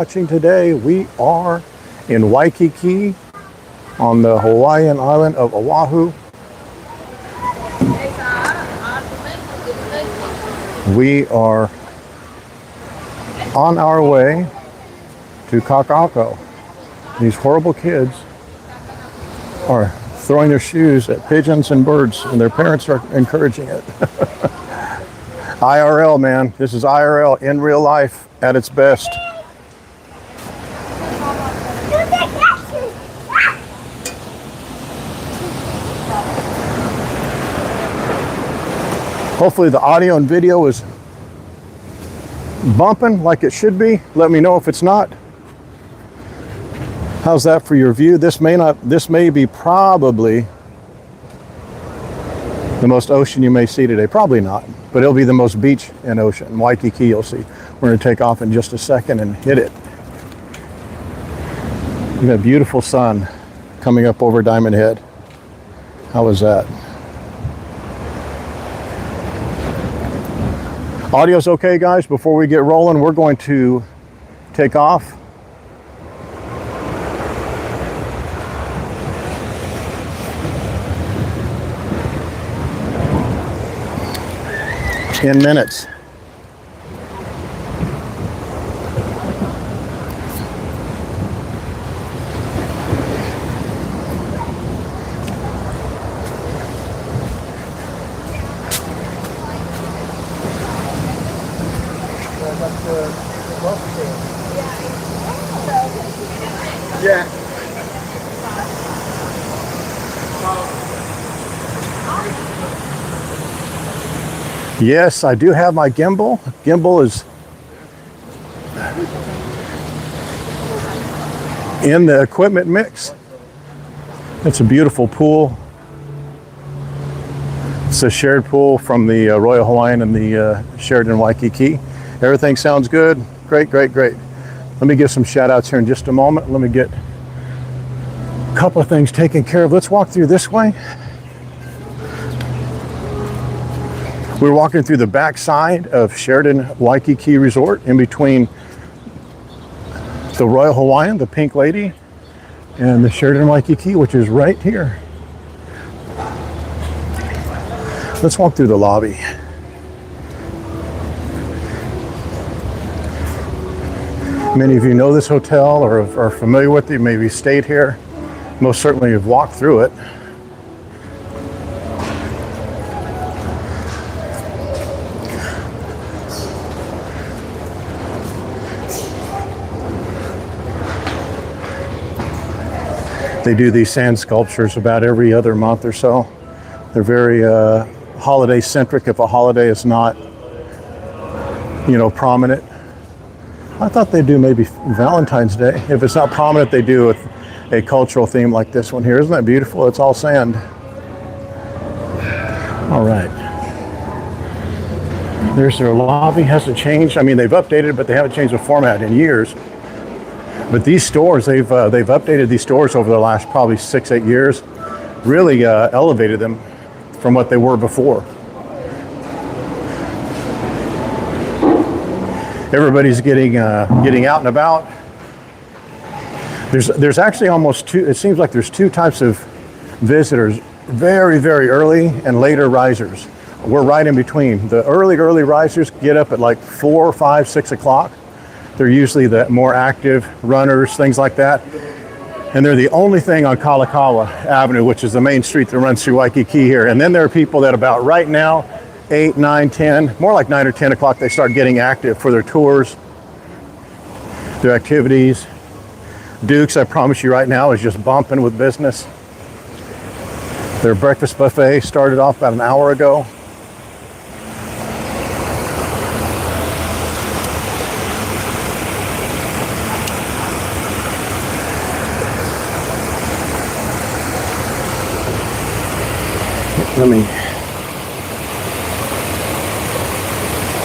Watching today, we are in Waikiki on the Hawaiian island of Oahu. We are on our way to Kakaako. These horrible kids are throwing their shoes at pigeons and birds, and their parents are encouraging it. IRL, man. This is IRL in real life at its best. Hopefully the audio and video is bumping like it should be. Let me know if it's not. How's that for your view? This may be probably the most ocean you may see today. Probably not, but it'll be the most beach and ocean. Waikiki, you'll see. We're going to take off in just a second and hit it. You got a beautiful sun coming up over Diamond Head. How was that? Audio's okay, guys. Before we get rolling, we're going to take off. In minutes. Yeah. Yes, I do have my gimbal. Gimbal is in the equipment mix. It's a beautiful pool. It's a shared pool from the Royal Hawaiian and the Sheraton Waikiki. Everything sounds good. Great, great, great. Let me give some shout outs here in just a moment. Let me get a couple of things taken care of. Let's walk through this way. We're walking through the back side of Sheraton Waikiki Resort, in between the Royal Hawaiian, the Pink Lady, and the Sheraton Waikiki, which is right here. Let's walk through the lobby. Many of you know this hotel or are familiar with it. You maybe stayed here. Most certainly have walked through it. They do these sand sculptures about every other month or so. They're very holiday centric if a holiday is not, prominent. I thought they'd do maybe Valentine's Day. If it's not prominent, they do a cultural theme like this one here. Isn't that beautiful? It's all sand. All right. There's their lobby. Hasn't changed. I mean, they've updated, but they haven't changed the format in years. But these stores, they've updated these stores over the last probably 6-8 years. Really elevated them from what they were before. Everybody's getting out and about. There's actually almost two. It seems like there's two types of visitors: very, very early and later risers. We're right in between. The early risers get up at like 4, 5, 6 o'clock. They're usually the more active runners, things like that. And they're the only thing on Kalakaua Avenue, which is the main street that runs through Waikiki here. And then there are people that about right now, 8, 9, 10, more like 9 or 10 o'clock, they start getting active for their tours, their activities. Duke's, I promise you right now, is just bumping with business. Their breakfast buffet started off about an hour ago.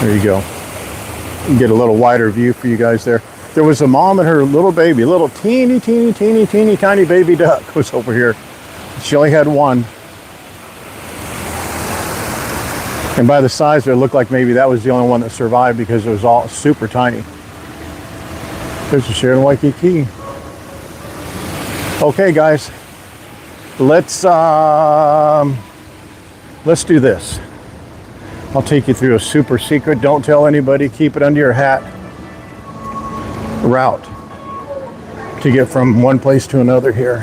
There you go. Get a little wider view for you guys there. There was a mom and her little baby, a little teeny tiny baby duck was over here. She only had one. And by the size, it looked like maybe that was the only one that survived because it was all super tiny. There's a Sheraton Waikiki. Okay, guys, let's do this. I'll take you through a super secret, don't tell anybody, keep it under your hat route to get from one place to another here.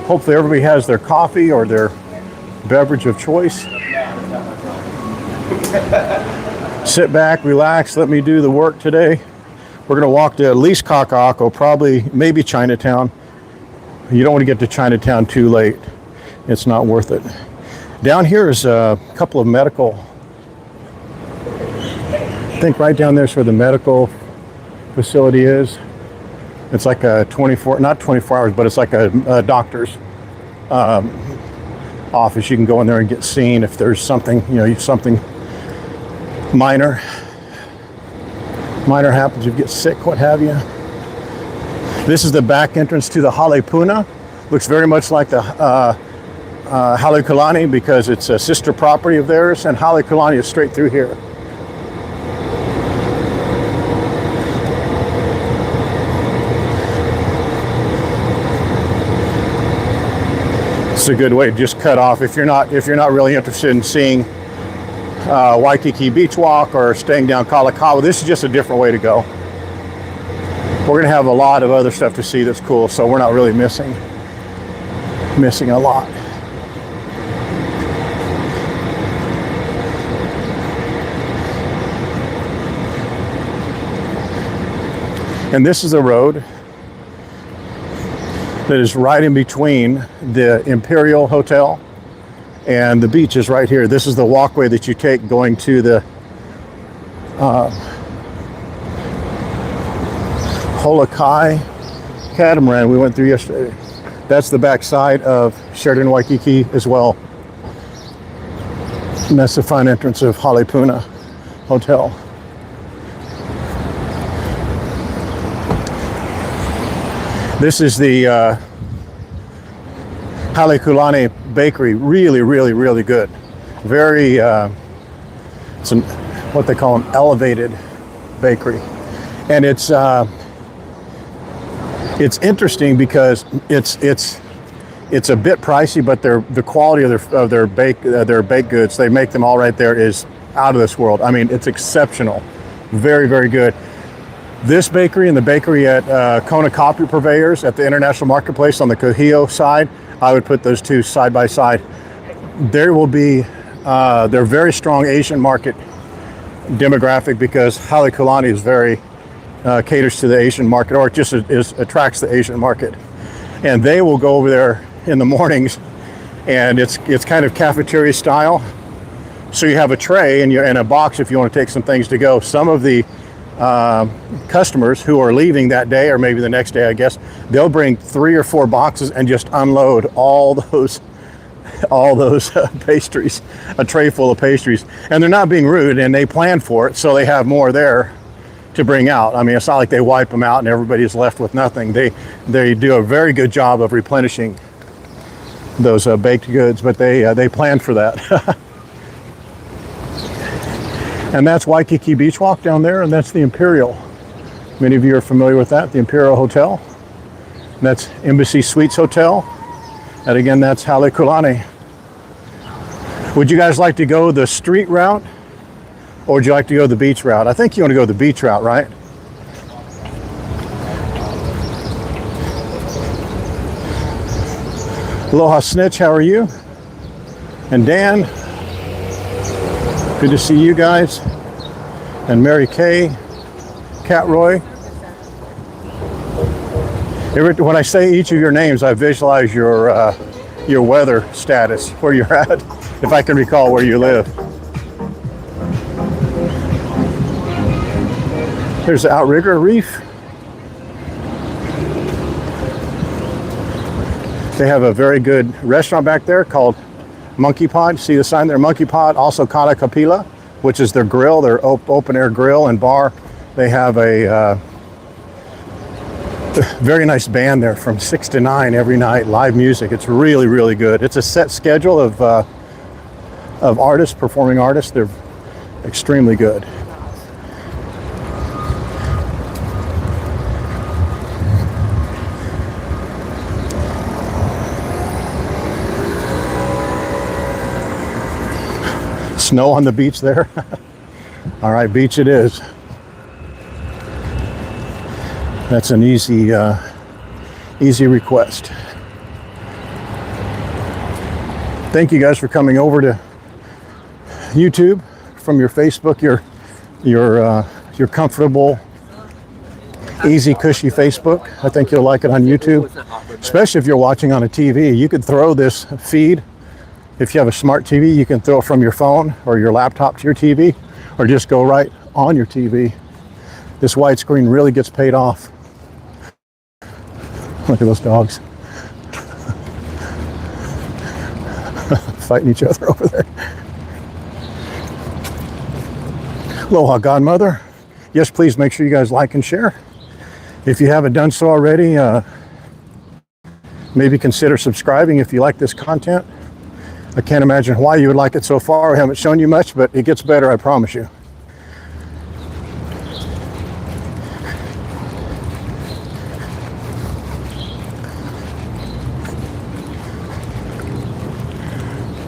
Hopefully everybody has their coffee or their beverage of choice. Sit back, relax, let me do the work today. We're gonna walk to at least Kakaako, probably, maybe Chinatown. You don't want to get to Chinatown too late. It's not worth it. Down here is a couple of medical, I think right down there's where the medical facility is. It's like a 24, not 24 hours, but it's like a doctor's office. You can go in there and get seen if there's something, you know, something minor happens, you get sick, what have you. This is the back entrance to the Halepuna. Looks very much like the Halekulani because it's a sister property of theirs, and Halekulani is straight through here. It's a good way to just cut off if you're not really interested in seeing Waikiki Beach Walk or staying down Kalakaua. This is just a different way to go. We're gonna have a lot of other stuff to see that's cool, so we're not really missing a lot. And this is a road that is right in between the Imperial Hotel and the beach is right here. This is the walkway that you take going to the Holokai catamaran we went through yesterday. That's the back side of Sheraton Waikiki as well. And that's the front entrance of Halepuna Hotel. This is the Halekulani Bakery. Really, really, really good. Very, it's what they call an elevated bakery. And it's interesting because it's a bit pricey, but the quality of their baked goods, they make them all right there, is out of this world. I mean, it's exceptional. Very, very good. This bakery and the bakery at Kona Coffee Purveyors at the International Marketplace on the Kuhio side, I would put those two side by side. There will be, they're very strong Asian market demographic because Halekulani is very, caters to the Asian market, or it just attracts the Asian market. And they will go over there in the mornings, and it's kind of cafeteria style. So you have a tray and a box if you want to take some things to go. Some of the customers who are leaving that day, or maybe the next day, I guess, they'll bring 3 or 4 boxes and just unload all those pastries, a tray full of pastries. And they're not being rude, and they plan for it, so they have more there to bring out. I mean, it's not like they wipe them out and everybody's left with nothing. They do a very good job of replenishing those baked goods, but they plan for that. And that's Waikiki Beach Walk down there, and that's the Imperial. Many of you are familiar with that, the Imperial Hotel. And that's Embassy Suites Hotel. And again, that's Halekulani. Would you guys like to go the street route, or would you like to go the beach route? I think you want to go the beach route, right? Aloha Snitch, how are you? And Dan, good to see you guys. And Mary Kay, Cat Roy. When I say each of your names, I visualize your weather status, where you're at, if I can recall where you live. There's the Outrigger Reef. They have a very good restaurant back there called Monkey Pod. See the sign there, Monkey Pod. Also Kata Kapila, which is their grill, their open air grill and bar. They have a very nice band there from 6 to 9 every night, live music. It's really, really good. It's a set schedule of artists, performing artists. They're extremely good. Snow on the beach there. All right, beach it is. That's an easy request. Thank you guys for coming over to YouTube from your Facebook, your comfortable, easy, cushy Facebook. I think you'll like it on YouTube, especially if you're watching on a TV. You could throw this feed. If you have a smart TV, you can throw it from your phone or your laptop to your TV, or just go right on your TV. This widescreen really gets paid off. Look at those dogs. Fighting each other over there. Aloha, Godmother. Yes, please make sure you guys like and share. If you haven't done so already, maybe consider subscribing if you like this content. I can't imagine why you would like it so far. I haven't shown you much, but it gets better, I promise you.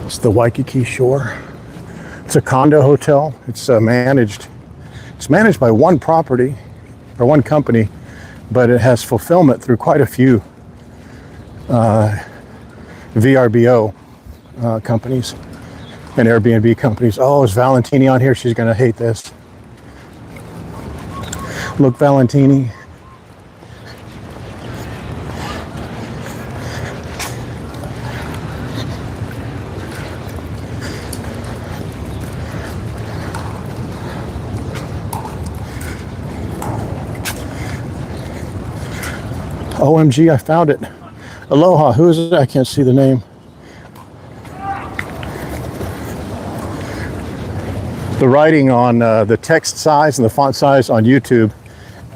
It's the Waikiki shore. It's a condo hotel. It's managed by one property or one company, but it has fulfillment through quite a few VRBO companies and Airbnb companies. Oh, is Valentini on here? She's gonna hate this. Look, Valentini. OMG, I found it. Aloha, who is it? I can't see the name. The writing on the text size and the font size on YouTube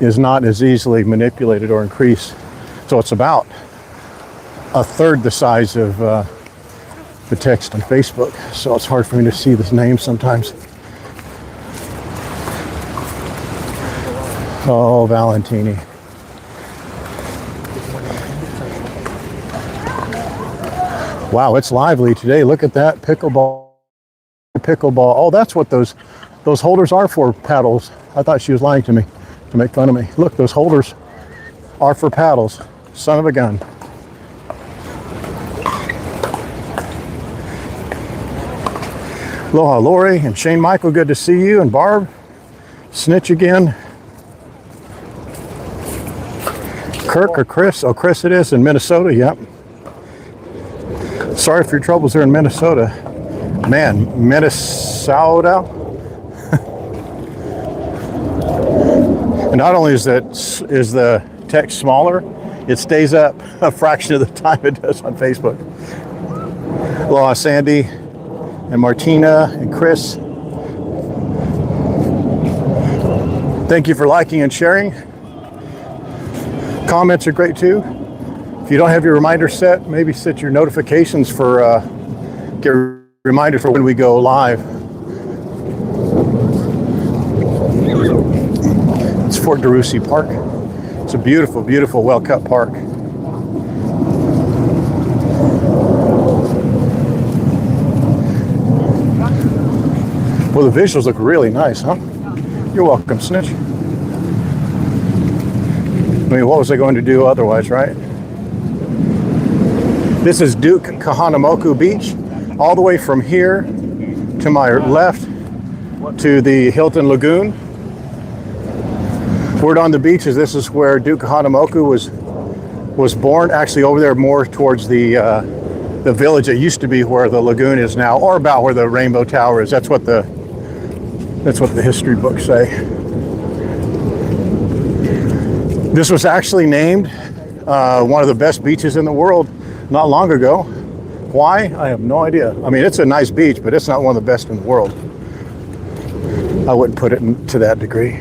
is not as easily manipulated or increased. So it's about a third the size of the text on Facebook. So it's hard for me to see this name sometimes. Oh, Valentini. Wow, it's lively today. Look at that pickleball. Oh, that's what those holders are for, paddles. I thought she was lying to me to make fun of me. Look, those holders are for paddles. Son of a gun. Aloha, Lori and Shane Michael, good to see you. And Barb, Snitch again. Kirk or Chris? Oh, Chris it is in Minnesota, yep. Sorry for your troubles there in Minnesota. Man, Minnesota. And not only is the text smaller, it stays up a fraction of the time it does on Facebook. Aloha, Sandy and Martina and Chris. Thank you for liking and sharing. Comments are great too. If you don't have your reminder set, maybe set your notifications for get reminded for when we go live. It's Fort DeRussy Park. It's a beautiful, beautiful, well-cut park. Well, the visuals look really nice, huh? You're welcome, Snitch. I mean, what was I going to do otherwise, right? This is Duke Kahanamoku Beach, all the way from here to my left to the Hilton Lagoon. Word on the beach is this is where Duke Kahanamoku was born, actually over there more towards the village that used to be where the lagoon is now, or about where the Rainbow Tower is. That's what the history books say. This was actually named one of the best beaches in the world not long ago. Why? I have no idea. I mean, it's a nice beach, but it's not one of the best in the world. I wouldn't put it to that degree.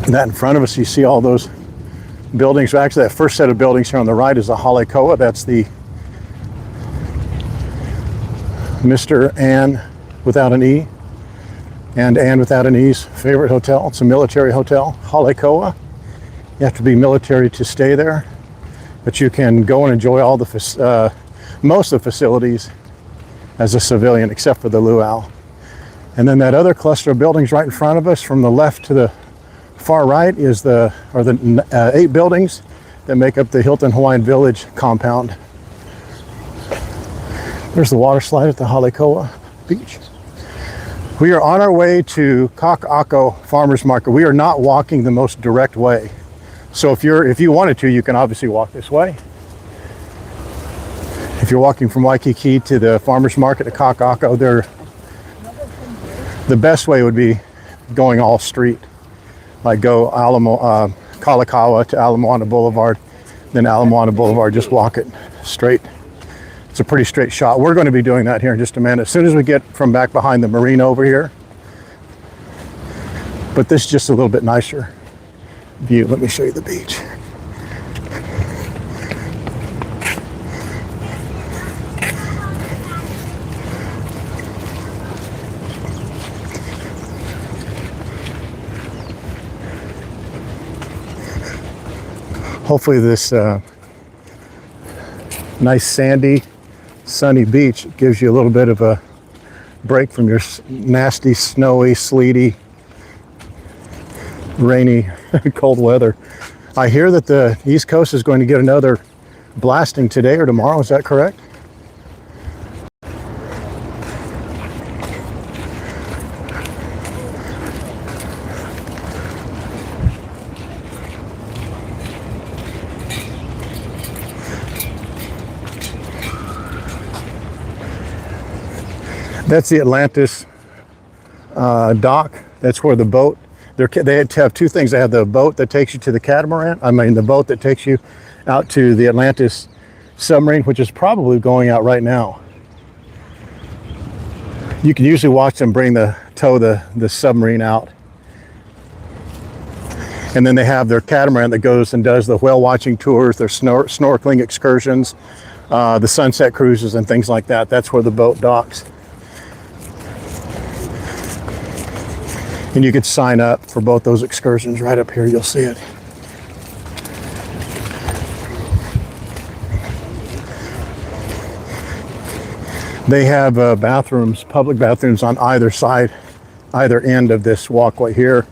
And that in front of us, you see all those buildings. Actually, that first set of buildings here on the right is the Halekoa. That's the Mr. Ann without an E and Ann without an E's favorite hotel. It's a military hotel, Halekoa. You have to be military to stay there. but you can go and enjoy all the most of the facilities as a civilian, except for the luau. And then that other cluster of buildings right in front of us, from the left to the far right, is the 8 buildings that make up the Hilton Hawaiian Village compound. There's the water slide at the Moana Beach. We are on our way to Kakaako Farmers Market. We are not walking the most direct way. So if you wanted to, you can obviously walk this way. If you're walking from Waikiki to the farmers market at Kakaako, the best way would be going all street. Like go Kalakaua to Moana Boulevard, then Moana Boulevard, just walk it straight. It's a pretty straight shot. We're going to be doing that here in just a minute, as soon as we get from back behind the Marina over here. But this is just a little bit nicer view. Let me show you the beach. Hopefully this nice sandy, sunny beach gives you a little bit of a break from your nasty, snowy, sleety, rainy, cold weather. I hear that the East Coast is going to get another blasting today or tomorrow. Is that correct? That's the Atlantis dock. That's where the boat, they have 2 things. They have the boat that takes you to the catamaran. The boat that takes you out to the Atlantis submarine, which is probably going out right now. You can usually watch them tow the submarine out. And then they have their catamaran that goes and does the whale watching tours, their snorkeling excursions, the sunset cruises and things like that. That's where the boat docks. And you could sign up for both those excursions right up here. You'll see it. They have bathrooms, public bathrooms on either side, either end of this walkway here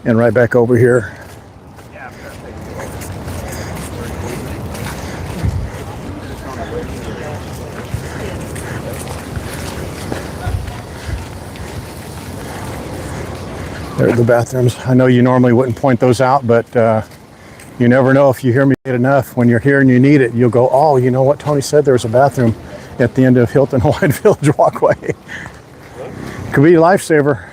and right back over here. There are the bathrooms. I know you normally wouldn't point those out, but you never know. If you hear me enough, when you're here and you need it, you'll go, oh, you know what Tony said? There was a bathroom at the end of Hilton Hawaiian Village walkway. Could be a lifesaver.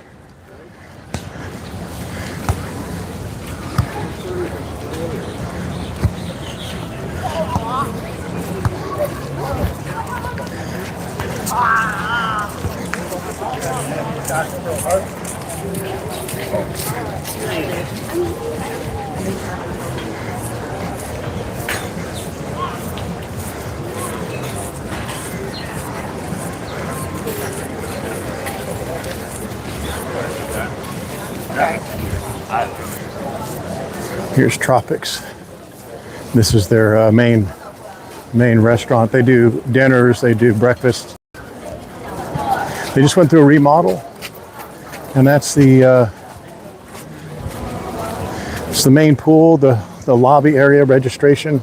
Here's Tropics. This is their main restaurant. They do dinners, they do breakfast. They just went through a remodel, and that's it's the main pool, the lobby area registration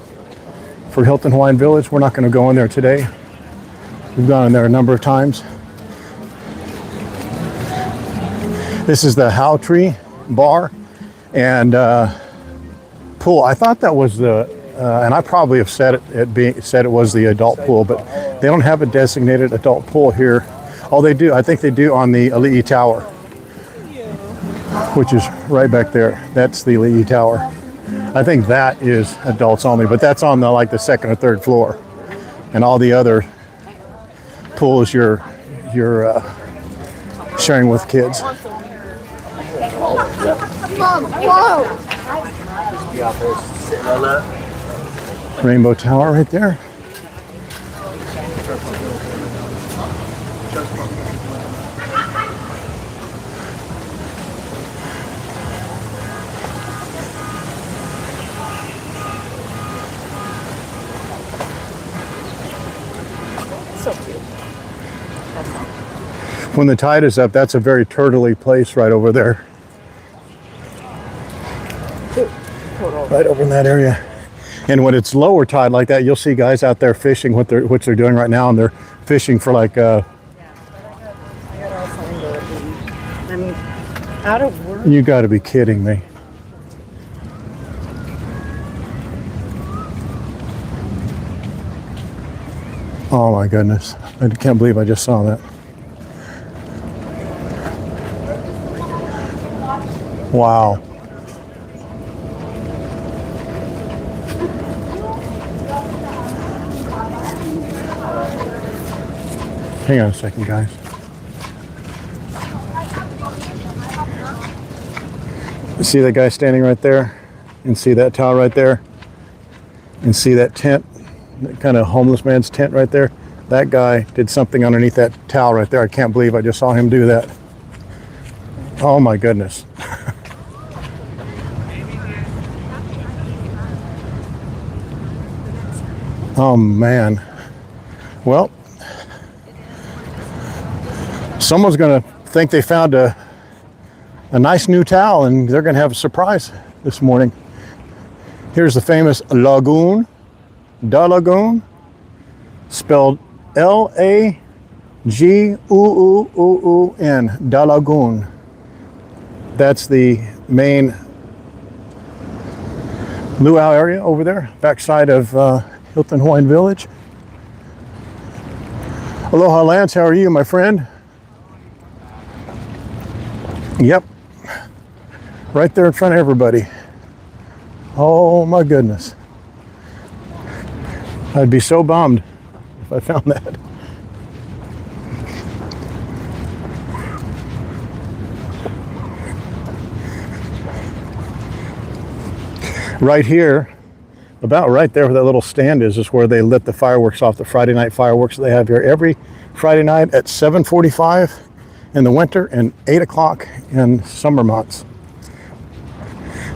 for Hilton Hawaiian Village. We're not going to go in there today. We've gone in there a number of times. This is the How Tree bar and pool. I thought that was and I probably have said it was the adult pool, but they don't have a designated adult pool here. Oh, they do. I think they do on the Ali'i Tower, which is right back there. That's the Ali'i Tower. I think that is adults only, but that's on the 2nd or 3rd floor, and all the other pools you're sharing with kids. Rainbow Tower right there. when the tide is up, that's a very turtley place right over there. Right over in that area. And when it's lower tide like that, you'll see guys out there fishing, which they're doing right now, and they're fishing for like I got all signed up. I'm out of work. You got to be kidding me. Oh my goodness. I can't believe I just saw that. Wow. Hang on a second, guys. See that guy standing right there? And see that towel right there? And see that tent? That kind of homeless man's tent right there? That guy did something underneath that towel right there. I can't believe I just saw him do that. Oh my goodness. Oh man. Well, someone's gonna think they found a nice new towel and they're gonna have a surprise this morning. Here's the famous lagoon, Da Lagoon, spelled Lagoon, Da Lagoon. That's the main luau area over there, backside of Hilton Hawaiian Village. Aloha Lance, how are you, my friend? Yep, right there in front of everybody. Oh my goodness. I'd be so bummed if I found that. Right here, about right there where that little stand is where they lit the fireworks off, the Friday night fireworks that they have here every Friday night at 7:45 in the winter and 8 o'clock in summer months.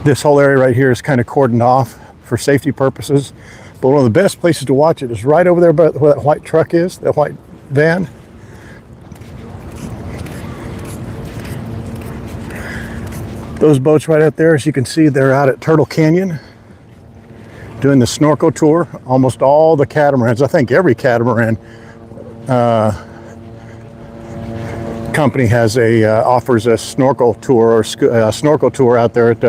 This whole area right here is kind of cordoned off for safety purposes, but one of the best places to watch it is right over there where that white truck is, that white van. Those boats right out there, as you can see, they're out at Turtle Canyon doing the snorkel tour. Almost all the catamarans, I think every catamaran company has offers a snorkel tour or snorkel tour out there at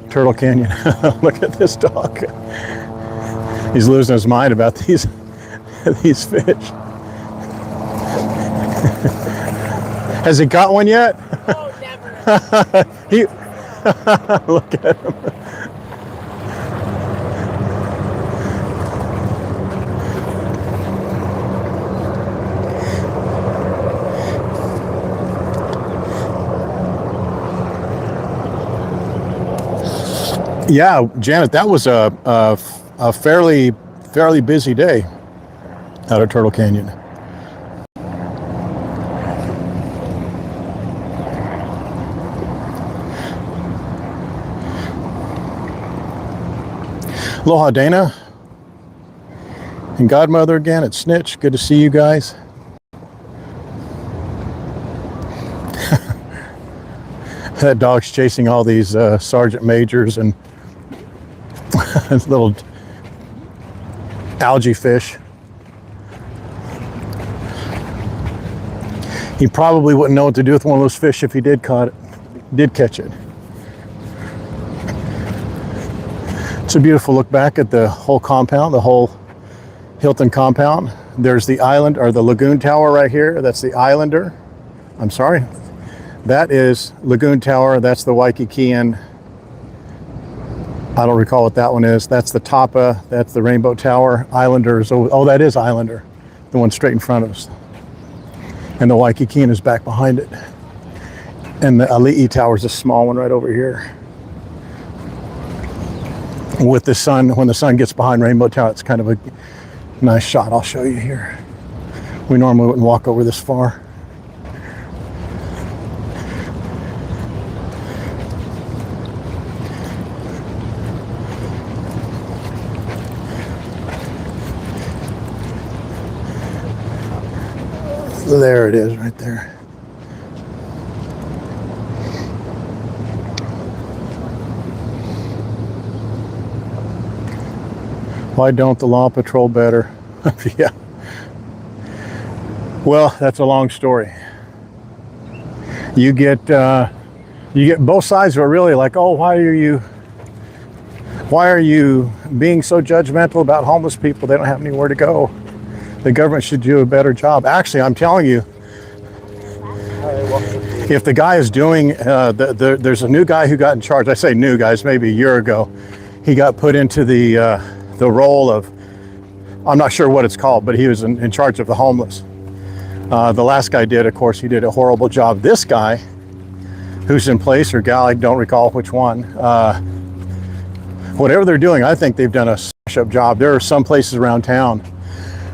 Turtle Canyon. Look at this dog. He's losing his mind about these fish. Has he got one yet? Oh, never. Look at him. Yeah, Janet, that was a fairly busy day out of Turtle Canyon. Aloha, Dana. And Godmother again at Snitch. Good to see you guys. That dog's chasing all these sergeant majors and little algae fish. He probably wouldn't know what to do with one of those fish if he did catch it. It's a beautiful look back at the whole compound, the whole Hilton compound. There's the island or the lagoon tower right here. That's the Islander. I'm sorry. That is Lagoon Tower. That's the Waikiki. I don't recall what that one is. That's the Tapa. That's the Rainbow Tower. Islanders. Oh, that is Islander, the one straight in front of us. And the Waikiki is back behind it. And the Ali'i Tower is a small one right over here. With the sun, when the sun gets behind Rainbow Tower, it's kind of a nice shot. I'll show you here. We normally wouldn't walk over this far. There it is right there. Why don't the law patrol better? Yeah. Well, that's a long story. You get both sides who are really like, oh, why are you being so judgmental about homeless people? They don't have anywhere to go. The government should do a better job. Actually, I'm telling you, if the guy is doing, there's a new guy who got in charge. I say new guys, maybe a year ago. He got put into the role of, I'm not sure what it's called, but he was in charge of the homeless. The last guy did, of course, he did a horrible job. This guy, who's in place, or gal, I don't recall which one, whatever they're doing, I think they've done a smash-up job. There are some places around town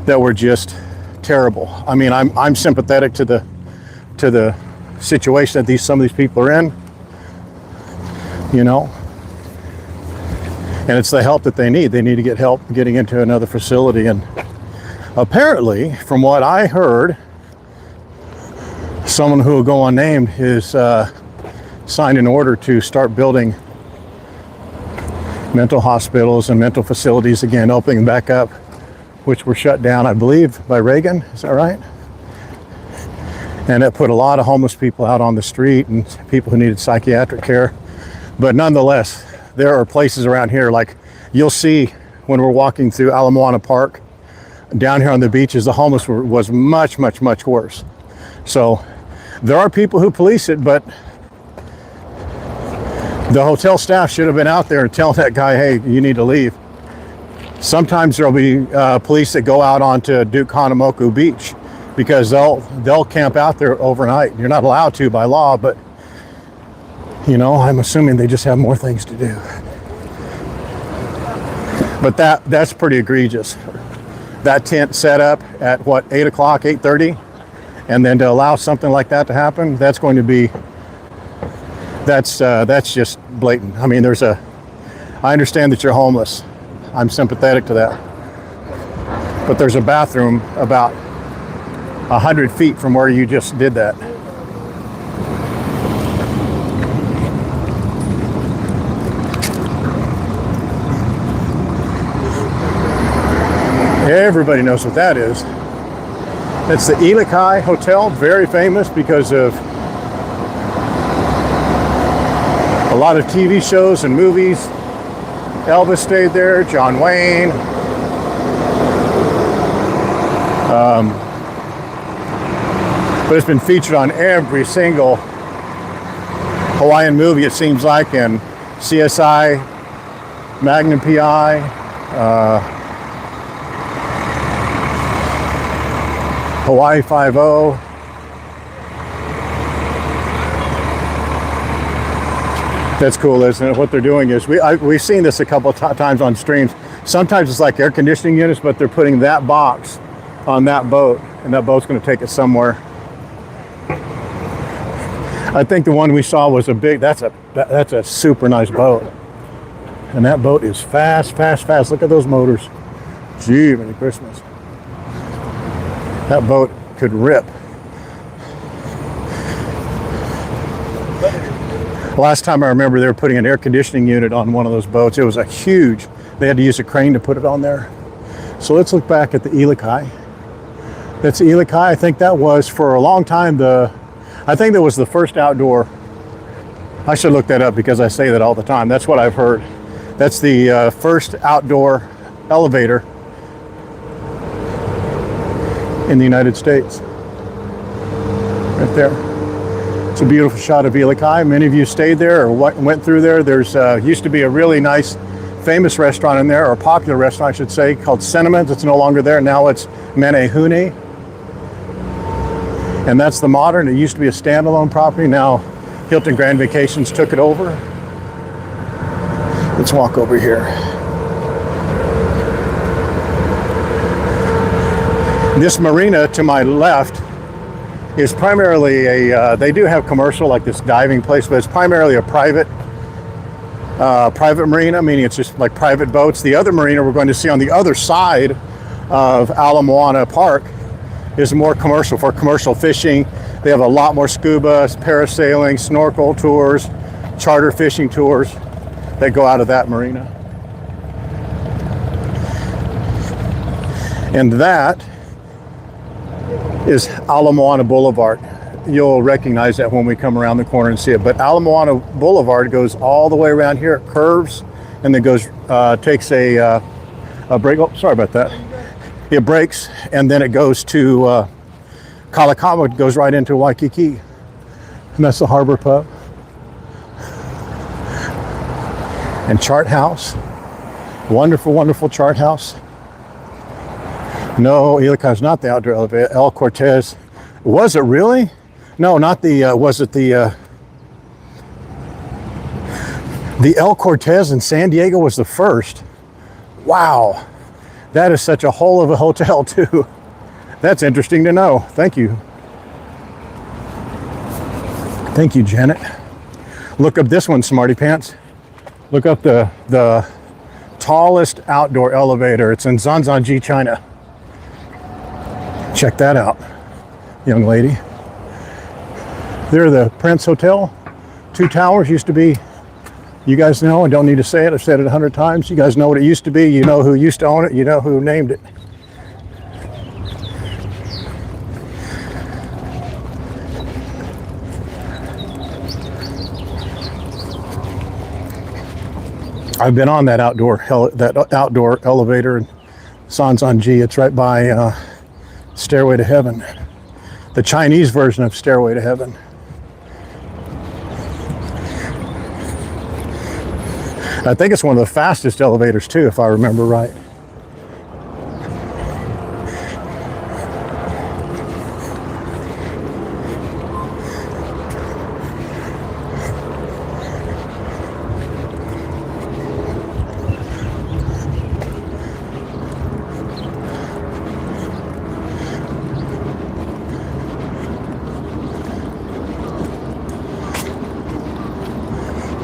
that were just terrible. I mean, I'm sympathetic to the situation that some of these people are in, you know, and it's the help that they need. They need to get help getting into another facility. And apparently, from what I heard, someone who will go unnamed is signed an order to start building mental hospitals and mental facilities again, opening back up, which were shut down, I believe, by Reagan. Is that right? And it put a lot of homeless people out on the street and people who needed psychiatric care. But nonetheless, there are places around here, like you'll see when we're walking through Moana Park, down here on the beaches, the homeless was much, much, much worse. So there are people who police it, but the hotel staff should have been out there and telling that guy, hey, you need to leave. Sometimes there'll be police that go out onto Kakaako Beach because they'll camp out there overnight. You're not allowed to by law, but you know, I'm assuming they just have more things to do. But that's pretty egregious. That tent set up at what, 8 o'clock, 8:30, and then to allow something like that to happen, that's going to be, that's just blatant. I mean, I understand that you're homeless. I'm sympathetic to that. But there's a bathroom about 100 feet from where you just did that. Everybody knows what that is. It's the Ilikai Hotel, very famous because of a lot of TV shows and movies. Elvis stayed there, John Wayne. But it's been featured on every single Hawaiian movie, it seems like, and CSI, Magnum PI, Hawaii 5-0. That's cool, isn't it? What they're doing is, we've seen this a couple of times on streams. Sometimes it's like air conditioning units, but they're putting that box on that boat, and that boat's going to take it somewhere. I think the one we saw was that's a super nice boat. And that boat is fast, fast, fast. Look at those motors. Gee, Merry Christmas. That boat could rip. Last time I remember, they were putting an air conditioning unit on one of those boats. It was they had to use a crane to put it on there. So let's look back at the Ilikai. That's Ilikai. I think that was for a long time I think that was the first outdoor. I should look that up because I say that all the time. That's what I've heard. That's the first outdoor elevator in the United States. Right there. It's a beautiful shot of Ilikai. Many of you stayed there or went through there. There's used to be a really nice, famous restaurant in there, or a popular restaurant, I should say, called Sentiments. It's no longer there. Now it's Menehune. And that's the modern. It used to be a standalone property. Now Hilton Grand Vacations took it over. Let's walk over here. This marina to my left is primarily they do have commercial, like this diving place, but it's primarily a private marina, meaning it's just like private boats. The other marina we're going to see on the other side of Moana Park is more commercial, for commercial fishing. They have a lot more scuba, parasailing, snorkel tours, charter fishing tours that go out of that marina. And that is Ala Moana Boulevard. You'll recognize that when we come around the corner and see it. But Ala Moana Boulevard goes all the way around here. It curves and then goes, takes a break. Oh, sorry about that. It breaks and then it goes to Kakaako. It goes right into Waikiki. And that's the Harbor Pub. And Chart House. Wonderful, wonderful Chart House. No, Ilica's not the outdoor elevator. El Cortez. Was it really? No, not the, was it the El Cortez in San Diego was the first. Wow. That is such a hole of a hotel too. That's interesting to know. Thank you. Thank you, Janet. Look up this one, Smarty Pants. Look up the tallest outdoor elevator. It's in Zhangjiajie, China. Check that out, young lady. There, the Prince Hotel. 2 towers used to be, you guys know, I don't need to say it, I've said it 100 times. You guys know what it used to be, you know who used to own it, you know who named it. I've been on that outdoor elevator in Zhangjiajie. It's right by Stairway to Heaven, the Chinese version of Stairway to Heaven. I think it's one of the fastest elevators too, if I remember right.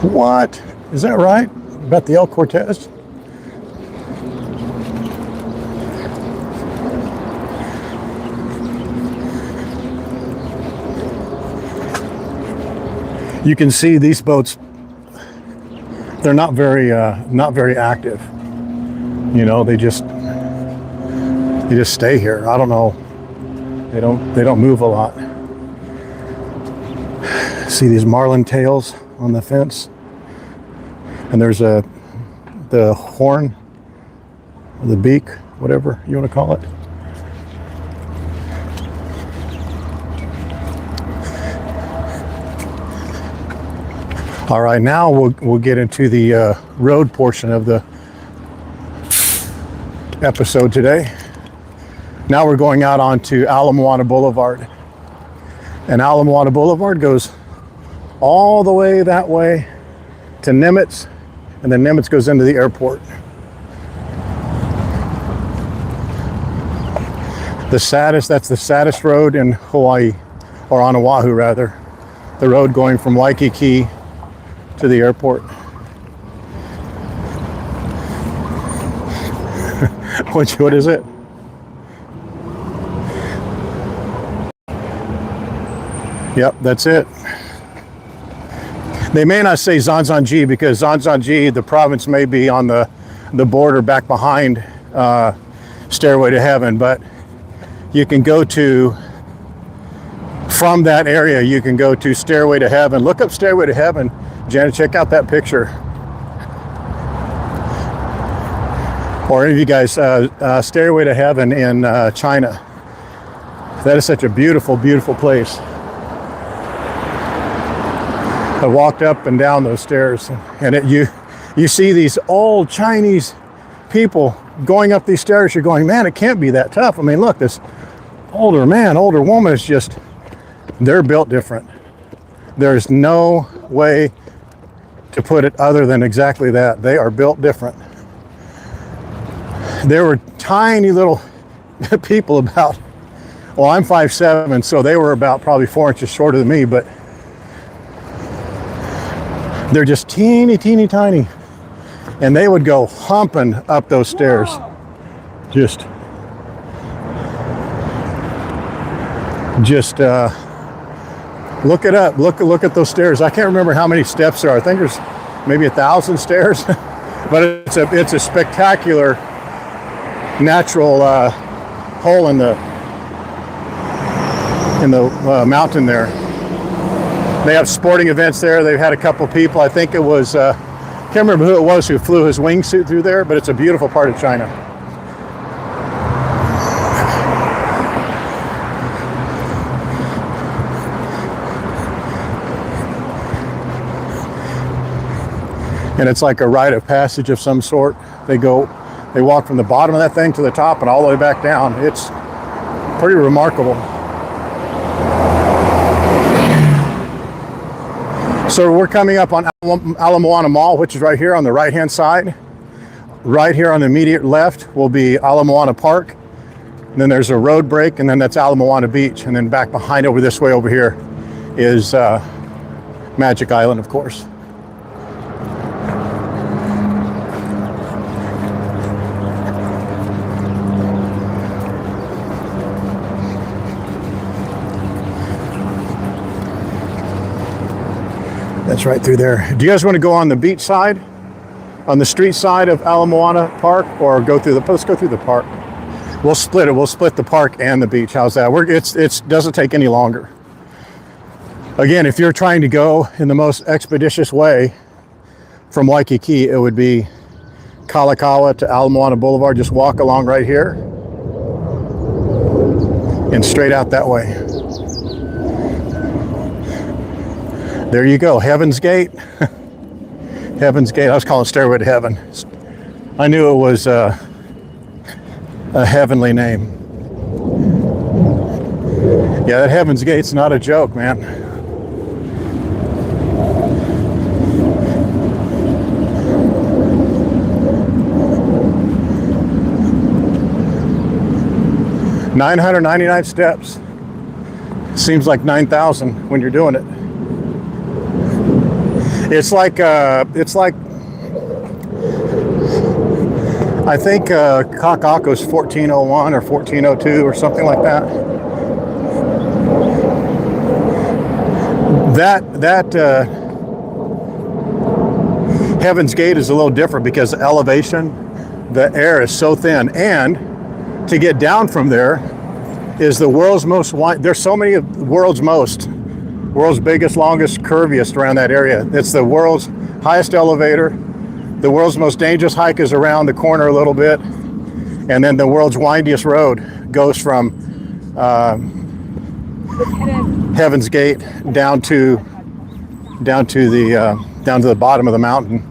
What? Is that right? About the El Cortez? You can see these boats, they're not very active. You know, they just stay here. I don't know. They don't move a lot. See these marlin tails on the fence? And there's the horn, the beak, whatever you want to call it. All right, now we'll get into the road portion of the episode today. Now we're going out onto Ala Moana Boulevard. And Ala Moana Boulevard goes all the way that way to Nimitz, and then Nimitz goes into the airport. That's the saddest road in Hawaii, or on Oahu rather. The road going from Waikiki to the airport. What is it? Yep, that's it. They may not say Zhangjiajie because Zhangjiajie, the province, may be on the border back behind Stairway to Heaven, but you can go to, from that area, you can go to Stairway to Heaven. Look up Stairway to Heaven. Janet, check out that picture. Or any of you guys, Stairway to Heaven in China. That is such a beautiful, beautiful place. I walked up and down those stairs, and you see these old Chinese people going up these stairs. You're going, man, it can't be that tough. I mean, look, this older man, older woman is just, they're built different. There's no way to put it other than exactly that. They are built different. There were tiny little people about, well, I'm 5'7", so they were about probably 4 inches shorter than me, but they're just teeny, teeny, tiny. And they would go humping up those stairs. Just look it up. Look at those stairs. I can't remember how many steps there are. I think there's maybe 1,000 stairs. But it's a spectacular natural hole in the mountain there. They have sporting events there. They've had a couple people. I think it was, can't remember who it was who flew his wingsuit through there, but it's a beautiful part of China. And it's like a rite of passage of some sort. They walk from the bottom of that thing to the top and all the way back down. It's pretty remarkable. So we're coming up on Ala Moana Mall, which is right here on the right-hand side. Right here on the immediate left will be Ala Moana Park. And then there's a road break, and then that's Ala Moana Beach. And then back behind over this way over here is Magic Island, of course. That's right through there. Do you guys want to go on the beach side, on the street side of Ala Moana Park, or go through let's go through the park. We'll split it. We'll split the park and the beach. How's that? It doesn't take any longer. Again, if you're trying to go in the most expeditious way from Waikiki, it would be Kalakaua to Ala Moana Boulevard. Just walk along right here and straight out that way. There you go, Heaven's Gate. Heaven's Gate. I was calling Stairway to Heaven. I knew it was a heavenly name. Yeah, that Heaven's Gate's not a joke, man. $999 steps. Seems like 9,000 when you're doing it. It's like I think Kakaako's 1401 or 1402 or something like that. That Heaven's Gate is a little different because the elevation, the air is so thin, and to get down from there is the world's most wide. There's so many of the world's biggest, longest, curviest around that area. It's the world's highest elevator. The world's most dangerous hike is around the corner a little bit. And then the world's windiest road goes from Heaven's Gate down to the bottom of the mountain.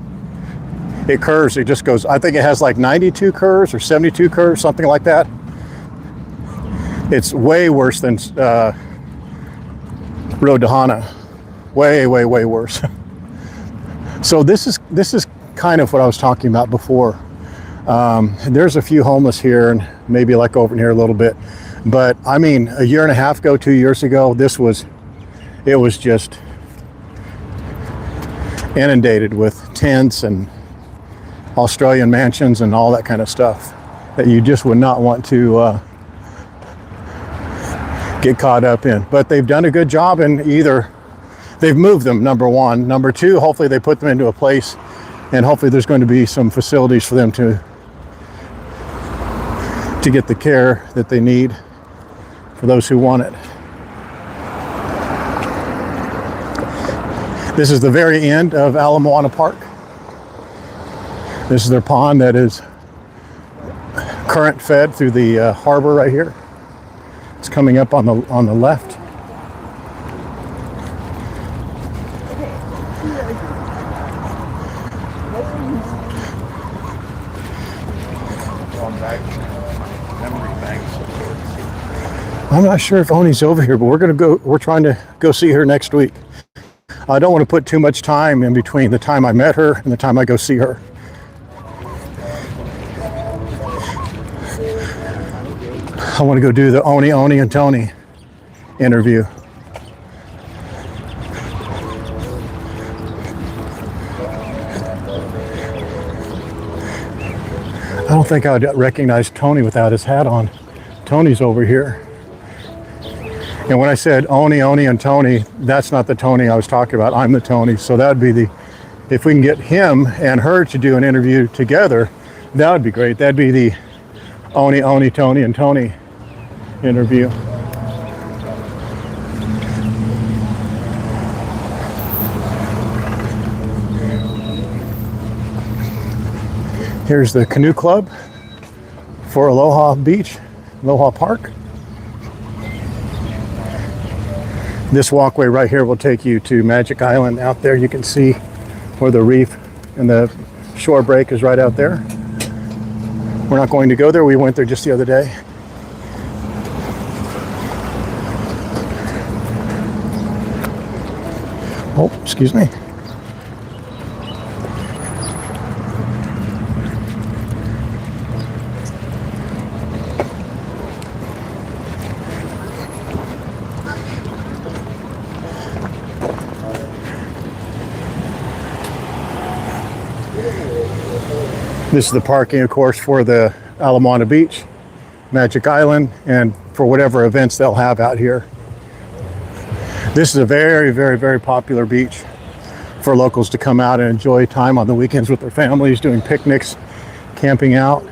It curves, it just goes, I think it has like 92 curves or 72 curves, something like that. It's way worse than Road to Hana. Way worse. So this is kind of what I was talking about before. There's a few homeless here and maybe like over here a little bit. But I mean, a year and a half ago, 2 years ago, it was just inundated with tents and Australian mansions and all that kind of stuff that you just would not want to get caught up in. But they've done a good job in either they've moved them, number one. Number two, hopefully they put them into a place and hopefully there's going to be some facilities for them to get the care that they need for those who want it. This is the very end of Ala Moana Park. This is their pond that is current fed through the harbor right here. It's coming up on the left. I'm not sure if Oni's over here, but we're trying to go see her next week. I don't want to put too much time in between the time I met her and the time I go see her. I want to go do the Oni and Tony interview. I don't think I would recognize Tony without his hat on. Tony's over here. And when I said Oni and Tony, that's not the Tony I was talking about. I'm the Tony. So that would be if we can get him and her to do an interview together, that would be great. That'd be the Oni, Tony, and Tony interview. Here's the canoe club for Aloha Beach, Aloha Park. This walkway right here will take you to Magic Island. Out there you can see where the reef and the shore break is right out there. We're not going to go there. We went there just the other day. Oh, excuse me. This is the parking, of course, for the Moana Beach, Magic Island, and for whatever events they'll have out here. This is a very, very, very popular beach for locals to come out and enjoy time on the weekends with their families, doing picnics, camping out.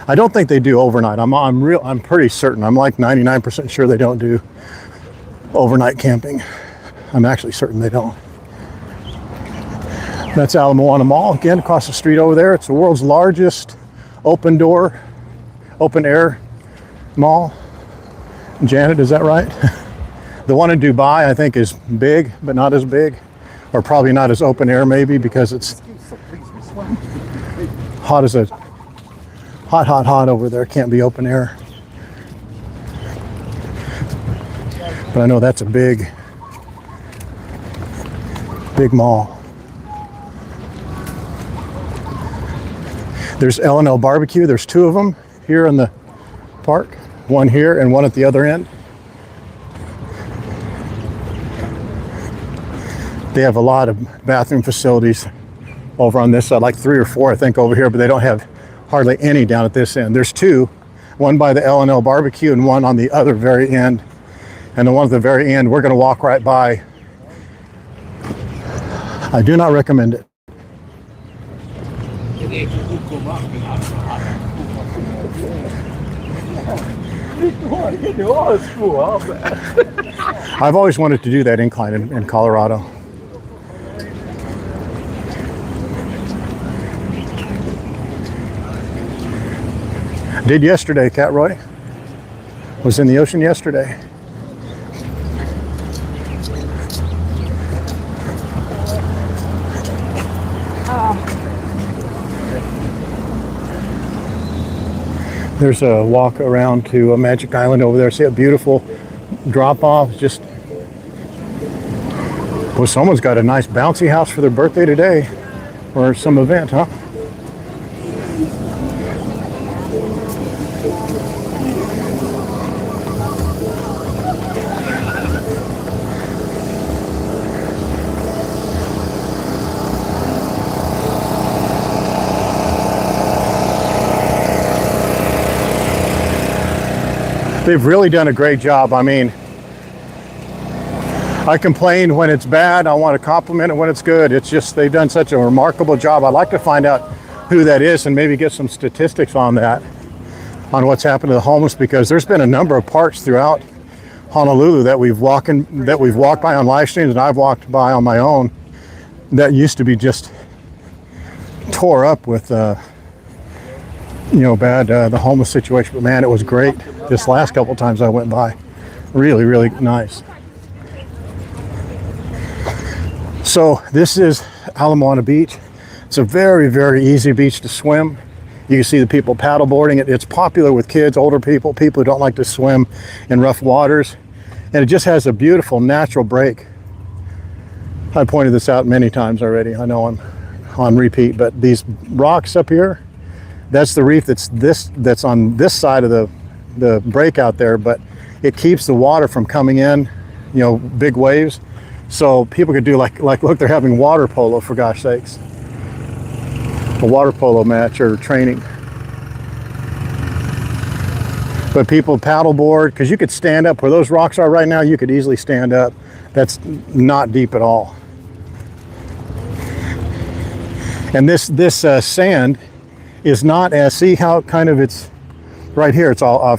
I don't think they do overnight. I'm pretty certain. I'm like 99% sure they don't do overnight camping. I'm actually certain they don't. That's Ala Moana Mall, again, across the street over there. It's the world's largest open air mall. Janet, is that right? The one in Dubai, I think, is big, but not as big. Or probably not as open air, maybe, because it's hot as a hot over there. Can't be open air. But I know that's a big mall. There's L&L Barbecue. There's two of them here in the park. One here and one at the other end. They have a lot of bathroom facilities over on this side, like 3 or 4, I think, over here, but they don't have hardly any down at this end. There's two, one by the L&L Barbecue and one on the other very end. And the one at the very end, we're going to walk right by. I do not recommend it. I've always wanted to do that incline in Colorado. Did yesterday, Cat Roy. Was in the ocean yesterday. There's a walk around to Magic Island over there. See a beautiful drop off. Just, well, someone's got a nice bouncy house for their birthday today, or some event, huh? They've really done a great job. I mean, I complain when it's bad. I want to compliment it when it's good. It's just they've done such a remarkable job. I'd like to find out who that is and maybe get some statistics on that, on what's happened to the homeless, because there's been a number of parks throughout Honolulu that we've walked by on live streams, and I've walked by on my own, that used to be just tore up with the homeless situation. But man, it was great this last couple times I went by. Really, really nice. So this is Ala Moana Beach. It's a very, very easy beach to swim. You can see the people paddleboarding it. It's popular with kids, older people, people who don't like to swim in rough waters. And it just has a beautiful natural break. I pointed this out many times already. I know I'm on repeat, but these rocks up here, that's the reef that's on this side of the break out there, but it keeps the water from coming in, big waves. So people could do like look, they're having water polo, for gosh sakes. A water polo match or training. But people paddleboard, because you could stand up where those rocks are right now. You could easily stand up. That's not deep at all. And this sand is not as, see how kind of it's right here, it's all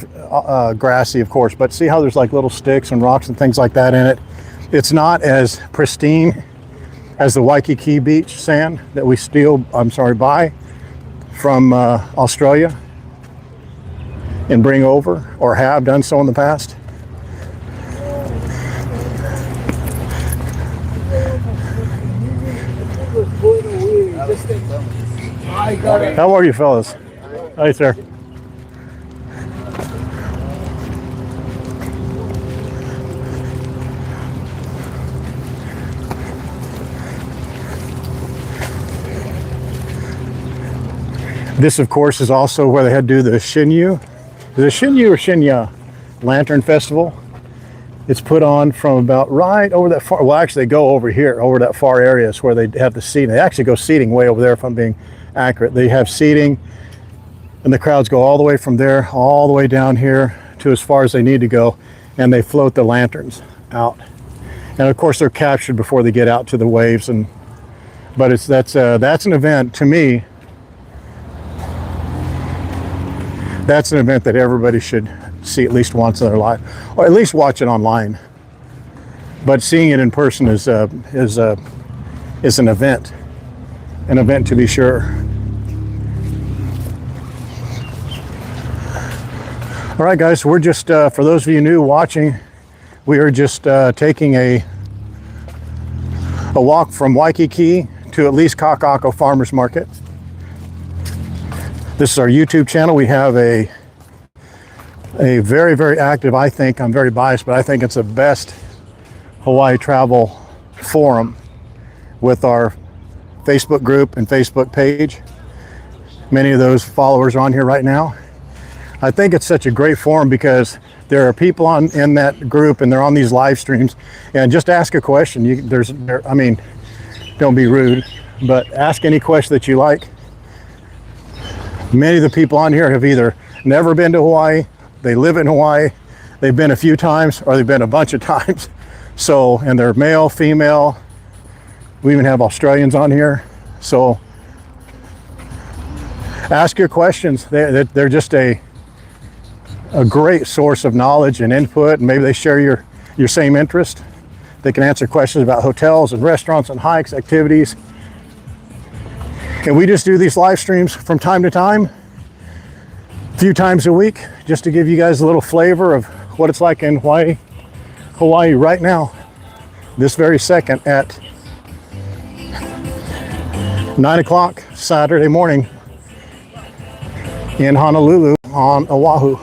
grassy, of course, but see how there's like little sticks and rocks and things like that in it. It's not as pristine as the Waikiki beach sand that we buy from Australia and bring over, or have done so in the past. How are you, fellas? Hi, sir. This, of course, is also where they had to do the Shinyu. Is it Shinyu or Shinya Lantern Festival? It's put on from about right over that far. Well, actually, they go over here, over that far area is where they have the seating. They actually go seating way over there, if I'm being accurate. They have seating, and the crowds go all the way from there, all the way down here to as far as they need to go, and they float the lanterns out. And of course, they're captured before they get out to the waves. But that's an event to me. That's an event that everybody should see at least once in their life, or at least watch it online. But seeing it in person is an event to be sure. All right, guys, we're just for those of you new watching, we are just taking a walk from Waikiki to at least Kakaako Farmers Market. This is our YouTube channel. We have a very, very active, I think, I'm very biased, but I think it's the best Hawaii travel forum with our Facebook group and Facebook page. Many of those followers are on here right now. I think it's such a great forum because there are people in that group and they're on these live streams, and just ask a question. I mean, don't be rude, but ask any question that you like. Many of the people on here have either never been to Hawaii, they live in Hawaii, they've been a few times, or they've been a bunch of times. So, and they're male, female. We even have Australians on here. So ask your questions. They're just a great source of knowledge and input, and maybe they share your same interest. They can answer questions about hotels and restaurants and hikes, activities. And we just do these live streams from time to time, a few times a week, just to give you guys a little flavor of what it's like in Hawaii right now, this very second at 9 o'clock Saturday morning in Honolulu on Oahu.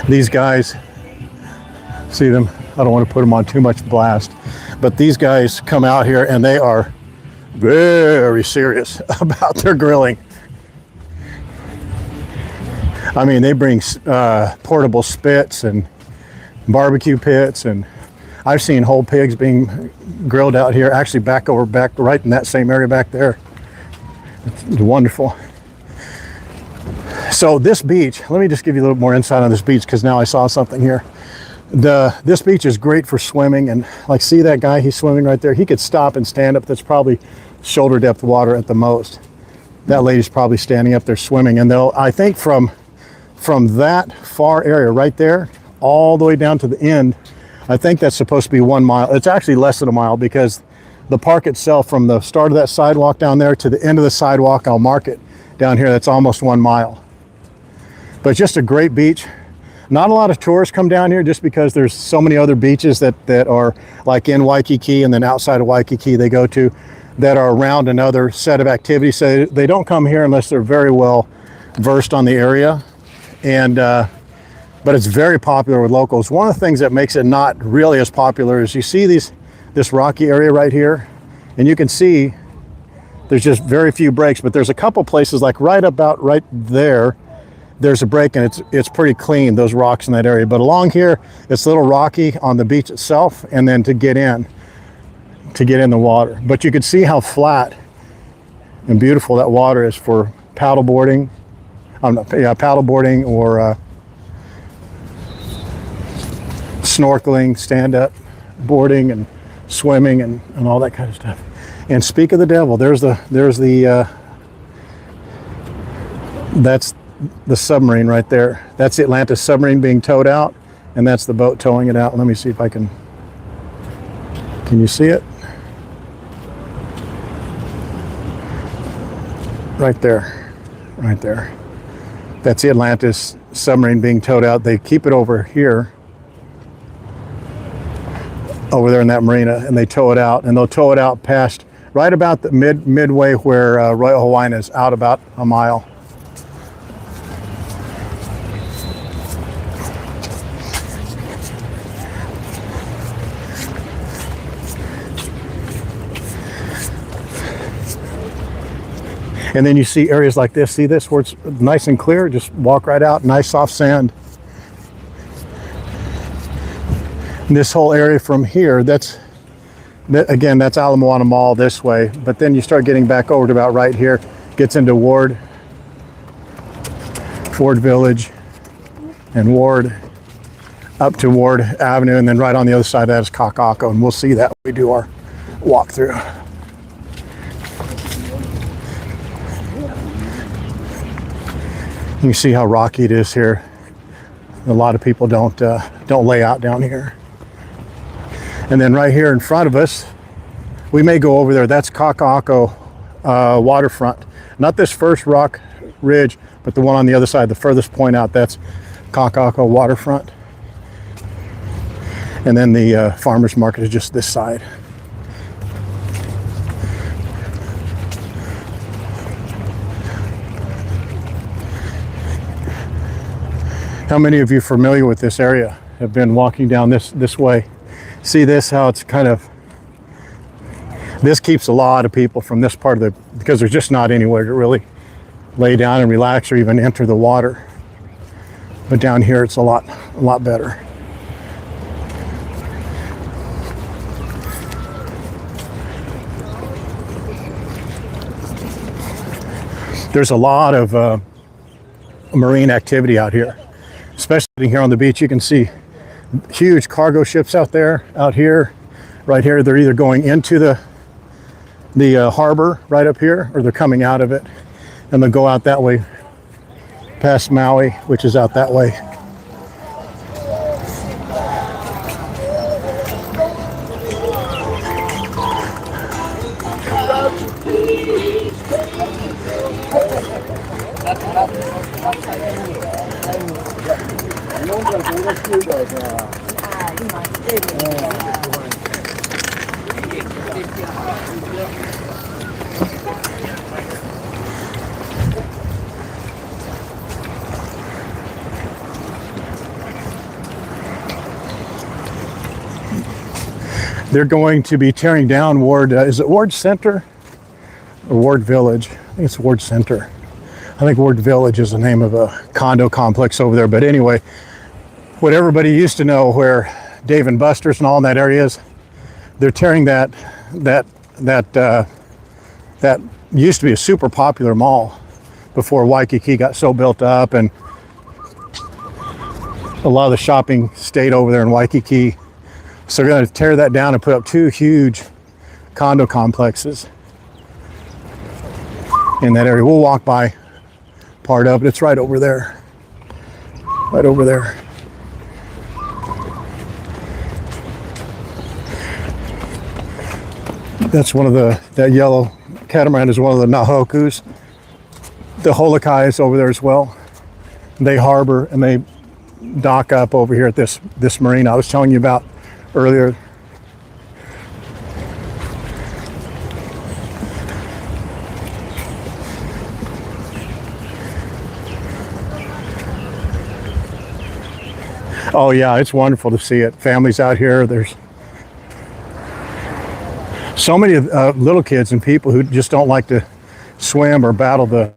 These guys, see them? I don't want to put them on too much blast, but these guys come out here and they are very serious about their grilling. I mean, they bring portable spits and barbecue pits, and I've seen whole pigs being grilled out here, actually back right in that same area back there. It's wonderful. So this beach, let me just give you a little more insight on this beach, because now I saw something here. This beach is great for swimming, and like, see that guy, he's swimming right there. He could stop and stand up. That's probably shoulder depth water at the most. That lady's probably standing up there swimming, and I think from that far area right there all the way down to the end, I think that's supposed to be 1 mile. It's actually less than a mile, because the park itself, from the start of that sidewalk down there to the end of the sidewalk, I'll mark it down here, that's almost 1 mile. But just a great beach. Not a lot of tourists come down here, just because there's so many other beaches that are like in Waikiki, and then outside of Waikiki they go to, that are around another set of activities. So they don't come here unless they're very well versed on the area. And but it's very popular with locals. One of the things that makes it not really as popular is you see this rocky area right here, and you can see there's just very few breaks, but there's a couple places, like right there, there's a break, and it's pretty clean, those rocks in that area. But along here, it's a little rocky on the beach itself, and then to get in the water. But you can see how flat and beautiful that water is for paddleboarding. Paddleboarding or snorkeling, stand-up boarding, and swimming and all that kind of stuff. And speak of the devil, there's the that's the submarine right there. That's the Atlantis submarine being towed out, and that's the boat towing it out. Let me see if I can you see it? Right there, right there. That's the Atlantis submarine being towed out. They keep it over here, over there in that marina, and they tow it out, and they'll tow it out past right about the midway where Royal Hawaiian is, out about a mile. And then you see areas like this. See this, where it's nice and clear? Just walk right out, nice soft sand. And this whole area from here, again, that's Ala Moana Mall this way. But then you start getting back over to about right here, gets into Ward Village, and Ward, up to Ward Avenue, and then right on the other side of that is Kakaako, and we'll see that when we do our walkthrough. You can see how rocky it is here. A lot of people don't lay out down here. And then right here in front of us, we may go over there. That's Kakaako waterfront. Not this first rock ridge, but the one on the other side, the furthest point out. That's Kakaako waterfront. And then the farmers market is just this side. How many of you familiar with this area have been walking down this way? See this, how it's kind of, this keeps a lot of people from this part of because there's just not anywhere to really lay down and relax or even enter the water. But down here it's a lot better. There's a lot of marine activity out here. Especially here on the beach, you can see huge cargo ships out here, right here. They're either going into the harbor right up here, or they're coming out of it, and they'll go out that way past Maui, which is out that way. They're going to be tearing down Ward, is it Ward Center or Ward Village? I think it's Ward Center. I think Ward Village is the name of a condo complex over there. But anyway, what everybody used to know where Dave and Buster's and all in that area is, they're tearing that used to be a super popular mall before Waikiki got so built up, and a lot of the shopping stayed over there in Waikiki. So they're going to tear that down and put up two huge condo complexes in that area. We'll walk by part of it. It's right over there. Right over there. That's one of that yellow catamaran is one of the Nahokus. The Holokai is over there as well. They harbor and they dock up over here at this marina I was telling you about earlier. Oh yeah, it's wonderful to see it. Families out here. There's so many little kids and people who just don't like to swim or battle the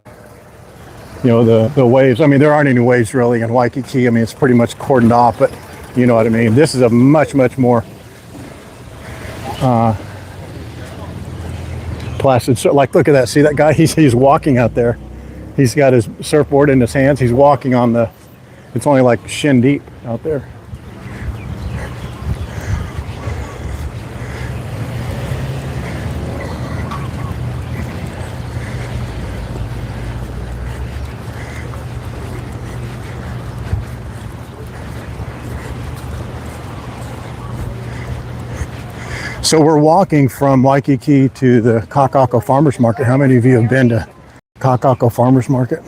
waves. I mean, there aren't any waves really in Waikiki. I mean, it's pretty much cordoned off, but you know what I mean. This is a much more placid. So, like, look at that. See that guy? He's walking out there. He's got his surfboard in his hands. He's walking on it's only like shin deep out there. So we're walking from Waikiki to the Kakaako Farmers Market. How many of you have been to Kakaako Farmers Market?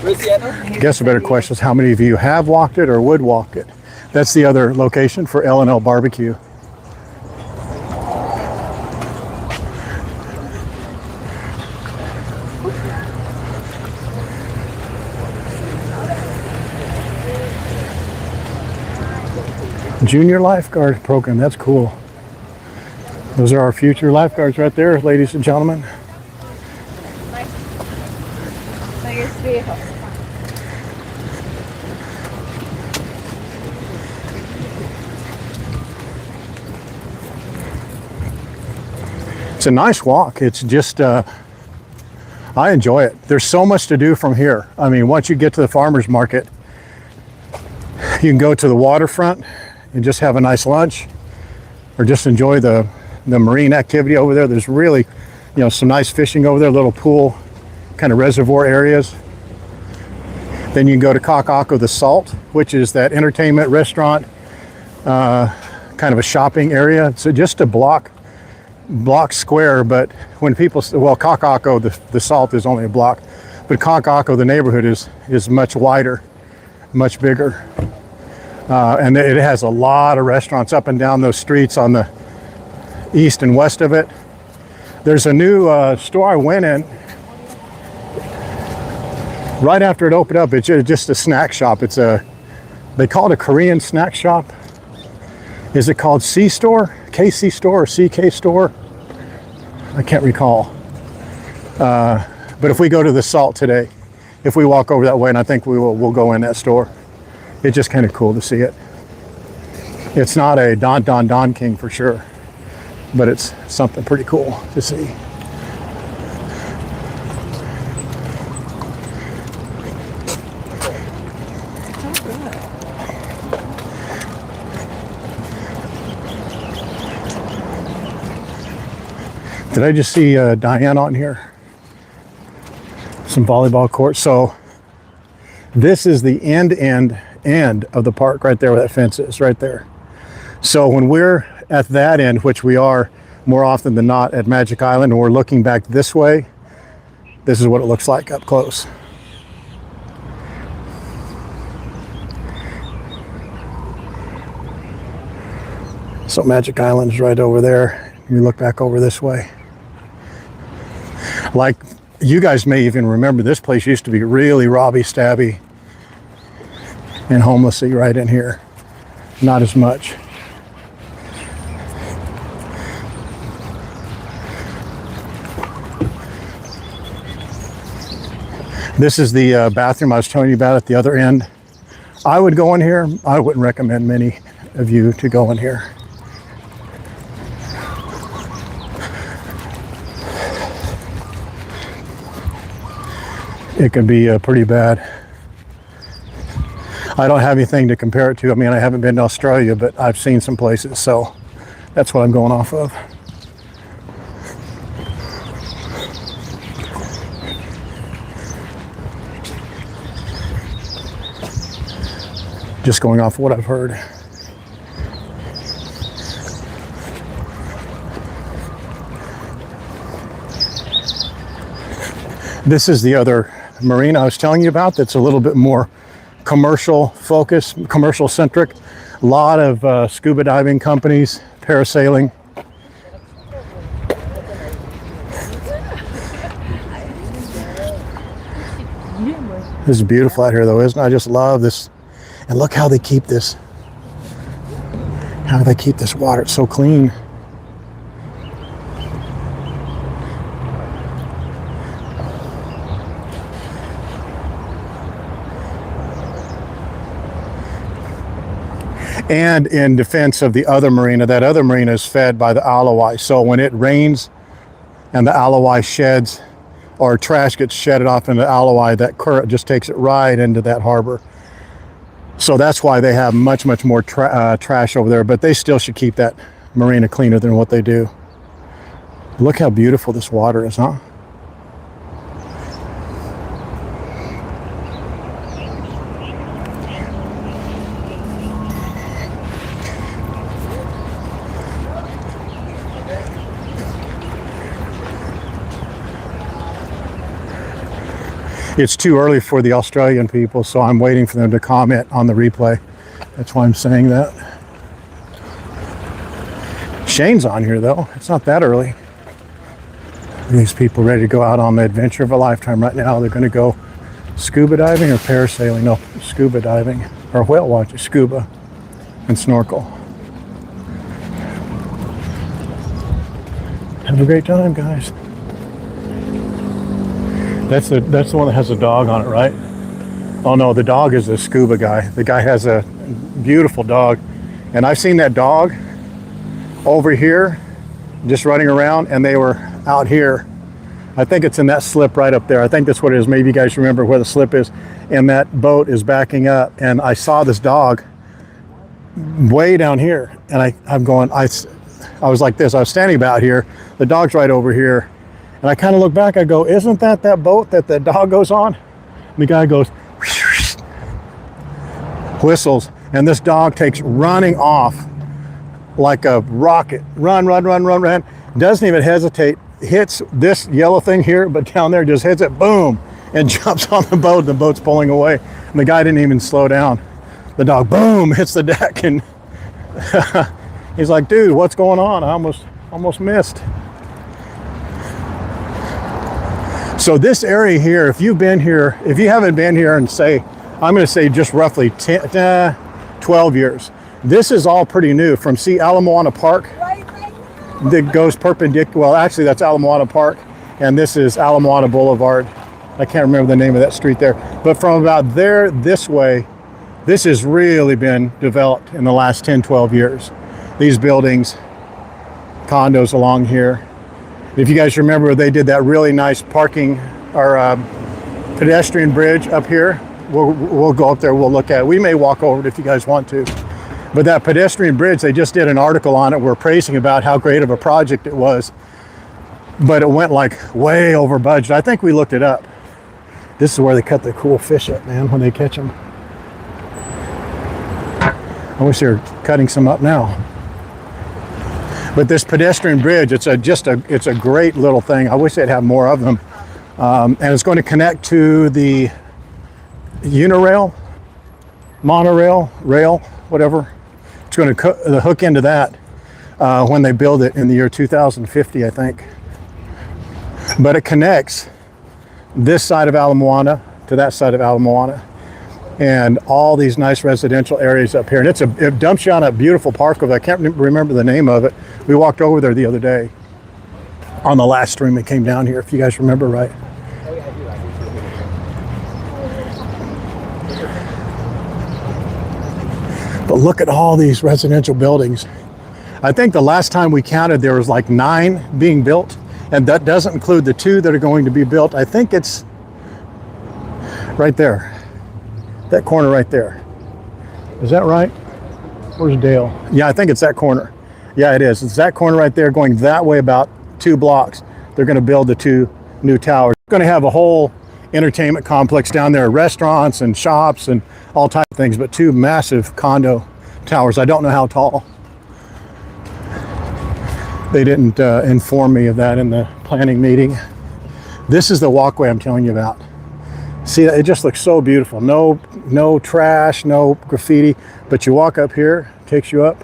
I guess a better question is how many of you have walked it or would walk it? That's the other location for L&L Barbecue. Junior lifeguard program, that's cool. Those are our future lifeguards right there, ladies and gentlemen. It's a nice walk. It's just, I enjoy it. There's so much to do from here. I mean, once you get to the farmer's market, you can go to the waterfront and just have a nice lunch or just enjoy the marine activity over there. There's really, some nice fishing over there, little pool kind of reservoir areas. Then you can go to Kakaako the Salt, which is that entertainment restaurant, kind of a shopping area. So just a block square, but when people, well, Kakaako, the Salt is only a block, but Kakaako, the neighborhood is much wider, much bigger. And it has a lot of restaurants up and down those streets on the east and west of it. There's a new store I went in right after it opened up. It's just a snack shop. They call it a Korean snack shop. Is it called C Store? KC Store or CK Store? I can't recall. But if we go to the Salt today, if we walk over that way, and I think we'll go in that store. It's just kind of cool to see it. It's not a Don King for sure, but it's something pretty cool to see. Did I just see Diane on here? Some volleyball courts. So this is the end of the park right there where that fence is, right there. So when we're at that end, which we are more often than not at Magic Island, and we're looking back this way, this is what it looks like up close. So Magic Island is right over there. You look back over this way. Like, you guys may even remember, this place used to be really robby stabby and homelessy right in here. Not as much. This is the bathroom I was telling you about at the other end. I would go in here. I wouldn't recommend many of you to go in here. It can be pretty bad. I don't have anything to compare it to. I mean, I haven't been to Australia, but I've seen some places, so that's what I'm going off of. Just going off of what I've heard. This is the other marina I was telling you about that's a little bit more commercial focus, commercial centric. A lot of scuba diving companies, parasailing. This is beautiful out here though, isn't it? I just love this. And look how they keep this. How do they keep this water? It's so clean. And in defense of the other marina, that other marina is fed by the alawai. So when it rains and the alawai sheds, or trash gets shedded off into the alawai, that current just takes it right into that harbor. So that's why they have much more trash over there, but they still should keep that marina cleaner than what they do. Look how beautiful this water is, huh? It's too early for the Australian people, so I'm waiting for them to comment on the replay. That's why I'm saying that. Shane's on here though. It's not that early. These people ready to go out on the adventure of a lifetime right now. They're going to go scuba diving or parasailing. No, scuba diving or whale watching, scuba and snorkel. Have a great time, guys. That's the one that has a dog on it, right? Oh no, the dog is the scuba guy. The guy has a beautiful dog, and I've seen that dog over here just running around, and they were out here. I think it's in that slip right up there. I think that's what it is. Maybe you guys remember where the slip is, and that boat is backing up, and I saw this dog way down here, and I'm going, I was like this. I was standing about here. The dog's right over here, and I kind of look back. I go, isn't that boat that the dog goes on? And the guy goes, whistles, and this dog takes running off like a rocket. Run. Doesn't even hesitate. Hits this yellow thing here, but down there just hits it, boom, and jumps on the boat. The boat's pulling away, and the guy didn't even slow down. The dog, boom, hits the deck, and he's like, dude, what's going on? I almost missed. So this area here, if you've been here, if you haven't been here in, say, I'm going to say just roughly 12 years, this is all pretty new. From Moana Park that goes perpendicular. Well, actually, that's Moana Park, and this is Moana Boulevard. I can't remember the name of that street there. But from about there this way, this has really been developed in the last 10, 12 years. These buildings, condos along here. If you guys remember, they did that really nice parking or pedestrian bridge up here. We'll go up there, we'll look at it. We may walk over it if you guys want to. But that pedestrian bridge, they just did an article on it. We're praising about how great of a project it was. But it went like way over budget. I think we looked it up. This is where they cut the cool fish up, man, when they catch them. I wish they were cutting some up now. But this pedestrian bridge, it's a great little thing. I wish they'd have more of them. And it's going to connect to the Unirail, monorail, rail, whatever. It's going to hook into that when they build it in the year 2050, I think. But it connects this side of Ala Moana to that side of Ala Moana, and all these nice residential areas up here. And it dumps you on a beautiful park over there. I can't remember the name of it. We walked over there the other day on the last stream that came down here, if you guys remember right. But look at all these residential buildings. I think the last time we counted, there was like 9 being built, and that doesn't include the 2 that are going to be built. I think it's right there. That corner right there. Is that right? Where's Dale? Yeah, I think it's that corner. Yeah, it is. It's that corner right there going that way about 2 blocks. They're going to build the 2 new towers. They're going to have a whole entertainment complex down there, restaurants and shops and all types of things, but 2 massive condo towers. I don't know how tall. They didn't inform me of that in the planning meeting. This is the walkway I'm telling you about. See, it just looks so beautiful. No trash, no graffiti, but you walk up here, takes you up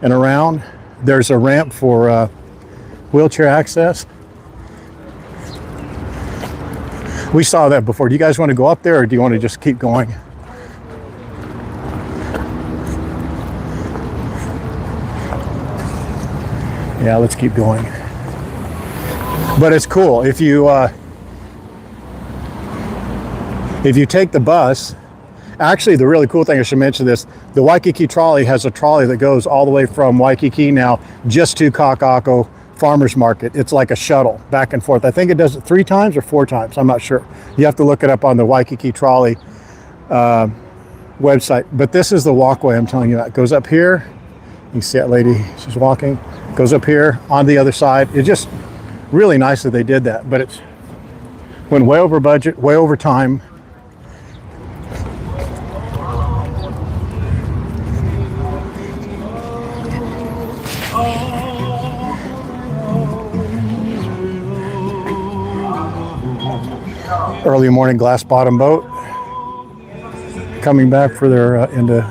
and around. There's a ramp for wheelchair access. We saw that before. Do you guys want to go up there, or do you want to just keep going? Yeah, let's keep going. But it's cool. If you take the bus, actually the really cool thing, I should mention this, the Waikiki trolley has a trolley that goes all the way from Waikiki now just to Kakaako Farmers Market. It's like a shuttle back and forth. I think it does it 3 times or 4 times. I'm not sure. You have to look it up on the Waikiki trolley website. But this is the walkway I'm telling you about. It goes up here. You can see that lady, she's walking. Goes up here on the other side. It's just really nice that they did that, but it's went way over budget, way over time. Early morning glass bottom boat coming back for their into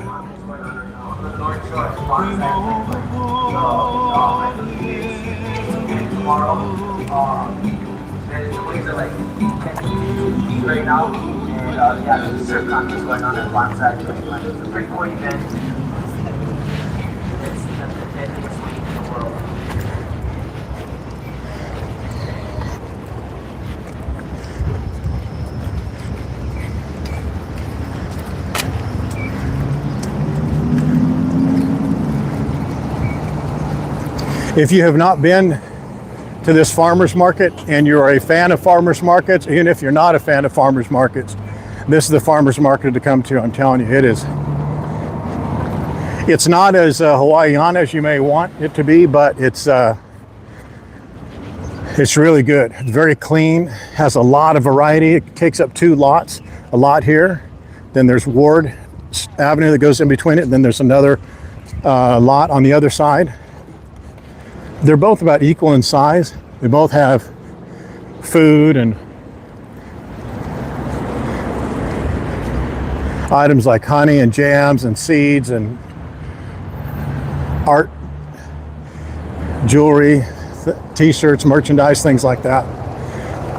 right now, and yeah, there's a surf contest going on at one side. It's a pretty cool event. It's the deadliest wave in the world. If you have not been to this farmers market and you're a fan of farmers markets, even if you're not a fan of farmers markets, this is the farmers market to come to. I'm telling you, it is. It's not as Hawaiian as you may want it to be, but it's really good. It's very clean, has a lot of variety. It takes up 2 lots, a lot here. Then there's Ward Avenue that goes in between it. And then there's another lot on the other side. They're both about equal in size. They both have food and items like honey and jams and seeds and art, jewelry, t-shirts, merchandise, things like that.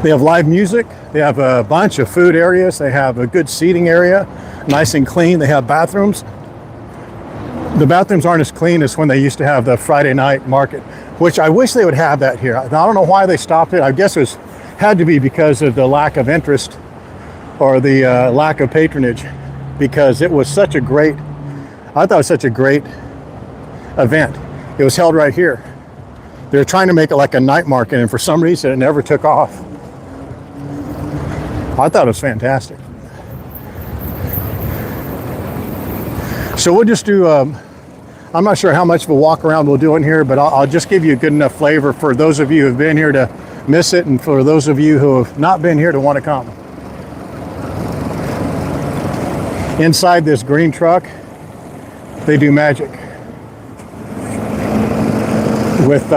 They have live music. They have a bunch of food areas. They have a good seating area, nice and clean. They have bathrooms. The bathrooms aren't as clean as when they used to have the Friday night market, which I wish they would have that here. I don't know why they stopped it. I guess it had to be because of the lack of interest or the lack of patronage, because it was such a great, I thought it was such a great event. It was held right here. They were trying to make it like a night market, and for some reason it never took off. I thought it was fantastic. So we'll just do, I'm not sure how much of a walk around we'll do in here, but I'll just give you a good enough flavor for those of you who have been here to miss it, and for those of you who have not been here to want to come. Inside this green truck, they do magic with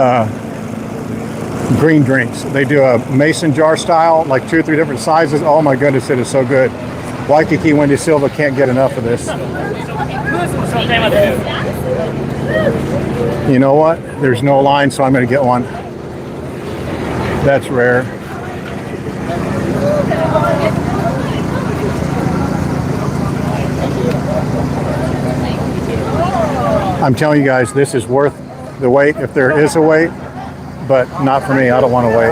green drinks. They do a mason jar style, like 2 or 3 different sizes. Oh my goodness, it is so good. Waikiki Wendy Silva can't get enough of this. You know what? There's no line, so I'm going to get one. That's rare. I'm telling you guys, this is worth the wait if there is a wait, but not for me. I don't want to wait.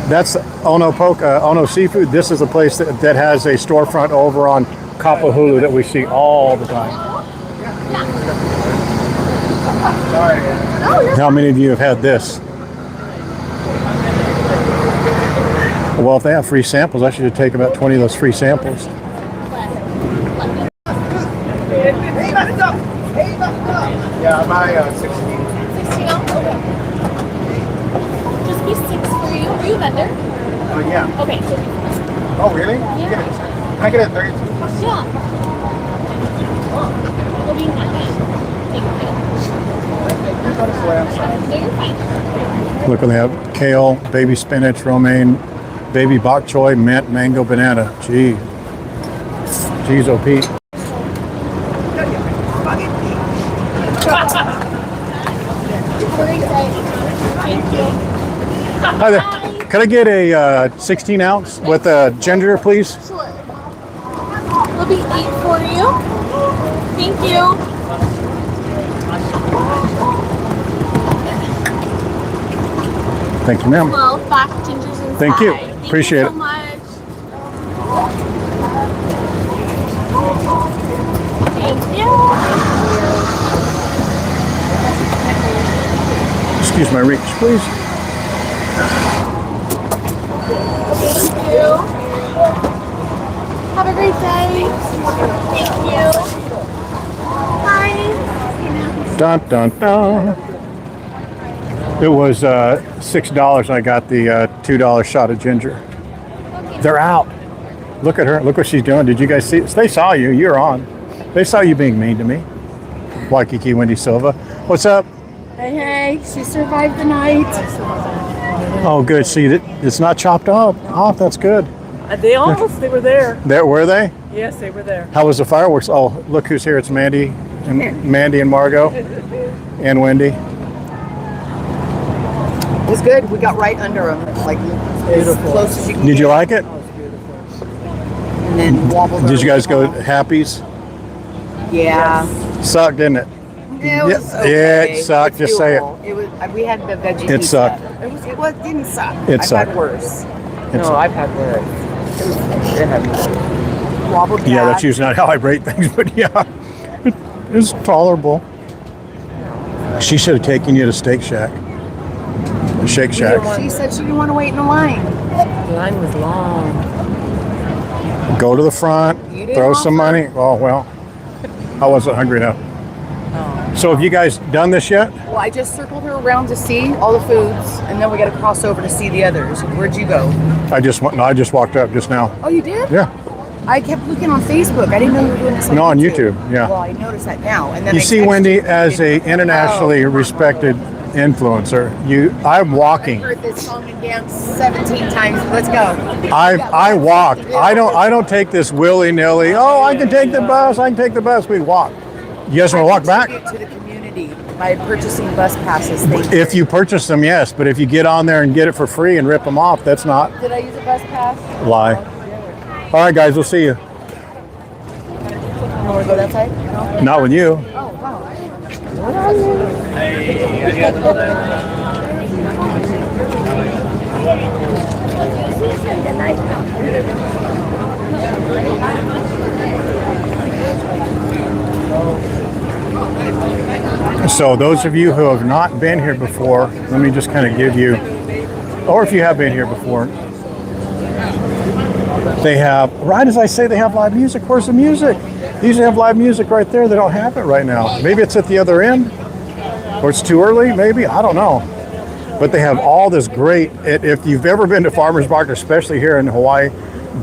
That's Ono Seafood. This is a place that has a storefront over on Kapahulu that we see all the time. How many of you have had this? Well, if they have free samples, I should take about 20 of those free samples. Yeah, my 16. 16 ounce? Okay. Just be 6 for you. Are you a vendor? Yeah. Okay. Oh, really? Yeah. Can I get a 32? Yeah. We'll be fine. Thank you. No, you're fine. Look what they have. Kale, baby spinach, romaine, baby bok choy, mint, mango, banana. Gee. Geez, oh Pete. Thank you. Hi there. Could I get a 16 ounce with a ginger, please? Sure. We'll be 8 for you. Thank you. Thank you, ma'am. 12 black gingers inside. Thank you. Appreciate you it. so much. Thank you. Excuse my reach, please. Thank you. Have a great day. Thank you. Bye. Dun, dun, dun. It was $6 and I got the $2 shot of ginger. They're out. Look at her. Look what she's doing. Did you guys see? They saw you. You're on. They saw you being mean to me. Waikiki Wendy Silva. What's up? Hey, she survived the night. Oh, good. See, it's not chopped up. Oh, that's good. They were there. There were they? Yes, they were there. How was the fireworks? Oh, look who's here. It's Mandy and Margot and Wendy. It was good. We got right under them, like as close as you can. Did you like it? And then wobbled. Did you guys go Happies? Yeah. Sucked, didn't it? It was Yeah, okay. it sucked. It's Just say it. doable. It was. We had the veggie. It sucked. It didn't suck. It I've sucked. had worse. It's- I've had worse. Wobbled. Yeah, that's back. usually not how I rate things, but yeah, it's tolerable. She should have taken you to Steak Shack. Shake Shack. She said she didn't want to wait in the line. The line was long. Go to the front, You didn't throw some offer? money. Oh, well, I wasn't hungry enough. So have you guys done this yet? Well, I just circled her around to see all the foods, and then we got to cross over to see the others. Where'd you go? I just walked up just now. Oh, you did? Yeah. I kept looking on Facebook. I didn't know you were doing this on No, on YouTube, yeah. Well, I noticed that now. And then You I see, texted Wendy, you. as a internationally respected influencer, I'm walking. I heard this song and dance 17 times. Let's go. I walk. I don't take this willy-nilly. Oh, I can take the bus. We walk. You guys want to walk back? Contribute to the community by purchasing bus passes. Thank you. If you purchase them, yes. But if you get on there and get it for free and rip them off, that's not Did I use a bus pass? lie. All right, guys, we'll see you. You want to go that side? No? Not with you. Oh, wow. So those of you who have not been here before, let me just kind of give you, or if you have been here before, they have, right as I say they have live music, where's the music? They usually have live music right there. They don't have it right now. Maybe it's at the other end, or it's too early, maybe, I don't know. But they have all this great, if you've ever been to Farmer's Market, especially here in Hawaii,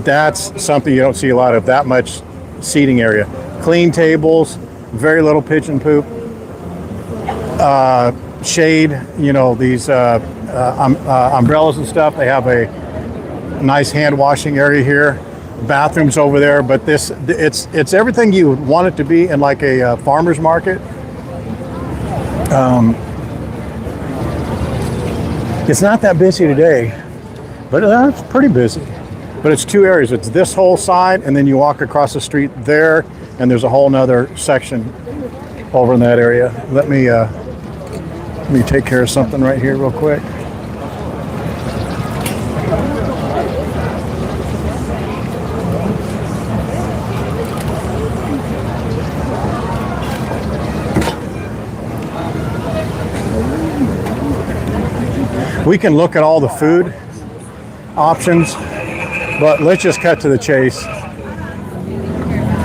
that's something you don't see a lot of, that much seating area. Clean tables, very little pigeon poop. Shade, you know, these umbrellas and stuff. They have a nice hand washing area here, bathrooms over there. But it's everything you would want it to be in like a farmer's market. It's not that busy today, but it's pretty busy. But it's two areas. It's this whole side, and then you walk across the street there, and there's a whole nother section over in that area. Let me take care of something right here real quick. We can look at all the food options, but let's just cut to the chase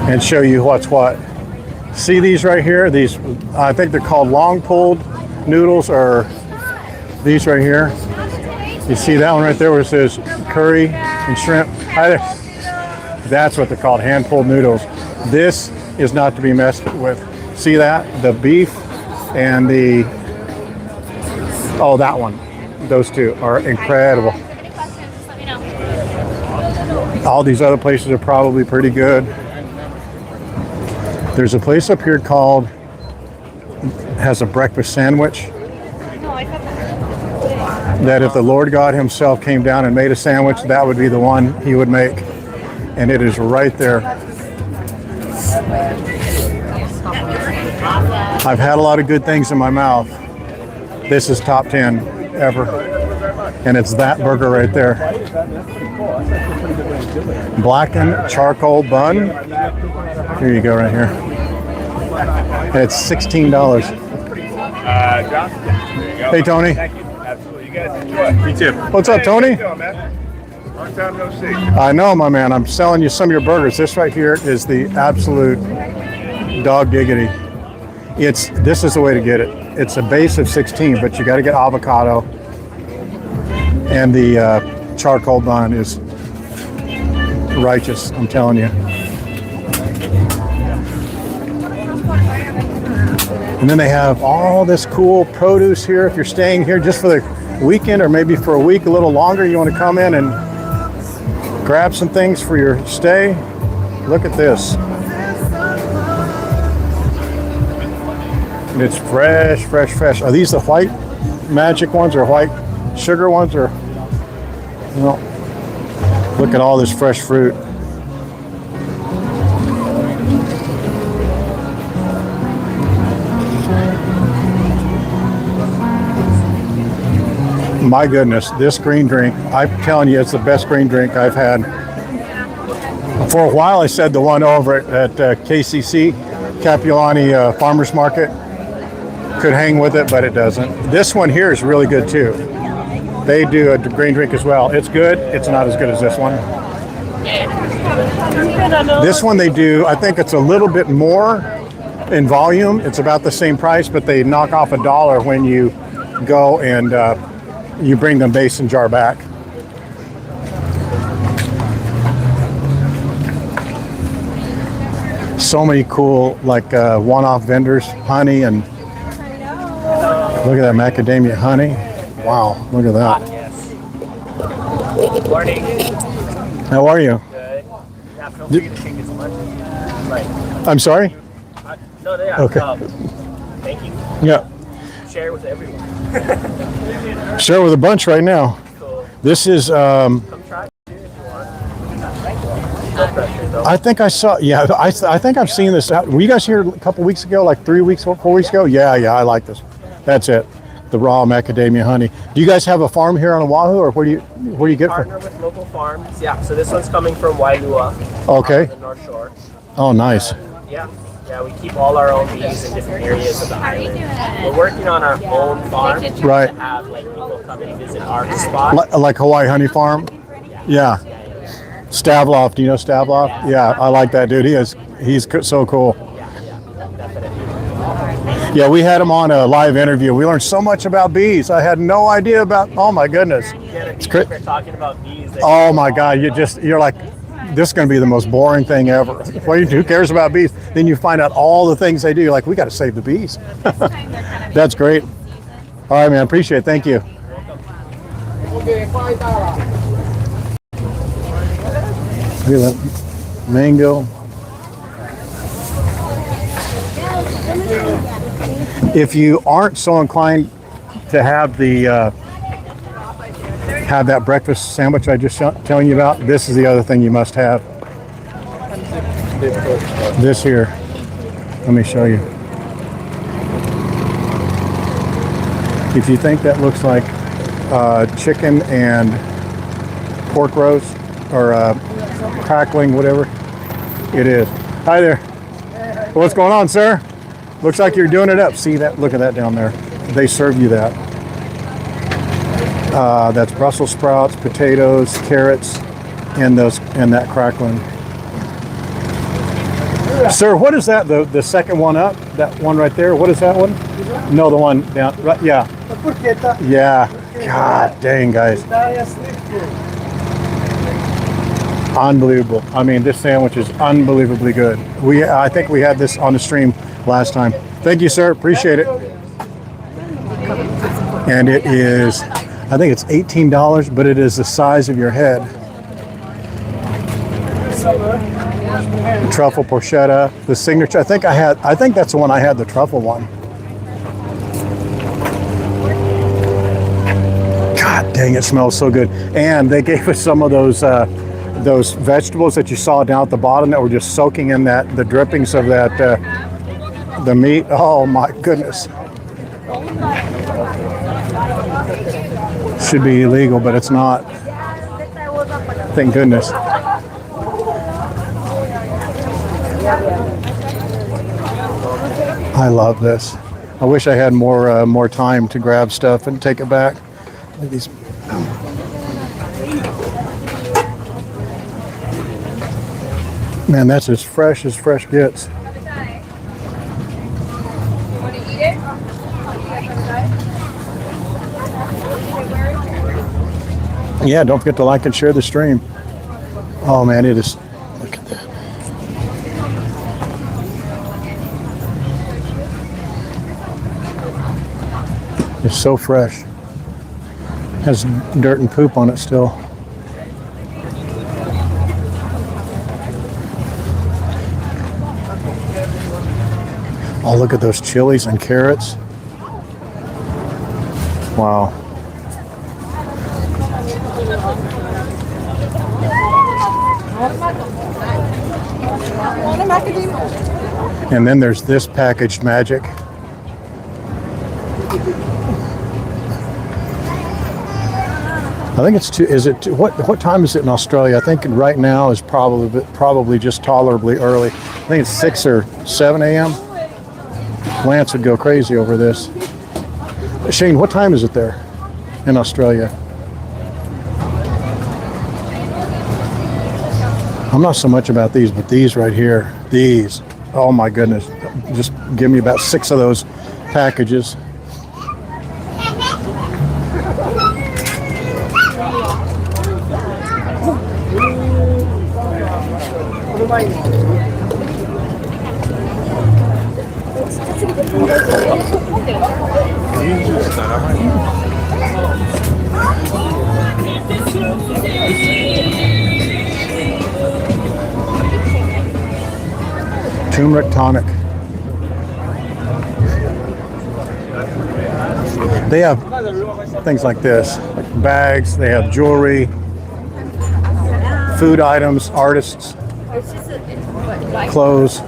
and show you what's what. See these right here? These, I think they're called long pulled noodles, or these right here. You see that one right there where it says curry and shrimp? That's what they're called, hand pulled noodles. This is not to be messed with. See that? The beef and the, oh, that one. Those two are incredible. All these other places are probably pretty good. There's a place up here called, has a breakfast sandwich, that if the Lord God himself came down and made a sandwich, that would be the one he would make. And it is right there. I've had a lot of good things in my mouth. This is top 10 ever. And it's that burger right there. Blackened charcoal bun. Here you go right here. And it's $16. Hey, Tony. Absolutely. You guys enjoy. You too. What's up, Tony? How you doing, man? Long time no see. I know, my man. I'm selling you some of your burgers. This right here is the absolute dog diggity. This is the way to get it. It's a base of 16, but you got to get avocado. And the charcoal bun is righteous, I'm telling you. And then they have all this cool produce here if you're staying here just for the weekend or maybe for a week, a little longer, you want to come in and grab some things for your stay, look at this. And it's fresh, fresh, fresh. Are these the white magic ones or white sugar ones, or no? Look at all this fresh fruit. My goodness, this green drink, I'm telling you, it's the best green drink I've had. For a while, I said the one over at KCC, Capulani Farmers Market, could hang with it, but it doesn't. This one here is really good too. They do a green drink as well. It's good. It's not as good as this one. This one they do, I think it's a little bit more in volume. It's about the same price, but they knock off $1 when you go and you bring the mason jar back. So many cool, like one-off vendors, honey, and look at that macadamia honey. Wow, look at that. Morning. How are you? Good. Yeah, feel free to take as much as you like. I'm sorry? No, yeah. Okay. Thank you. Yeah. Share with everyone. Share with a bunch right now. Cool. This is, Come try it too if you want. No pressure though. I think I saw, yeah, I think I've seen this. Were you guys here a couple weeks ago, like 3 weeks, 4 weeks ago? Yeah, I like this. That's it. The raw macadamia honey. Do you guys have a farm here on Oahu, or where do you get Partner from? with local farms. Yeah, so this one's coming from Wailua. Okay. The North Shore. Oh, nice. Yeah, we keep all our own bees in different areas of the island. We're working on our own farm Right. to have like people come and visit our spot. Like Hawaii Honey Farm? Yeah. Stavloff, do you know Stavloff? Yeah, I like that dude. He's so cool. Yeah, we had him on a live interview. We learned so much about bees. I had no idea about, oh my goodness. It's cra- we're talking about bees. Oh my God, you're like, this is going to be the most boring thing ever. Who cares about bees? Then you find out all the things they do. You're like, we got to save the bees. That's great. All right, man, appreciate it. Thank you. Look at that mango. If you aren't so inclined to have that breakfast sandwich I just telling you about, this is the other thing you must have. This here. Let me show you. If you think that looks like chicken and pork roast or crackling, whatever, it is. Hi there. What's going on, sir? Looks like you're doing it up. See that? Look at that down there. They serve you that. That's Brussels sprouts, potatoes, carrots, and that crackling. Sir, what is that? The second one up? That one right there? What is that one? No, the one down. Right? Yeah. Yeah. God dang, guys. Unbelievable. I mean, this sandwich is unbelievably good. I think we had this on the stream last time. Thank you, sir. Appreciate it. And it is, I think it's $18, but it is the size of your head. Truffle porchetta, the signature. I think that's the one I had, the truffle one. God dang, it smells so good. And they gave us some of those vegetables that you saw down at the bottom that were just soaking in the drippings of that the meat. Oh my goodness. Should be illegal, but it's not. Thank goodness. I love this. I wish I had more time to grab stuff and take it back. Look at these. Man, that's as fresh gets. Yeah, don't forget to like and share the stream. Oh man, it is. Look at that. It's so fresh. Has dirt and poop on it still. Oh, look at those chilies and carrots. Wow. And then there's this packaged magic. I think it's what time is it in Australia? I think right now is probably just tolerably early. I think it's 6 or 7 a.m. Lance would go crazy over this. Shane, what time is it there in Australia? I'm not so much about these, but these right here, these, oh my goodness. Just give me about 6 of those packages. Turmeric tonic. They have things like this, like bags, they have jewelry, food items, artists, clothes.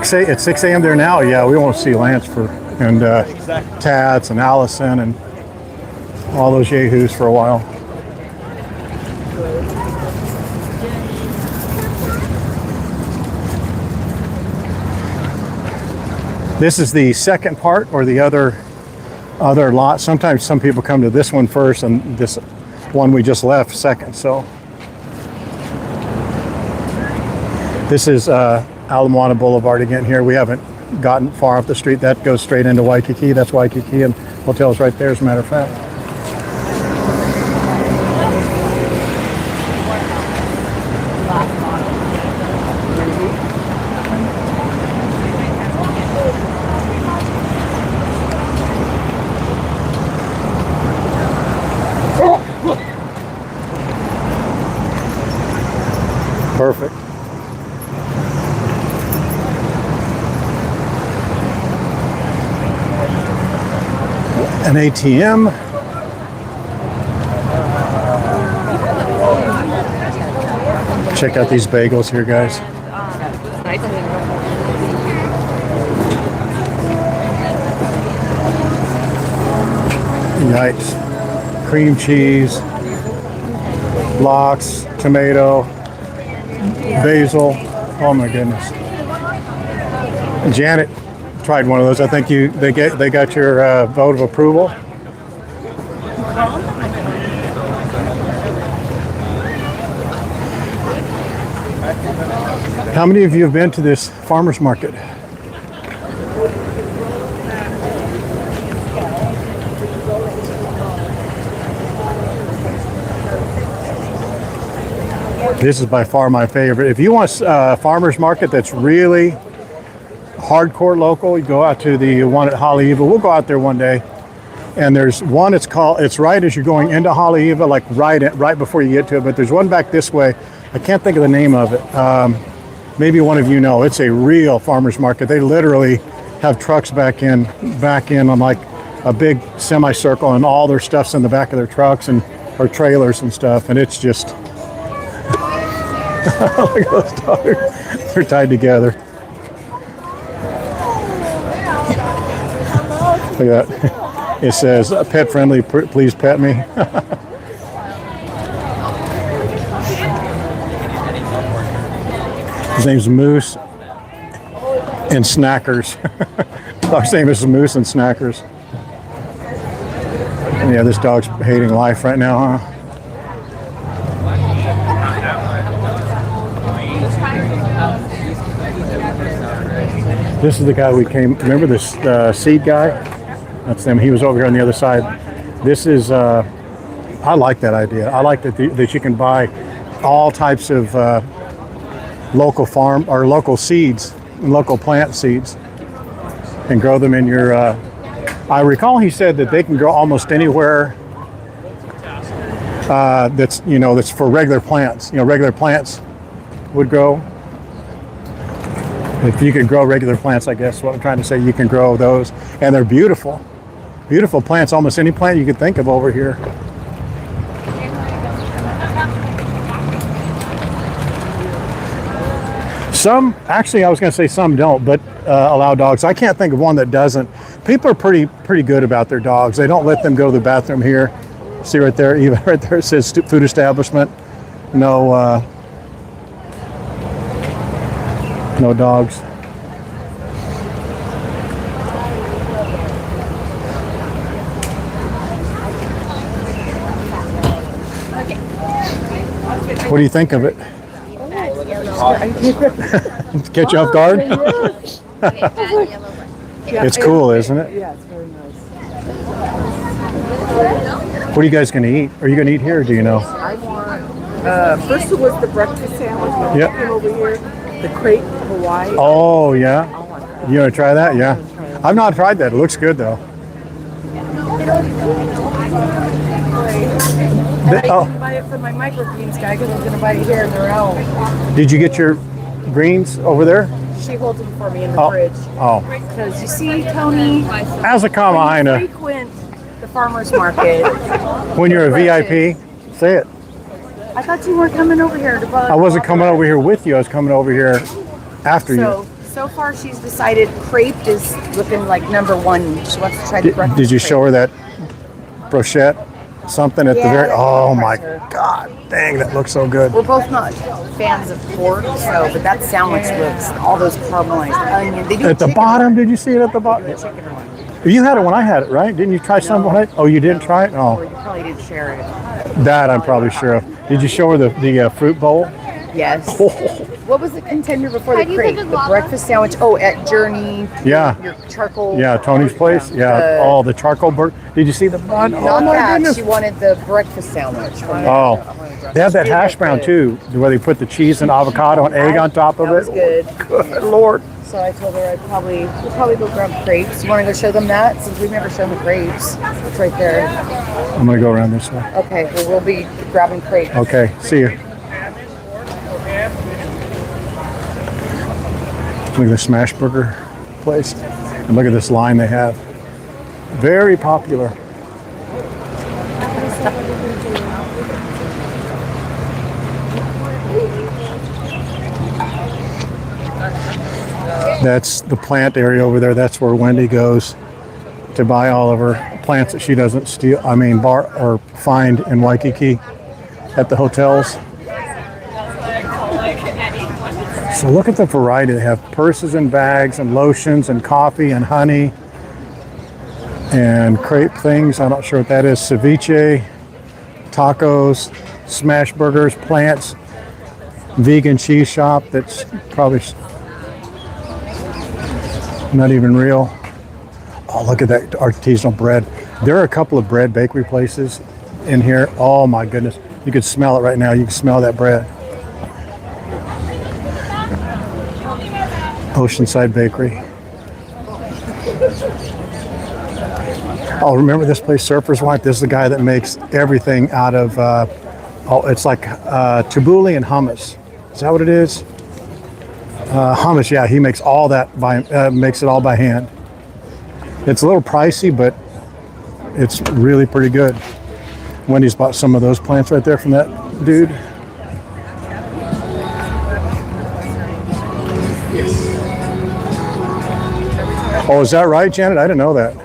It's 6 a.m. there now. Yeah, we won't see Lance and Tats and Allison and all those yahoos for a while. This is the second part or the other lot. Sometimes some people come to this one first and this one we just left second. So this is Ala Moana Boulevard again here. We haven't gotten far off the street. That goes straight into Waikiki. That's Waikiki, and hotel's right there, as a matter of fact. Perfect. An ATM. Check out these bagels here, guys. Yikes. Cream cheese, lox, tomato, basil. Oh my goodness. Janet tried one of those. I think they got your vote of approval. How many of you have been to this farmers market? This is by far my favorite. If you want a farmers market that's really hardcore local, you go out to the one at Haleiwa. We'll go out there one day. And there's one, it's right as you're going into Haleiwa, like right before you get to it. But there's one back this way. I can't think of the name of it. Maybe one of you know. It's a real farmers market. They literally have trucks back in on like a big semicircle, and all their stuff's in the back of their trucks or trailers and stuff. And it's just look at those dogs. They're tied together. Look at that. It says, pet friendly, please pet me. His name's Moose and Snackers. Our name is Moose and Snackers. And yeah, this dog's hating life right now, huh? This is the guy we came. Remember this seed guy? That's him. He was over here on the other side. This is. I like that idea. I like that you can buy all types of local farm or local seeds, local plant seeds, and grow them in your. I recall he said that they can grow almost anywhere. That's for regular plants. Regular plants would grow. If you could grow regular plants, I guess what I'm trying to say, you can grow those, and they're beautiful, beautiful plants. Almost any plant you could think of over here. Some, actually, I was going to say some don't, but allow dogs. I can't think of one that doesn't. People are pretty good about their dogs. They don't let them go to the bathroom here. See right there, even right there it says food establishment. No, no dogs. What do you think of it? Catch you off guard? It's cool, isn't it? Yeah, it's very nice. What are you guys going to eat? Are you going to eat here, or do you know? I want, first it was the breakfast sandwich. Yep. Came over here, the crepe Hawaii. Oh, yeah. You want to try that? Yeah. I've not tried that. It looks good, though. I didn't buy it for my microgreens guy because I was going to buy it here in the realm. Did you get your greens over there? She holds them for me in the fridge. Oh. Because you see, Tony, As a comma, when you Ina, frequent the farmer's market. when you're a VIP, say it. I thought you weren't coming over here to buy. I wasn't coming over here with you. I was coming over here after you. So far she's decided crepe is looking like number one. She wants to try the breakfast Did you crepe. show her that brochette? Something at the Yeah, very. that Oh did my impress her. God! Dang, that looks so good. We're both not fans of pork, but that sandwich looks, all those caramelized onion. They do At the chicken bottom, did you see it at the bottom? one. Chicken one. You had it when I had it, right? Didn't you try some when I? Oh, you didn't try it? Or Oh, you probably didn't share it. that I'm probably sure of. Did you show her the fruit bowl? Yes. Oh, What was the contender before How the do you crepe? think of The lava? breakfast sandwich. Oh, at Journey. Yeah. Your charcoal. yeah, Tony's place. Yeah. Oh, the charcoal burger. Did you see the bun? Oh Not my that. goodness. She wanted the breakfast sandwich. From Oh, they have that hash brown too, where they put the cheese and avocado and egg on top of That was it. good. Good Lord. So I told her we'll probably go grab crepes. You want to go show them that since we've never shown the crepes? It's right there. I'm gonna go around this way. Okay, well we'll be grabbing crepes. Okay, see you. Look at the smash burger place. And look at this line they have. Very popular. That's the plant area over there. That's where Wendy goes to buy all of her plants that she doesn't steal, bar or find in Waikiki at the hotels. So look at the variety. They have purses and bags and lotions and coffee and honey and crepe things. I'm not sure what that is. Ceviche, tacos, smash burgers, plants, vegan cheese shop that's probably not even real. Oh, look at that artisanal bread. There are a couple of bread bakery places in here. Oh my goodness. You can smell it right now. You can smell that bread. Oceanside Bakery. Oh, remember this place, Surfer's Wife? This is the guy that makes everything out of, it's like tabbouleh and hummus. Is that what it is? Hummus, yeah, he makes all that makes it all by hand. It's a little pricey, but it's really pretty good. Wendy's bought some of those plants right there from that dude. Oh, is that right, Janet? I didn't know that.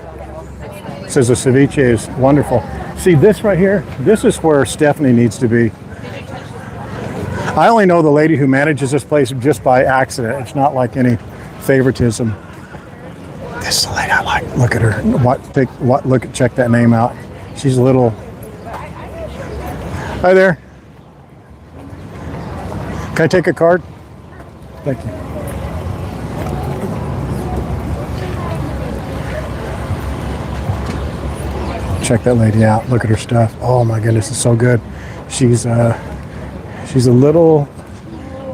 It says the ceviche is wonderful. See this right here? This is where Stephanie needs to be. I only know the lady who manages this place just by accident. It's not like any favoritism. This is the lady I like. Look at her. Check that name out. She's a little. Hi there. Can I take a card? Thank you. Check that lady out. Look at her stuff. Oh my goodness, it's so good. She's a little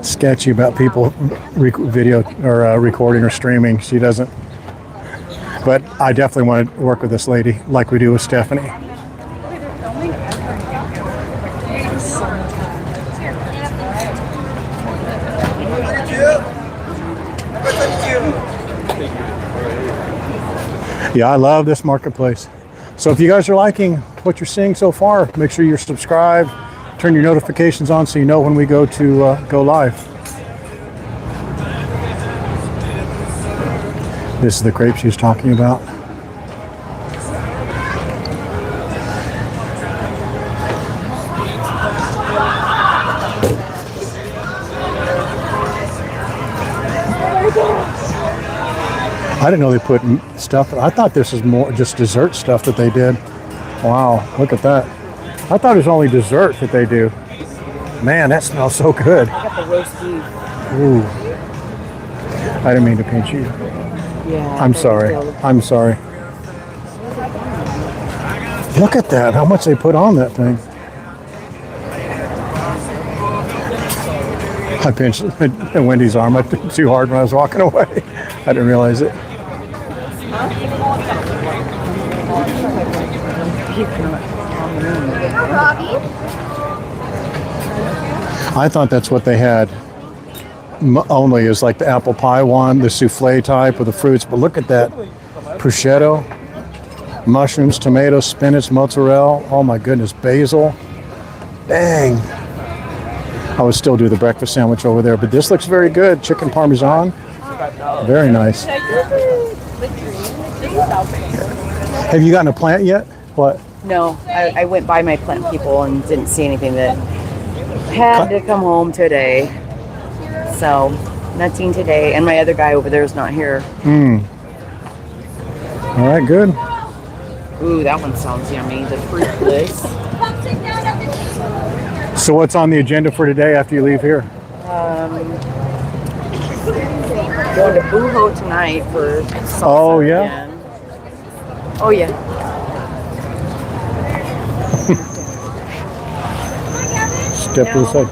sketchy about people video or recording or streaming. She doesn't. But I definitely want to work with this lady like we do with Stephanie. Yeah, I love this marketplace. So if you guys are liking what you're seeing so far, make sure you're subscribed, turn your notifications on so you know when we go go live. This is the crepe she was talking about. I didn't know they put stuff. I thought this was more just dessert stuff that they did. Wow, look at that. I thought it was only dessert that they do. Man, that smells so good. I got the roast beef. Ooh. I didn't mean to pinch you. Yeah. I'm sorry. I'm sorry. Look at that, how much they put on that thing. I pinched Wendy's arm too hard when I was walking away. I didn't realize it. I thought that's what they had only is like the apple pie one, the souffle type with the fruits. But look at that prosciutto, mushrooms, tomatoes, spinach, mozzarella. Oh my goodness, basil. Dang. I would still do the breakfast sandwich over there, but this looks very good. Chicken parmesan. Very nice. Have you gotten a plant yet? What? No, I went by my plant people and didn't see anything that had to come home today. So, nothing today. And my other guy over there is not here. All right, good. Ooh, that one sounds yummy. The fruitless. So what's on the agenda for today after you leave here? Going to Booho tonight for salsa. Oh, yeah? Again. Oh, yeah. Step to the side.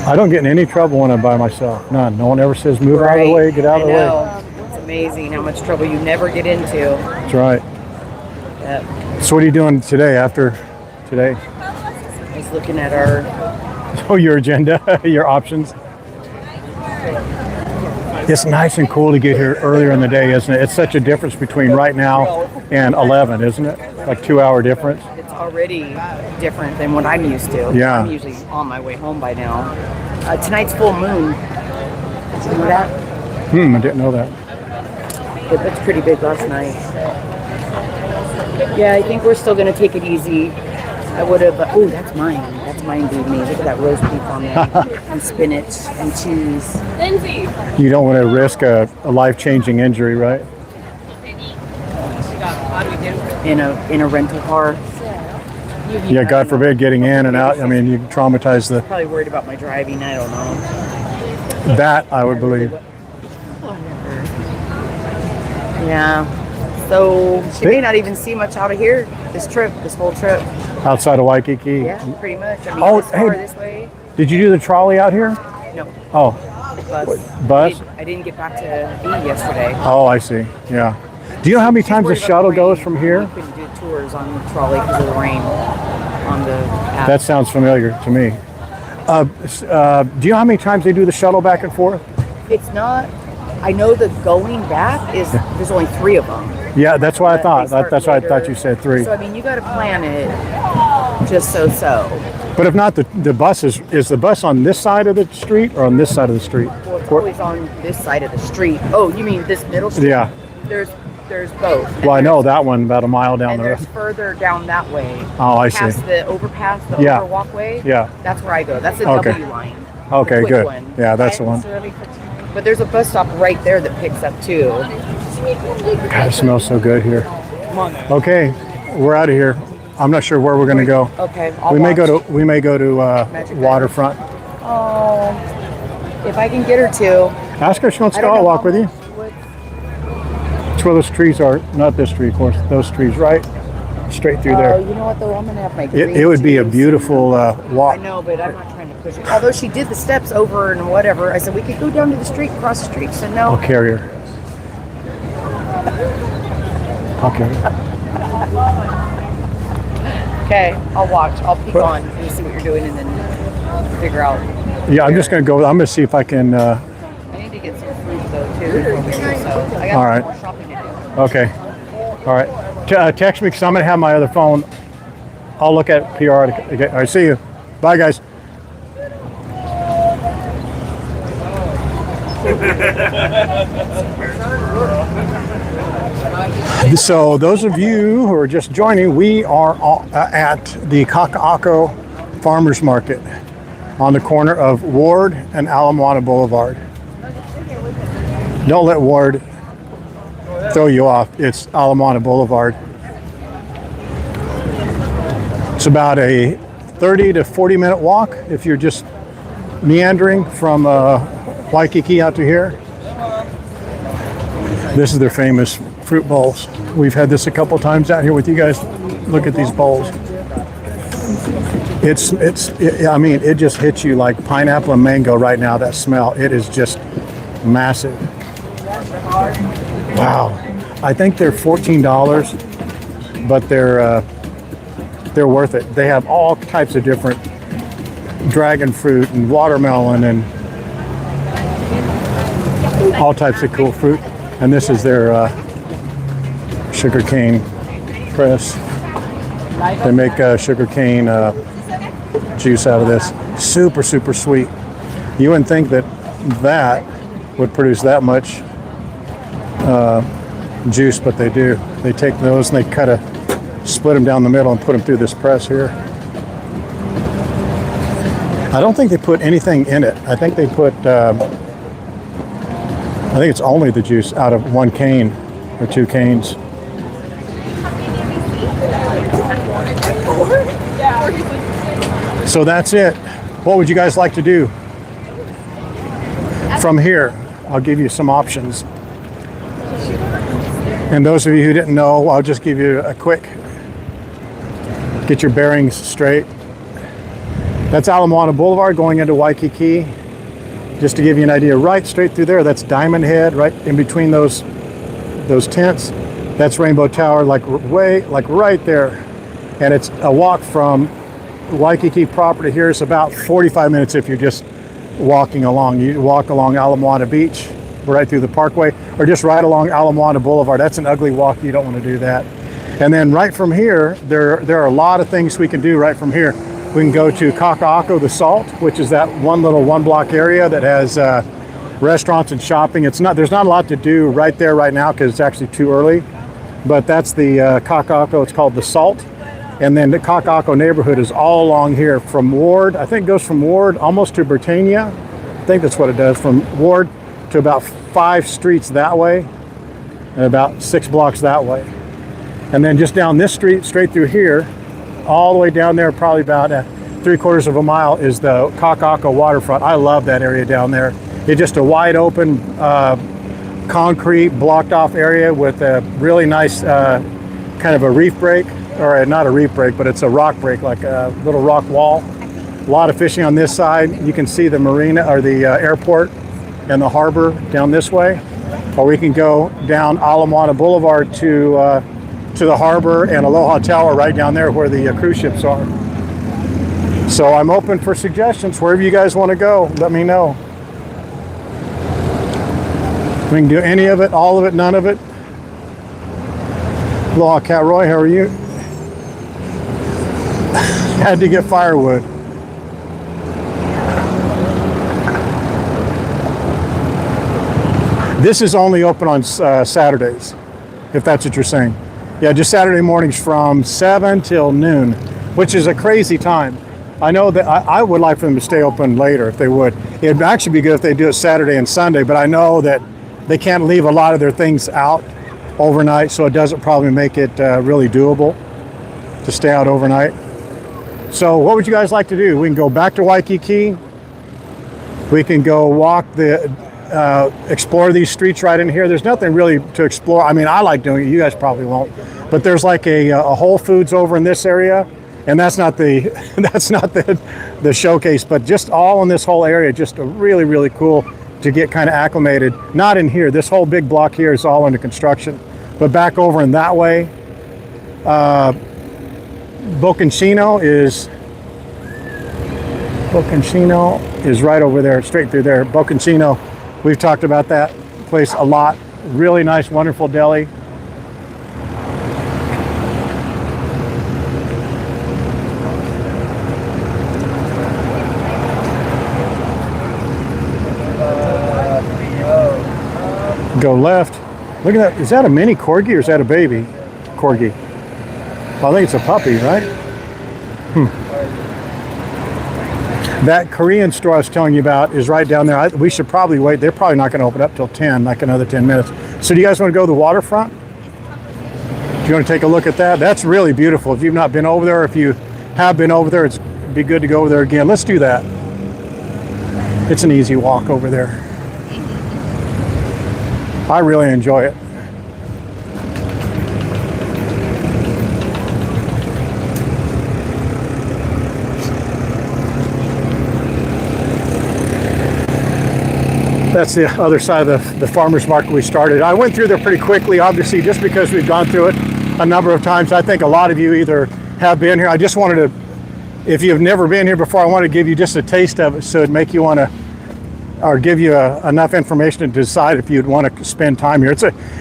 I don't get in any trouble when I'm by myself. None. No one ever says move out of the way, get out of the way. It's amazing how much trouble you never get into. That's right. Yep. So what are you doing today after today? I was looking at our... Oh, your agenda, your options. It's nice and cool to get here earlier in the day, isn't it? It's such a difference between right now and 11, isn't it? Like 2-hour difference. It's already different than what I'm used to. Yeah. I'm usually on my way home by now. Tonight's full moon. Did you know that? I didn't know that. It looked pretty big last night. Yeah, I think we're still going to take it easy. I would have... Oh, that's mine. That's mine, dude. Me. Look at that roast beef on there. And spinach and cheese. Lindsay. You don't want to risk a life-changing injury, right? In a rental car. Yeah, God forbid getting in and out. I mean, you traumatize the... Probably worried about my driving. I don't know. That, I would believe. Yeah. So she may not even see much out of here this whole trip. Outside of Waikiki? Yeah, pretty much. I mean, Oh, this far hey. this way. Did you do the trolley out here? No, Oh, bus? I didn't get back to E yesterday. Oh, I see. Yeah. Do you know how many times the Worried about shuttle rain. goes from here? We couldn't do tours on the trolley because of the rain on the app. That sounds familiar to me. Do you know how many times they do the shuttle back and forth? It's not. I know the going back is there's only 3 of them. Yeah, that's what I thought. They start That's why I thought later. you said 3. So I mean, you got to plan it just so. But if not, the bus is the bus on this side of the street or on this side of the street? Well, it's always on this side of the street. Oh, you mean this middle street? Yeah. There's both. Well, I know that one about a mile down And the road. there's further down that way. Oh, I see. Past the overpass, the Yeah. overwalkway. Yeah. That's where I go. That's the Okay. W line. Okay, the quick good. one. Yeah, that's the one. But there's a bus stop right there that picks up too. God, it smells so good here. Come on. Okay, we're out of here. I'm not sure where we're going to go. Okay. We may go to Magic waterfront. Oh, if I can get her to. Ask her if she wants I to don't go. I'll know walk how with you. much- where those trees are. Not this tree, of course. Those trees, right? Straight through Oh, there. you know what though? I'm gonna have my It would be a green beautiful I walk. know, but I'm not trying to push it. Although she did the steps over and whatever, I said we could go down to the street, cross the street. She said no. I'll carry her. I'll carry her. Okay, I'll watch. I'll peek on and see what you're doing, and then figure out. Yeah, I'm just going to go. I'm going to see if I can. I need to get some fruit though too. So I got All right. more shopping to do. Okay. All right. Text me because I'm going to have my other phone. I'll look at PR. Okay. All right. See you. Bye, guys. So those of you who are just joining, we are at the Kakaako Farmers Market on the corner of Ward and Ala Moana Boulevard. Don't let Ward throw you off. It's Ala Moana Boulevard. It's about a 30 to 40 minute walk if you're just meandering from Waikiki out to here. This is their famous fruit bowls. We've had this a couple times out here with you guys. Look at these bowls. I mean, it just hits you like pineapple and mango right now, that smell. It is just massive. Wow. I think they're $14, but they're worth it. They have all types of different dragon fruit and watermelon and all types of cool fruit. And this is their sugar cane press. They make sugar cane juice out of this. Super, super sweet. You wouldn't think that would produce that much juice, but they do. They take those and they split them down the middle and put them through this press here. I don't think they put anything in it. I think they put, I think it's only the juice out of one cane or two canes. So that's it. What would you guys like to do from here? I'll give you some options. And those of you who didn't know, I'll just give you a quick, get your bearings straight. That's Ala Moana Boulevard going into Waikiki. Just to give you an idea, right straight through there, that's Diamond Head, right in between those tents. That's Rainbow Tower, like right there. And it's a walk from Waikiki proper to here. It's about 45 minutes if you're just walking along. You walk along Ala Moana Beach, right through the parkway, or just right along Ala Moana Boulevard. That's an ugly walk. You don't want to do that. And then right from here, there are a lot of things we can do right from here. We can go to Kakaako the Salt, which is that one little one-block area that has restaurants and shopping. There's not a lot to do right there right now because it's actually too early. But that's the Kakaako. It's called the Salt. And then the Kakaako neighborhood is all along here from Ward. I think it goes from Ward almost to Britannia. I think that's what it does, from Ward to about 5 streets that way and about 6 blocks that way. And then just down this street, straight through here, all the way down there, probably about 3/4 of a mile, is the Kakaako waterfront. I love that area down there. It's just a wide open, concrete blocked off area with a really nice kind of a reef break, or not a reef break, but it's a rock break, like a little rock wall. A lot of fishing on this side. You can see the marina or the airport and the harbor down this way, or we can go down Ala Moana Boulevard to the harbor and Aloha Tower right down there where the cruise ships are. So I'm open for suggestions. Wherever you guys want to go, let me know. We can do any of it, all of it, none of it. Aloha, Cat Roy, how are you? Had to get firewood. This is only open on Saturdays, if that's what you're saying. Yeah, just Saturday mornings from 7 till noon, which is a crazy time. I know that I would like for them to stay open later if they would. It'd actually be good if they do it Saturday and Sunday, but I know that they can't leave a lot of their things out overnight, so it doesn't probably make it really doable to stay out overnight. So what would you guys like to do? We can go back to Waikiki. We can go walk explore these streets right in here. There's nothing really to explore. I mean, I like doing it. You guys probably won't. But there's like a Whole Foods over in this area, and that's not the that's not the showcase. But just all in this whole area, just really, really cool to get kind of acclimated. Not in here. This whole big block here is all under construction. But back over in that way, Bocconcino is right over there, straight through there. Bocconcino, we've talked about that place a lot. Really nice, wonderful deli. Go left. Look at that. Is that a mini corgi or is that a baby corgi? Well, I think it's a puppy, right? That Korean store I was telling you about is right down there. We should probably wait. They're probably not going to open up till 10, like another 10 minutes. So do you guys want to go to the waterfront? Do you want to take a look at that? That's really beautiful. If you've not been over there, if you have been over there, it'd be good to go over there again. Let's do that. It's an easy walk over there. I really enjoy it. That's the other side of the farmer's market we started. I went through there pretty quickly, obviously, just because we've gone through it a number of times. I think a lot of you either have been here. I just wanted to, if you've never been here before, I want to give you just a taste of it so it'd make you want to, or give you enough information to decide if you'd want to spend time here.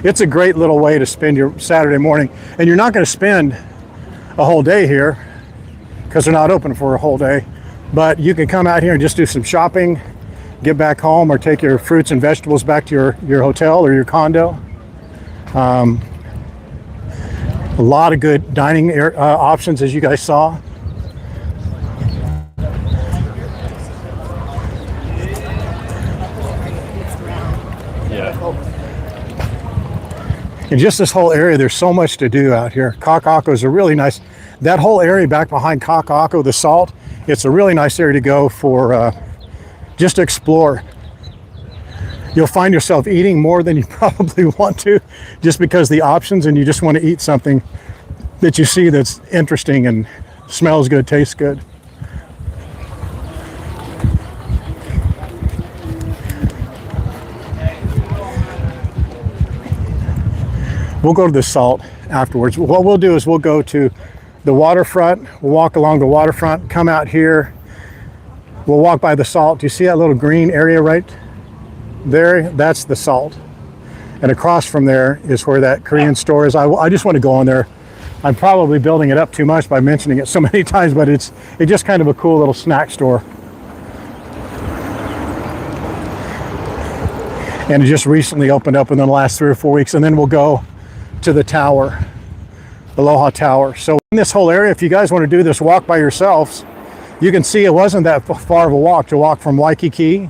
It's a great little way to spend your Saturday morning. And you're not going to spend a whole day here because they're not open for a whole day. But you can come out here and just do some shopping, get back home, or take your fruits and vegetables back to your hotel or your condo. A lot of good dining options, as you guys saw. And just this whole area, there's so much to do out here. Kakaako is a really nice, that whole area back behind Kakaako, the Salt, it's a really nice area to go for just to explore. You'll find yourself eating more than you probably want to, just because the options, and you just want to eat something that you see that's interesting and smells good, tastes good. We'll go to the Salt afterwards. What we'll do is we'll go to the waterfront. We'll walk along the waterfront, come out here. We'll walk by the Salt. Do you see that little green area right there? That's the Salt. And across from there is where that Korean store is. I just want to go on there. I'm probably building it up too much by mentioning it so many times, but it's just kind of a cool little snack store. And it just recently opened up within the last 3 or 4 weeks. And then we'll go to the tower, Aloha Tower. So in this whole area, if you guys want to do this walk by yourselves, you can see it wasn't that far of a walk to walk from Waikiki,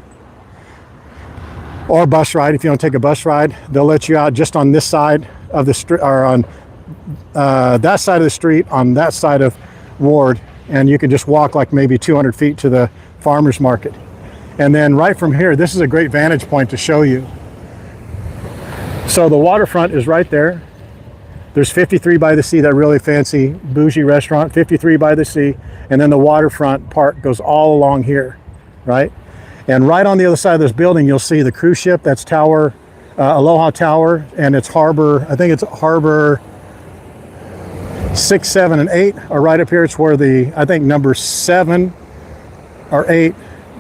or a bus ride. If you don't take a bus ride, they'll let you out just on this side of the street, or on that side of the street, on that side of Ward, and you can just walk like maybe 200 feet to the farmer's market. And then right from here, this is a great vantage point to show you. So the waterfront is right there. There's 53 by the Sea, that really fancy bougie restaurant, 53 by the Sea, and then the waterfront park goes all along here, right? And right on the other side of this building, you'll see the cruise ship. That's Tower, Aloha Tower, and it's harbor, I think it's harbor 6, 7, and 8 are right up here. It's where I think number 7 or 8,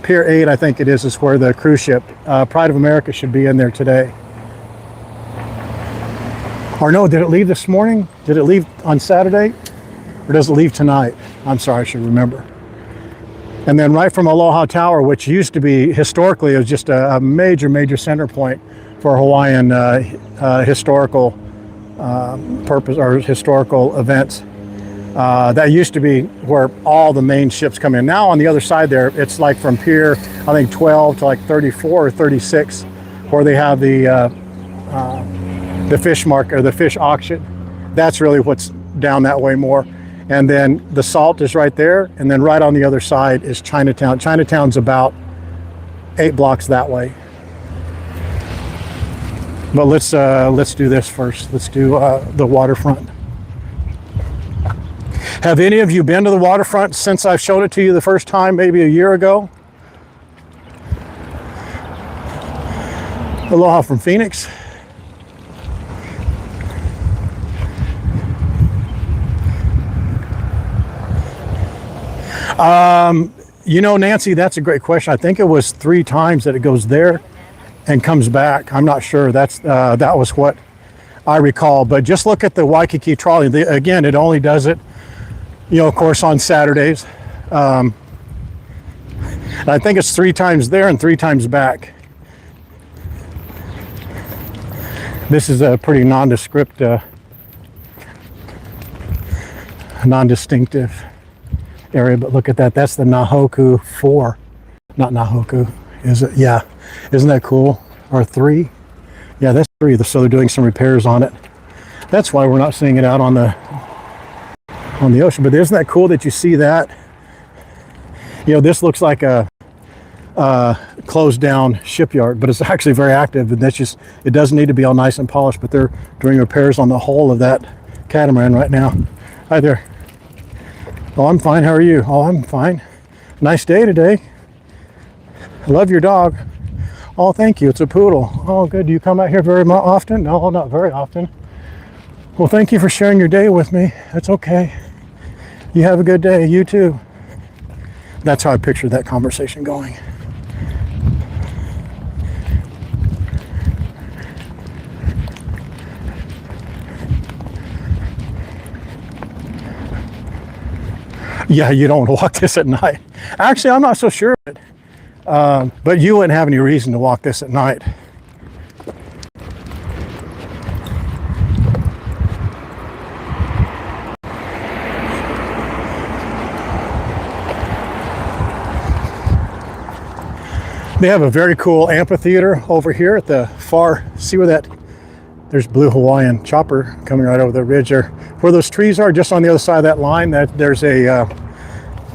Pier 8, I think it is where the cruise ship, Pride of America, should be in there today. Or no, did it leave this morning? Did it leave on Saturday? Or does it leave tonight? I'm sorry, I should remember. And then right from Aloha Tower, which used to be, historically, it was just a major, major center point for Hawaiian historical purpose, or historical events. That used to be where all the main ships come in. Now on the other side there, it's like from Pier, I think 12 to like 34 or 36, where they have the fish market, or the fish auction. That's really what's down that way more. And then the Salt is right there, and then right on the other side is Chinatown. Chinatown's about 8 blocks that way. But let's do this first. Let's do the waterfront. Have any of you been to the waterfront since I've shown it to you the first time, maybe a year ago? Aloha from Phoenix. You know, Nancy, that's a great question. I think it was 3 times that it goes there and comes back. I'm not sure. That was what I recall. But just look at the Waikiki trolley. Again, it only does it, you know, of course, on Saturdays. I think it's 3 times there and 3 times back. This is a pretty nondescript, non-distinctive area, but look at that. That's the Nahoku 4. Not Nahoku, is it? Yeah. Isn't that cool? Or 3? Yeah, that's 3. So they're doing some repairs on it. That's why we're not seeing it out on the ocean. But isn't that cool that you see that? You know, this looks like a closed down shipyard, but it's actually very active, and that's just, it doesn't need to be all nice and polished, but they're doing repairs on the whole of that catamaran right now. Hi there. Oh, I'm fine. How are you? Oh, I'm fine. Nice day today. I love your dog. Oh, thank you. It's a poodle. Oh, good. Do you come out here very often? No, not very often. Well, thank you for sharing your day with me. That's okay. You have a good day. You too. That's how I pictured that conversation going. Yeah, you don't walk this at night. Actually, I'm not so sure of it. But you wouldn't have any reason to walk this at night. They have a very cool amphitheater over here at the far, see where that, there's blue Hawaiian chopper coming right over the ridge there. Where those trees are, just on the other side of that line, that there's a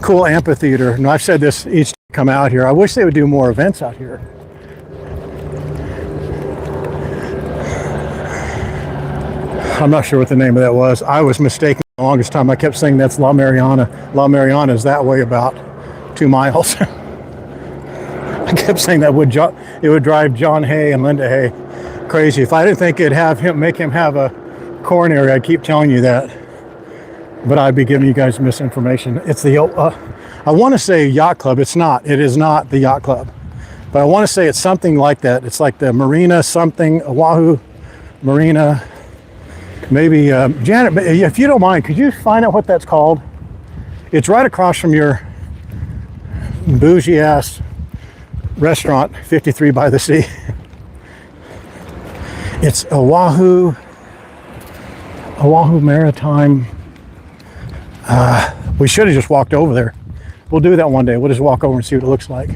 cool amphitheater. And I've said this each time I come out here. I wish they would do more events out here. I'm not sure what the name of that was. I was mistaken the longest time. I kept saying that's La Mariana. La Mariana is that way about 2 miles. I kept saying that it would drive John Hay and Linda Hay crazy. If I didn't think it'd make him have a coronary, I'd keep telling you that. But I'd be giving you guys misinformation. It's the, I want to say yacht club. It's not. It is not the yacht club. But I want to say it's something like that. It's like the Marina something, Oahu Marina. Maybe, Janet, if you don't mind, could you find out what that's called? It's right across from your bougie ass restaurant, 53 by the Sea. It's Oahu Maritime. We should have just walked over there. We'll do that one day. We'll just walk over and see what it looks like.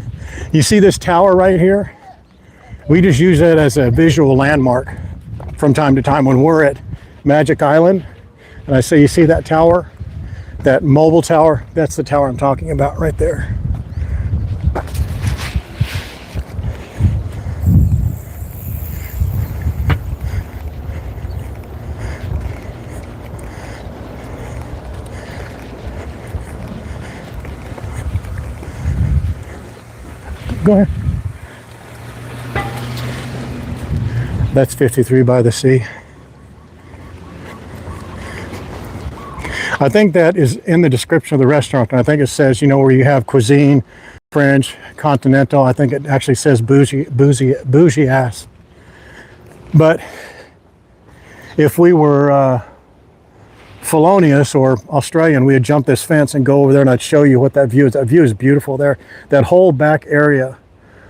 You see this tower right here? We just use it as a visual landmark from time to time when we're at Magic Island. And I say, you see that tower? That mobile tower? That's the tower I'm talking about right there. Go ahead. That's 53 by the Sea. I think that is in the description of the restaurant. And I think it says, you know, where you have cuisine, French, continental. I think it actually says bougie ass. But if we were felonious or Australian, we'd jump this fence and go over there and I'd show you what that view is. That view is beautiful there. That whole back area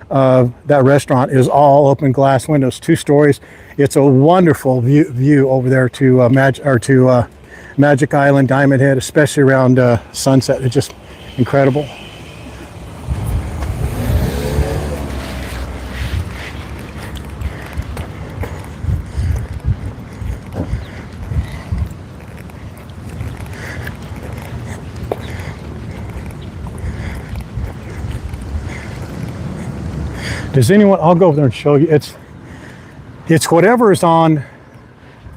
of that restaurant is all open glass windows, 2 stories. It's a wonderful view over there to Magic Island, Diamond Head, especially around sunset. It's just incredible. Does anyone, I'll go over there and show you. It's whatever is on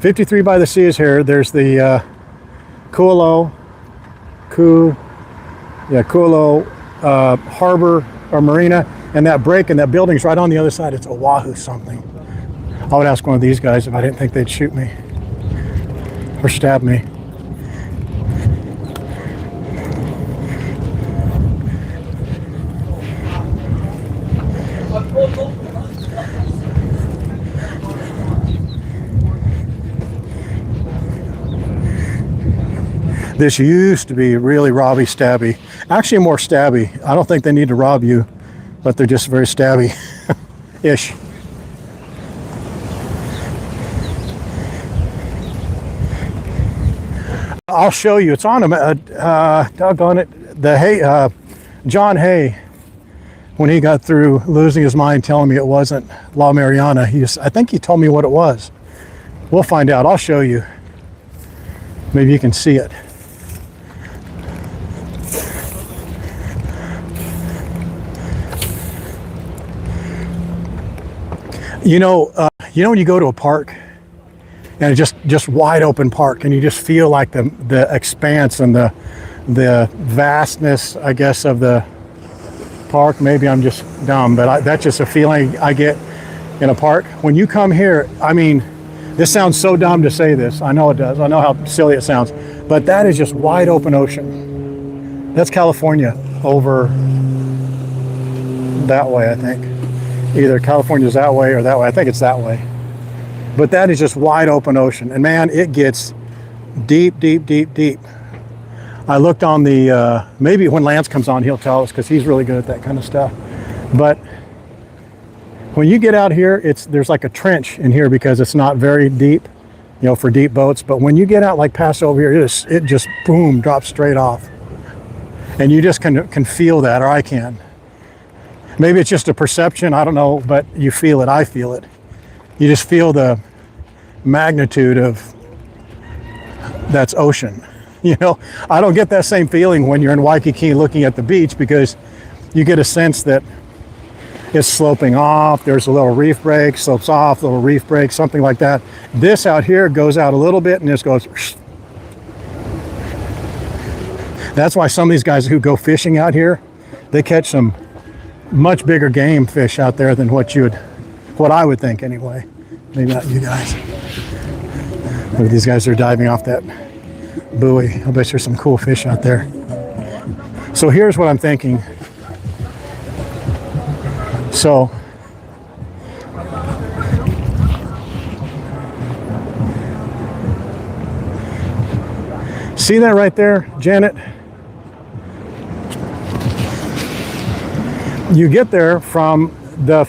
53 by the sea is here. There's the Kualo Harbor or Marina, and that break and that building's right on the other side. It's Oahu something. I would ask one of these guys if I didn't think they'd shoot me or stab me. This used to be really robby stabby. Actually more stabby. I don't think they need to rob you, but they're just very stabby-ish. I'll show you. It's on doggone it. The John Hay, when he got through losing his mind telling me it wasn't La Mariana, I think he told me what it was. We'll find out. I'll show you. Maybe you can see it. You know when you go to a park and it's just wide open park, and you just feel like the expanse and the vastness, I guess, of the park. Maybe I'm just dumb, but that's just a feeling I get in a park. When you come here, I mean, this sounds so dumb to say this. I know it does. I know how silly it sounds, but that is just wide open ocean. That's California over that way, I think. Either California's that way or that way. I think it's that way. But that is just wide open ocean. And man, it gets deep, deep, deep, deep. I looked on the, maybe when Lance comes on, he'll tell us because he's really good at that kind of stuff. But when you get out here, there's like a trench in here because it's not very deep, for deep boats. But when you get out like past over here, it just boom, drops straight off. And you just can feel that, or I can. Maybe it's just a perception, I don't know, but you feel it, I feel it. You just feel the magnitude of that's ocean. I don't get that same feeling when you're in Waikiki looking at the beach, because you get a sense that it's sloping off, there's a little reef break, slopes off, little reef break, something like that. This out here goes out a little bit and just goes. That's why some of these guys who go fishing out here, they catch some much bigger game fish out there than what I would think anyway. Maybe not you guys. Look at these guys, they're diving off that buoy. I bet there's some cool fish out there. So here's what I'm thinking. So see that right there, Janet? You get there from do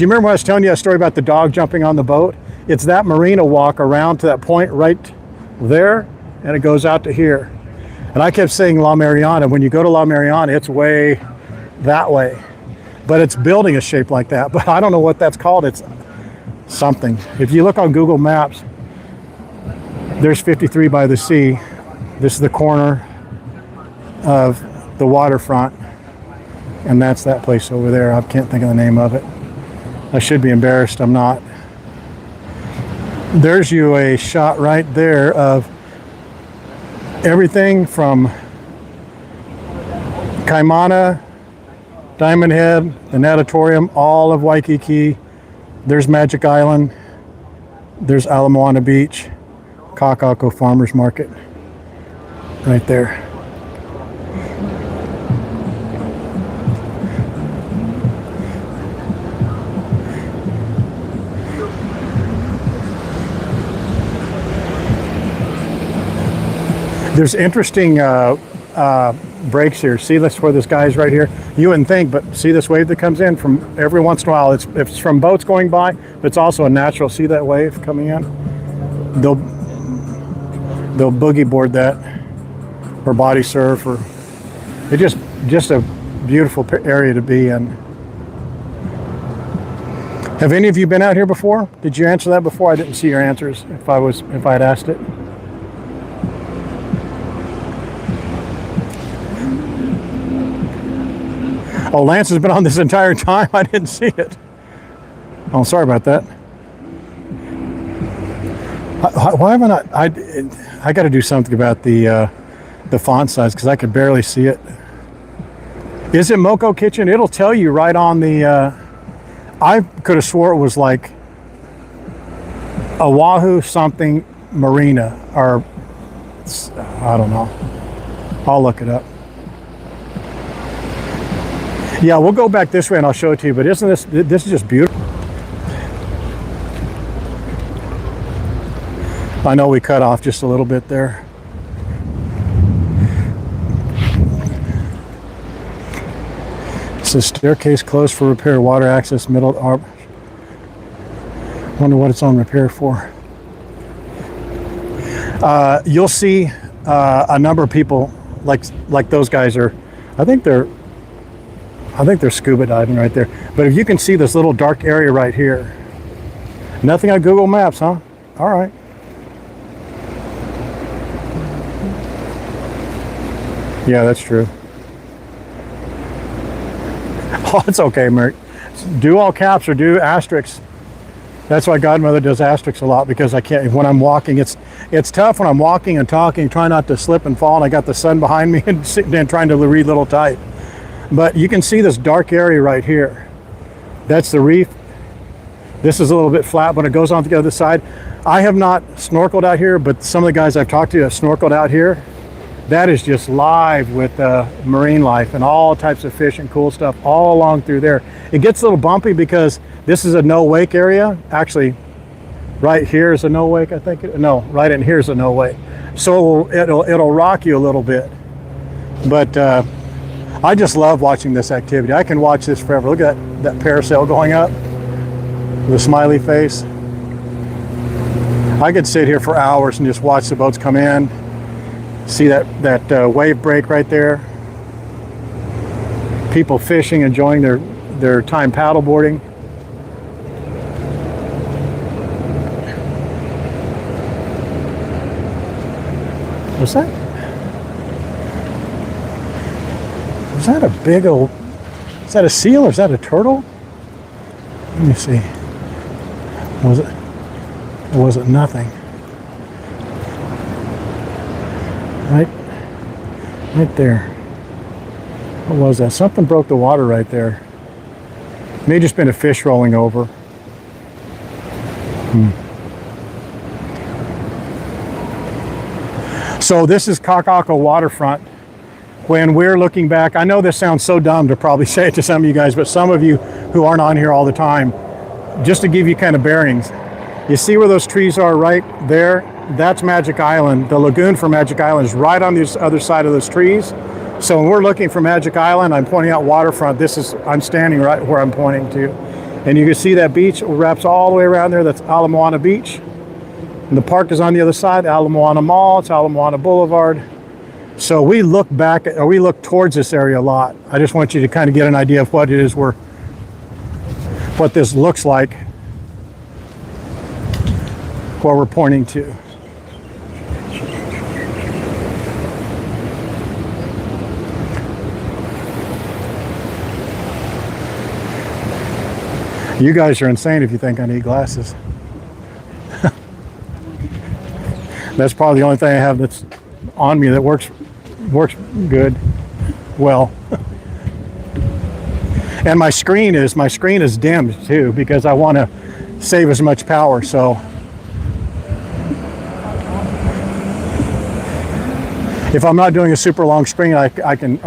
you remember when I was telling you a story about the dog jumping on the boat? It's that marina walk around to that point right there, and it goes out to here. And I kept saying La Mariana. When you go to La Mariana, it's way that way. But its building is shaped like that. But I don't know what that's called. It's something. If you look on Google Maps, there's 53 by the sea. This is the corner of the waterfront. And that's that place over there. I can't think of the name of it. I should be embarrassed. I'm not. There's you a shot right there of everything from Kaimana, Diamond Head, the Natatorium, all of Waikiki. There's Magic Island. There's Moana Beach, Kakaako Farmers Market right there. There's interesting breaks here. See, that's where this guy's right here. You wouldn't think, but see this wave that comes in from every once in a while. It's from boats going by, but it's also a natural. See that wave coming in? They'll boogie board that, or body surf, or it's just a beautiful area to be in. Have any of you been out here before? Did you answer that before? I didn't see your answers if I had asked it. Oh, Lance has been on this entire time. I didn't see it. Oh, sorry about that. Why haven't I got to do something about the font size because I could barely see it. Is it Moko Kitchen? It'll tell you right on the. I could have swore it was like Oahu something Marina, or I don't know. I'll look it up. Yeah, we'll go back this way and I'll show it to you. But isn't this is just beautiful? I know we cut off just a little bit there. It says staircase closed for repair, water access, middle. Wonder what it's on repair for. You'll see a number of people like those guys are. I think they're scuba diving right there. But if you can see this little dark area right here, nothing on Google Maps, huh? All right. Yeah, that's true. Oh, it's okay, Mert. Do all caps or do asterisks. That's why Godmother does asterisks a lot, because I can't, when I'm walking, it's tough when I'm walking and talking, trying not to slip and fall, and I got the sun behind me and sitting there trying to read little type. But you can see this dark area right here. That's the reef. This is a little bit flat, but it goes on to the other side. I have not snorkeled out here, but some of the guys I've talked to have snorkeled out here. That is just live with marine life and all types of fish and cool stuff all along through there. It gets a little bumpy because this is a no wake area. Actually, right here is a no wake, I think. No, right in here is a no wake. So it'll rock you a little bit. But I just love watching this activity. I can watch this forever. Look at that parasail going up with a smiley face. I could sit here for hours and just watch the boats come in. See that wave break right there. People fishing, enjoying their time paddleboarding. Was that a big old, is that a seal or is that a turtle? Let me see. Was it, or was it nothing? Right there. What was that? Something broke the water right there. May have just been a fish rolling over. So this is Kakaako waterfront. When we're looking back, I know this sounds so dumb to probably say it to some of you guys, but some of you who aren't on here all the time, just to give you kind of bearings. You see where those trees are right there? That's Magic Island. The lagoon for Magic Island is right on the other side of those trees. So when we're looking for Magic Island, I'm pointing out waterfront. I'm standing right where I'm pointing to. And you can see that beach wraps all the way around there. That's Moana Beach. And the park is on the other side, Moana Mall, it's Moana Boulevard. So we look back, or we look towards this area a lot. I just want you to kind of get an idea of what it is what this looks like, where we're pointing to. You guys are insane if you think I need glasses. That's probably the only thing I have that's on me that works good, well. And my screen is dimmed too, because I want to save as much power. So if I'm not doing a super long screen, I can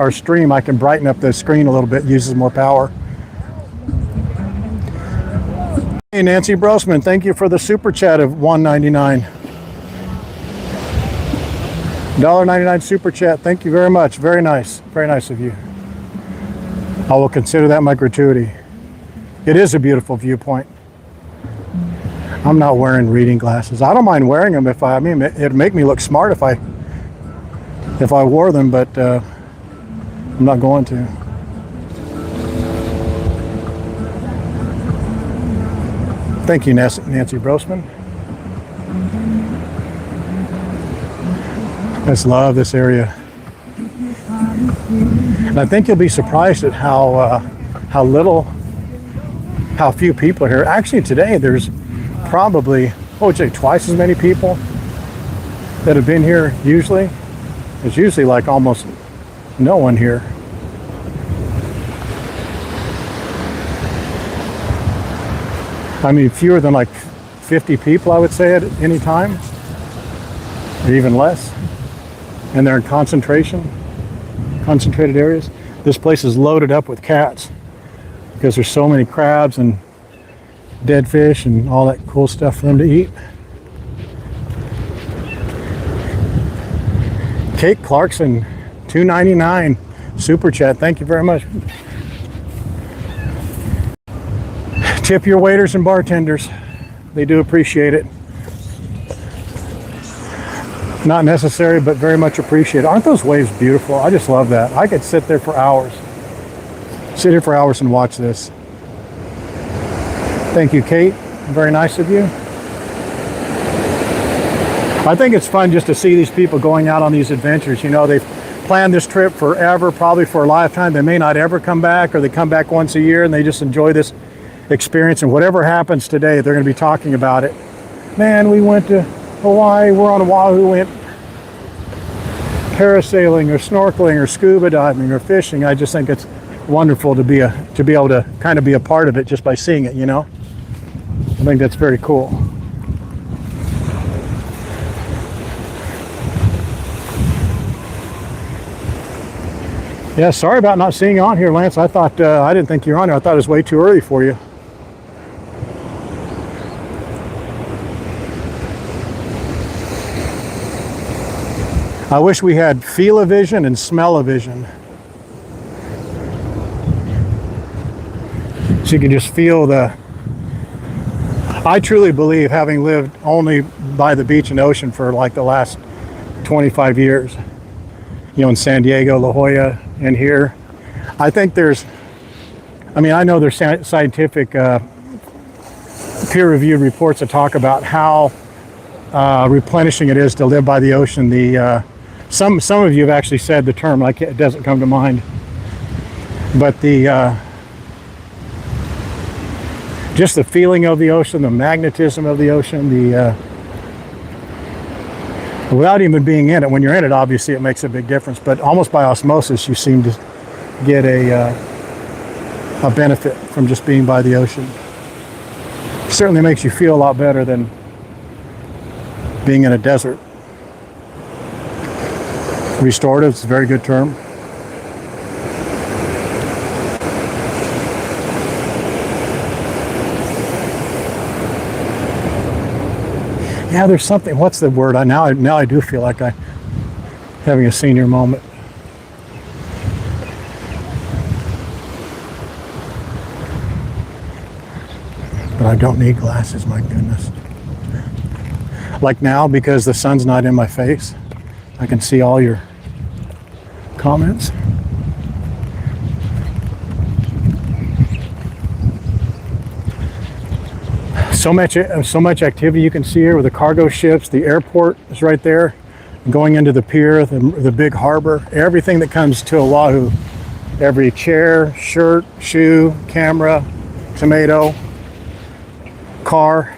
brighten up the screen a little bit, uses more power. Hey, Nancy Brosman, thank you for the super chat of $1.99. $1.99 super chat. Thank you very much. Very nice of you. I will consider that my gratuity. It is a beautiful viewpoint. I'm not wearing reading glasses. I don't mind wearing them it'd make me look smart if I wore them, but I'm not going to. Thank you, Nancy Brosman. I just love this area. And I think you'll be surprised at how few people are here. Actually, today there's probably what would you say, twice as many people that have been here usually. There's usually like almost no one here. I mean, fewer than like 50 people, I would say, at any time, or even less. And they're in concentrated areas. This place is loaded up with cats because there's so many crabs and dead fish and all that cool stuff for them to eat. Kate Clarkson, $2.99 super chat. Thank you very much. Tip your waiters and bartenders. They do appreciate it. Not necessary, but very much appreciated. Aren't those waves beautiful? I just love that. I could sit there for hours. Sit here for hours and watch this. Thank you, Kate. Very nice of you. I think it's fun just to see these people going out on these adventures. You know, they've planned this trip forever, probably for a lifetime. They may not ever come back, or they come back once a year and they just enjoy this experience. And whatever happens today, they're going to be talking about it. Man, we went to Hawaii, we're on Oahu, went parasailing or snorkeling or scuba diving or fishing. I just think it's wonderful to be able to kind of be a part of it just by seeing it, you know. I think that's very cool. Yeah, sorry about not seeing you on here, Lance. I thought I didn't think you were on here. I thought it was way too early for you. I wish we had feel-o-vision and smell-o-vision. So you can just feel the... I truly believe, having lived only by the beach and ocean for like the last 25 years, you know, in San Diego, La Jolla, and here, I think there's... I mean, I know there's scientific peer-reviewed reports that talk about how replenishing it is to live by the ocean. Some of you have actually said the term, like it doesn't come to mind, but just the feeling of the ocean, the magnetism of the ocean, without even being in it. When you're in it, obviously it makes a big difference, but almost by osmosis you seem to get a benefit from just being by the ocean. Certainly makes you feel a lot better than being in a desert. Restorative is a very good term. Yeah, there's something. What's the word? Now I do feel like I'm having a senior moment. But I don't need glasses, my goodness. Like now, because the sun's not in my face, I can see all your comments. So much activity you can see here with the cargo ships. The airport is right there, going into the pier, the big harbor. Everything that comes to Oahu, every chair, shirt, shoe, camera, tomato, car,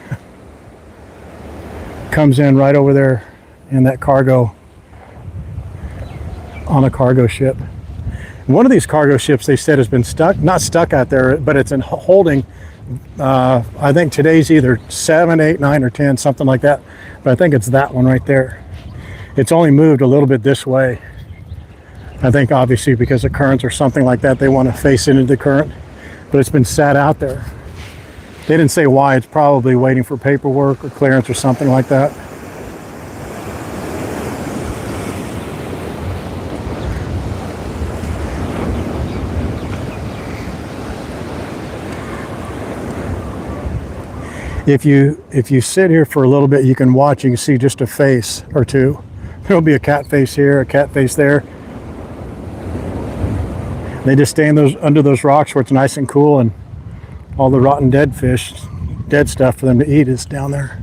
comes in right over there in that cargo, on a cargo ship. One of these cargo ships, they said, has been not stuck out there, but it's in holding. I think today's either 7, 8, 9, or 10, something like that. But I think it's that one right there. It's only moved a little bit this way. I think obviously because of currents or something like that, they want to face into the current. But it's been sat out there. They didn't say why. It's probably waiting for paperwork or clearance or something like that. If you sit here for a little bit, you can watch. You can see just a face or two. There'll be a cat face here, a cat face there. They just stay in under those rocks where it's nice and cool, and all the rotten dead fish, dead stuff for them to eat is down there.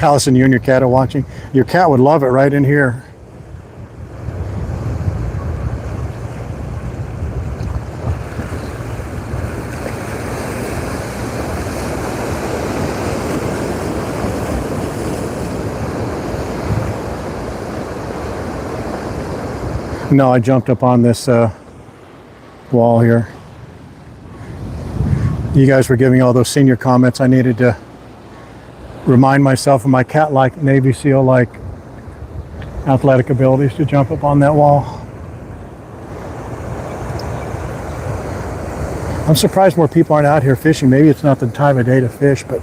Allison, you and your cat are watching. Your cat would love it right in here. No, I jumped up on this wall here. You guys were giving all those senior comments. I needed to remind myself of my cat-like, Navy SEAL-like athletic abilities to jump up on that wall. I'm surprised more people aren't out here fishing. Maybe it's not the time of day to fish, but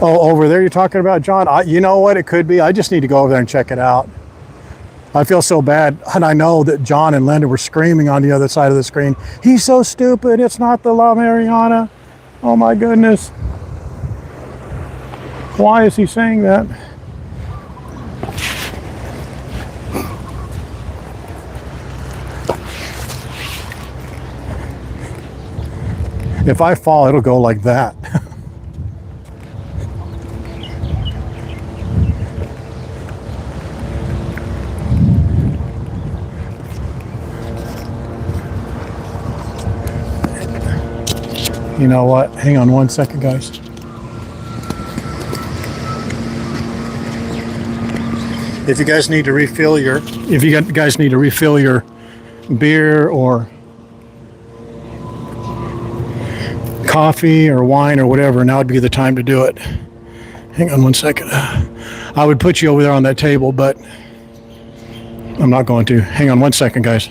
oh, over there you're talking about, John? You know what? It could be. I just need to go over there and check it out. I feel so bad. And I know that John and Linda were screaming on the other side of the screen. He's so stupid. It's not the La Mariana. Oh my goodness. Why is he saying that? If I fall, it'll go like that. You know what? Hang on one second, guys. If you guys need to refill your, beer or coffee or wine or whatever, now would be the time to do it. Hang on one second. I would put you over there on that table, but I'm not going to. Hang on one second, guys.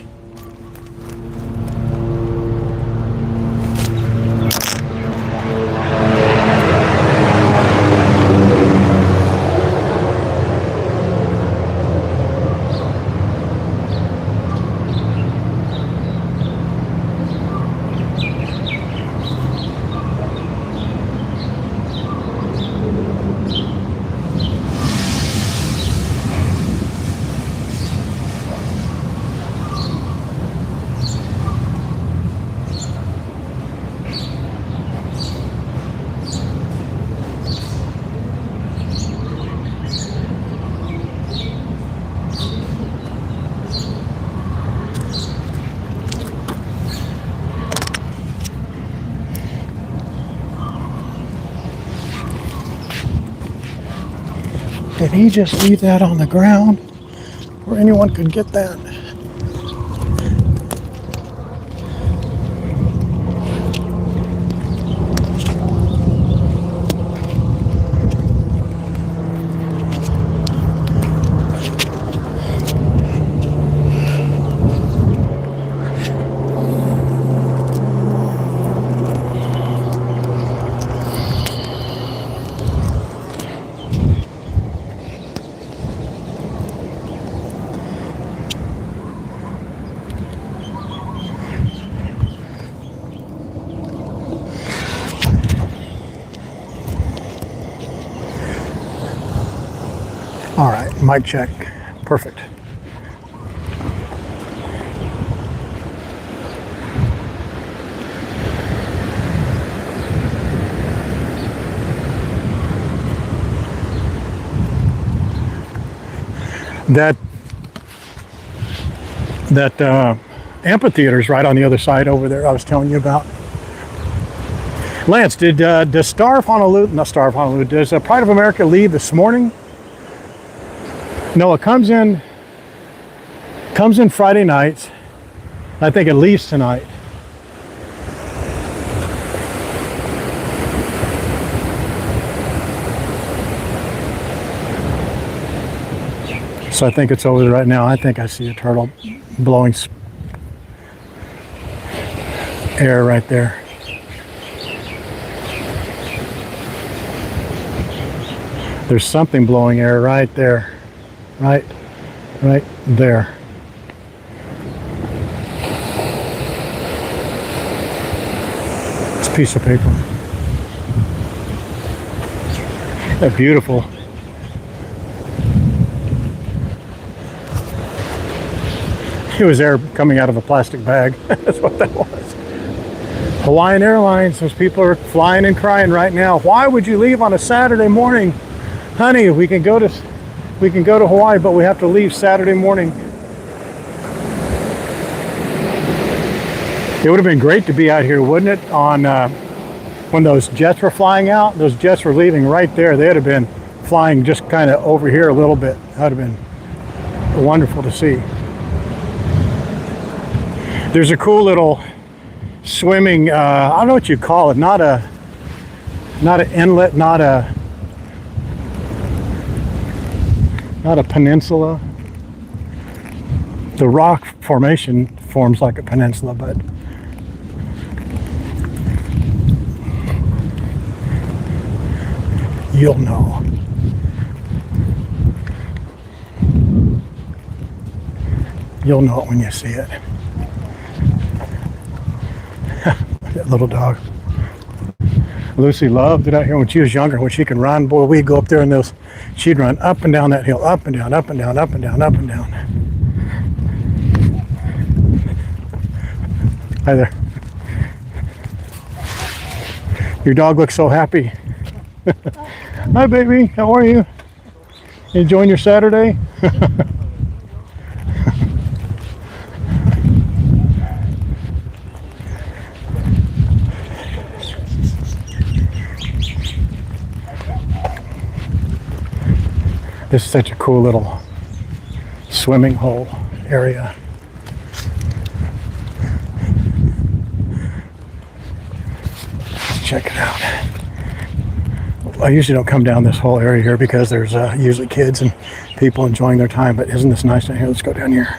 Did he just leave that on the ground where anyone could get that? All right, mic check. Perfect. That amphitheater is right on the other side over there I was telling you about. Lance, does Star of Honolulu, not Star of Honolulu, does Pride of America leave this morning? No, it comes in Friday nights. I think it leaves tonight. So I think it's over there right now. I think I see a turtle blowing air right there. There's something blowing air right there. Right there. It's a piece of paper. That's beautiful. It was air coming out of a plastic bag. That's what that was. Hawaiian Airlines, those people are flying and crying right now. Why would you leave on a Saturday morning? Honey, we can go to Hawaii, but we have to leave Saturday morning. It would have been great to be out here, wouldn't it? On when those jets were flying out, those jets were leaving right there. They'd have been flying just kind of over here a little bit. That would have been wonderful to see. There's a cool little swimming, I don't know what you call it, not an inlet, not a peninsula. The rock formation forms like a peninsula, but you'll know. You'll know it when you see it. That little dog. Lucy loved it out here when she was younger. When she could run, boy, we'd go up there and those. She'd run up and down that hill, up and down, up and down, up and down, up and down. Hi there. Your dog looks so happy. Hi, baby. How are you? Enjoying your Saturday? This is such a cool little swimming hole area. Check it out. I usually don't come down this whole area here because there's usually kids and people enjoying their time, but isn't this nice down here? Let's go down here.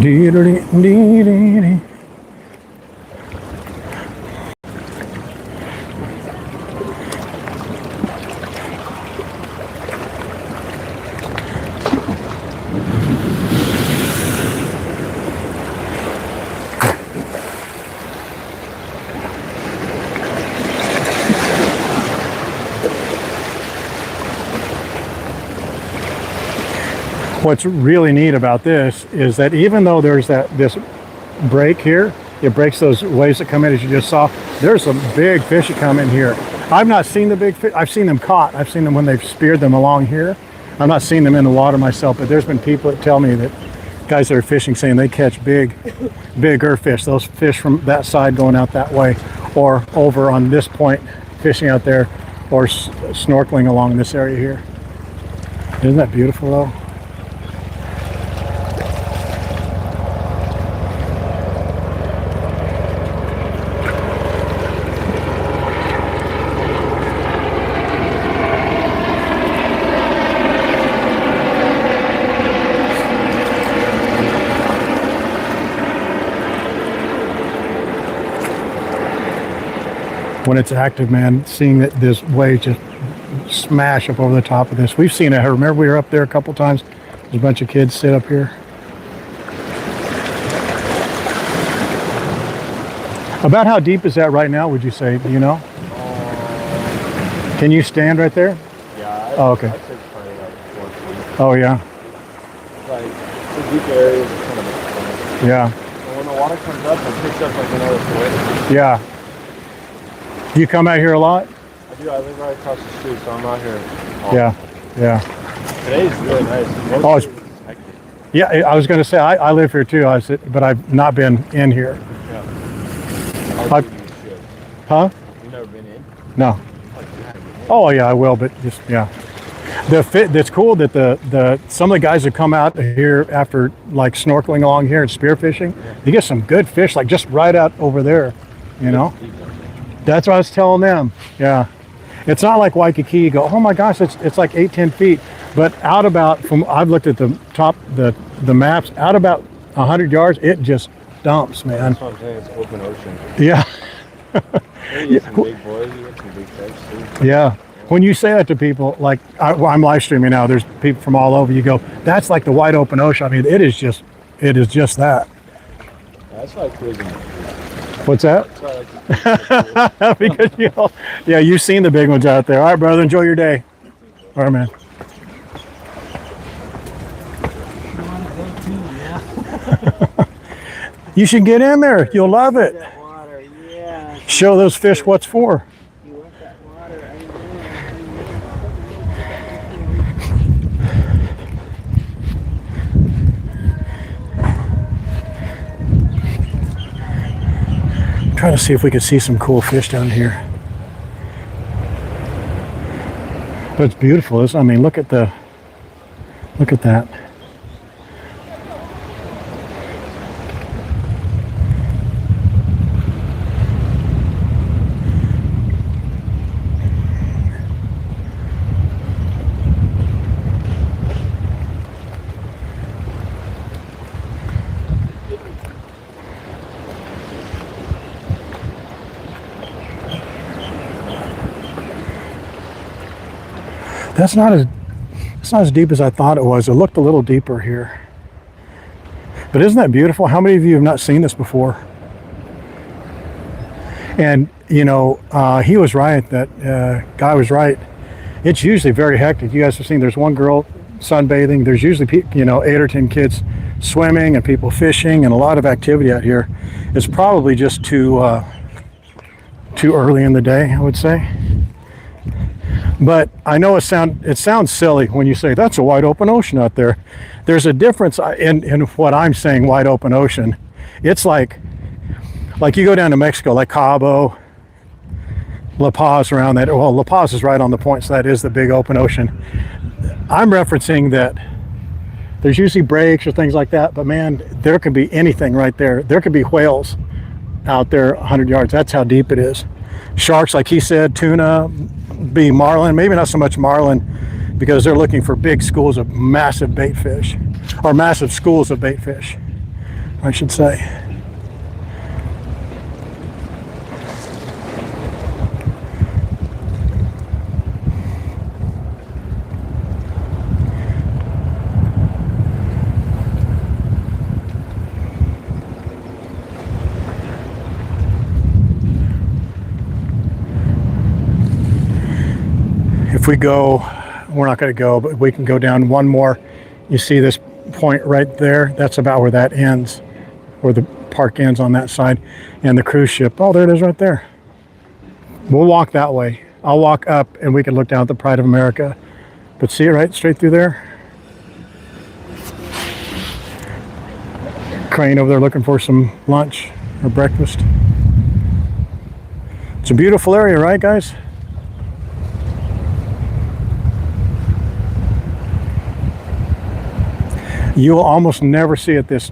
Dee-dee-dee-dee-dee. What's really neat about this is that even though there's this break here, it breaks those waves that come in, as you just saw. There's some big fish that come in here. I've not seen the big fish. I've seen them caught. I've seen them when they've speared them along here. I've not seen them in the water myself, but there's been people that tell me that guys that are fishing saying they catch bigger fish. Those fish from that side going out that way, or over on this point fishing out there, or snorkeling along this area here. Isn't that beautiful though? When it's active, man, seeing that this wave just smash up over the top of this. We've seen it. I remember we were up there a couple times. There's a bunch of kids sit up here. About how deep is that right now, would you say? Do you know? Can you stand right there? Yeah. Oh, okay. I'd say it's probably like 4 feet. Oh, yeah. Like, the deep areas is kind of fun. Yeah. And when the water comes up, it picks up like another foot. Yeah. Do you come out here a lot? I do. I live right across the street, so I'm out here. Yeah. Yeah. Today's really nice. Most Oh, days it's hectic. Yeah, I was going to say, I live here too, but I've not been in here. Yeah. I- You should. Huh? You've never been in? No. Like, you have. Oh, yeah, I will, but just, yeah. That's cool that some of the guys that come out here after like snorkeling along here and spearfishing, you get some good fish, like just right out over there, you know? That's what I was telling them. Yeah. It's not like Waikiki, you go, oh my gosh, it's like 8-10 feet. But out about, I've looked at the top, the maps, out about 100 yards, it just dumps, man. That's what I'm saying. It's open ocean. Yeah. You get some big boys, you get some big fish too. Yeah. When you say that to people, like I'm live streaming now, there's people from all over, you go, that's like the wide open ocean. I mean, it is just that. That's why I cruising. What's that? That's why I like to Because you've seen the big ones out there. All right, brother, enjoy your day. All right, man. too, yeah. You should get in there. You'll love it. That water, yeah. Show those fish what's for. You want that water, I know. Trying to see if we could see some cool fish down here. But it's beautiful, isn't it? I mean, look at that. It's not as deep as I thought it was. It looked a little deeper here. But isn't that beautiful? How many of you have not seen this before? And, you know, he was right. That guy was right. It's usually very hectic. You guys have seen there's one girl sunbathing. There's usually, you know, 8 or 10 kids swimming and people fishing and a lot of activity out here. It's probably just too early in the day, I would say. But I know it sounds silly when you say that's a wide open ocean out there. There's a difference in what I'm saying, wide open ocean. It's like you go down to Mexico, like Cabo, La Paz, around that. Well, La Paz is right on the point, so that is the big open ocean. I'm referencing that there's usually breaks or things like that, but man, there could be anything right there. There could be whales out there 100 yards. That's how deep it is. Sharks, like he said, tuna, be marlin, maybe not so much marlin because they're looking for big schools of massive bait fish, or massive schools of bait fish, I should say. If we go, we're not going to go, but we can go down one more. You see this point right there? That's about where that ends, where the park ends on that side. And the cruise ship, oh, there it is right there. We'll walk that way. I'll walk up and we can look down at the Pride of America. But see it right straight through there? Crane over there looking for some lunch or breakfast. It's a beautiful area, right, guys? You will almost never see it this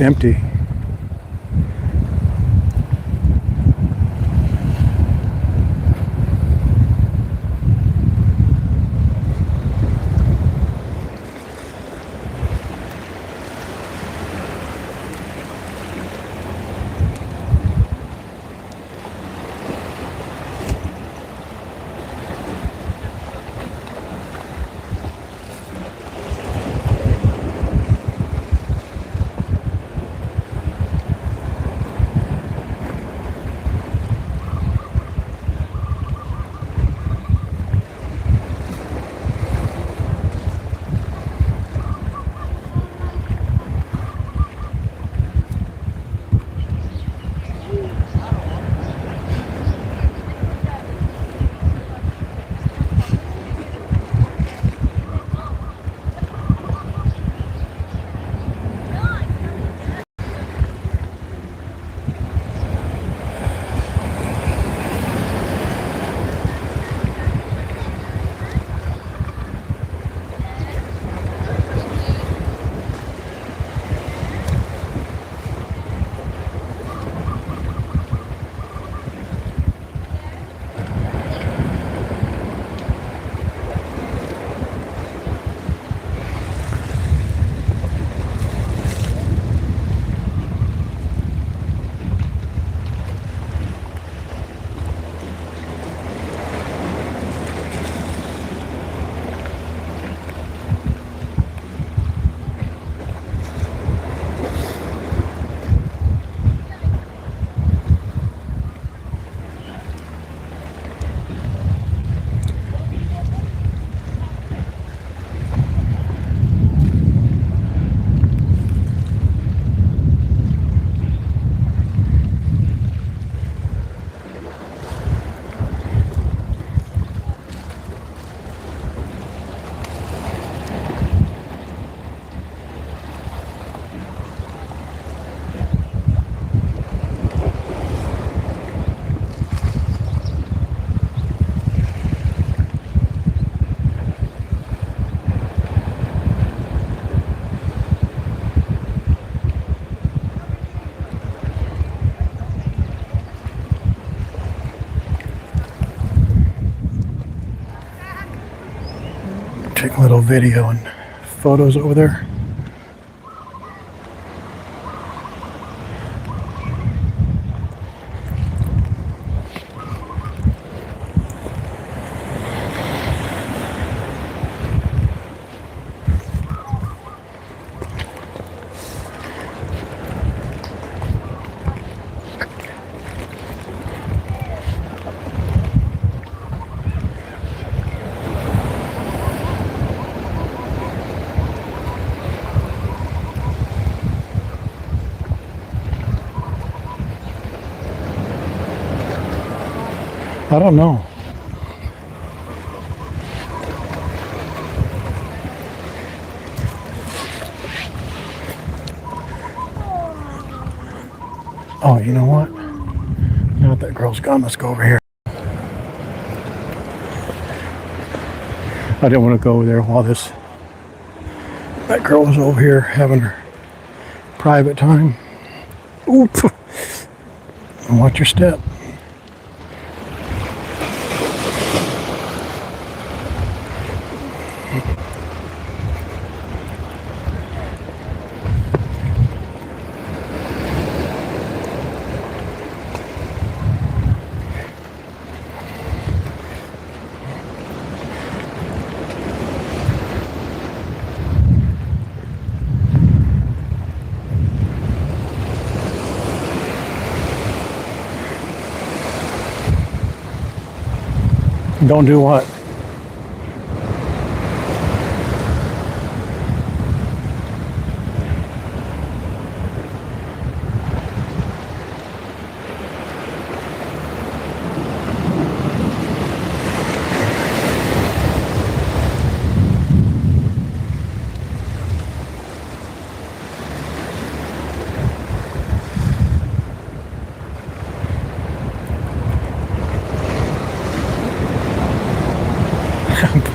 empty. Take a little video and photos over there. I don't know. Oh, you know what? Now that girl's gone, let's go over here. I didn't want to go over there while that girl was over here having her private time. Oop! Watch your step. Don't do what?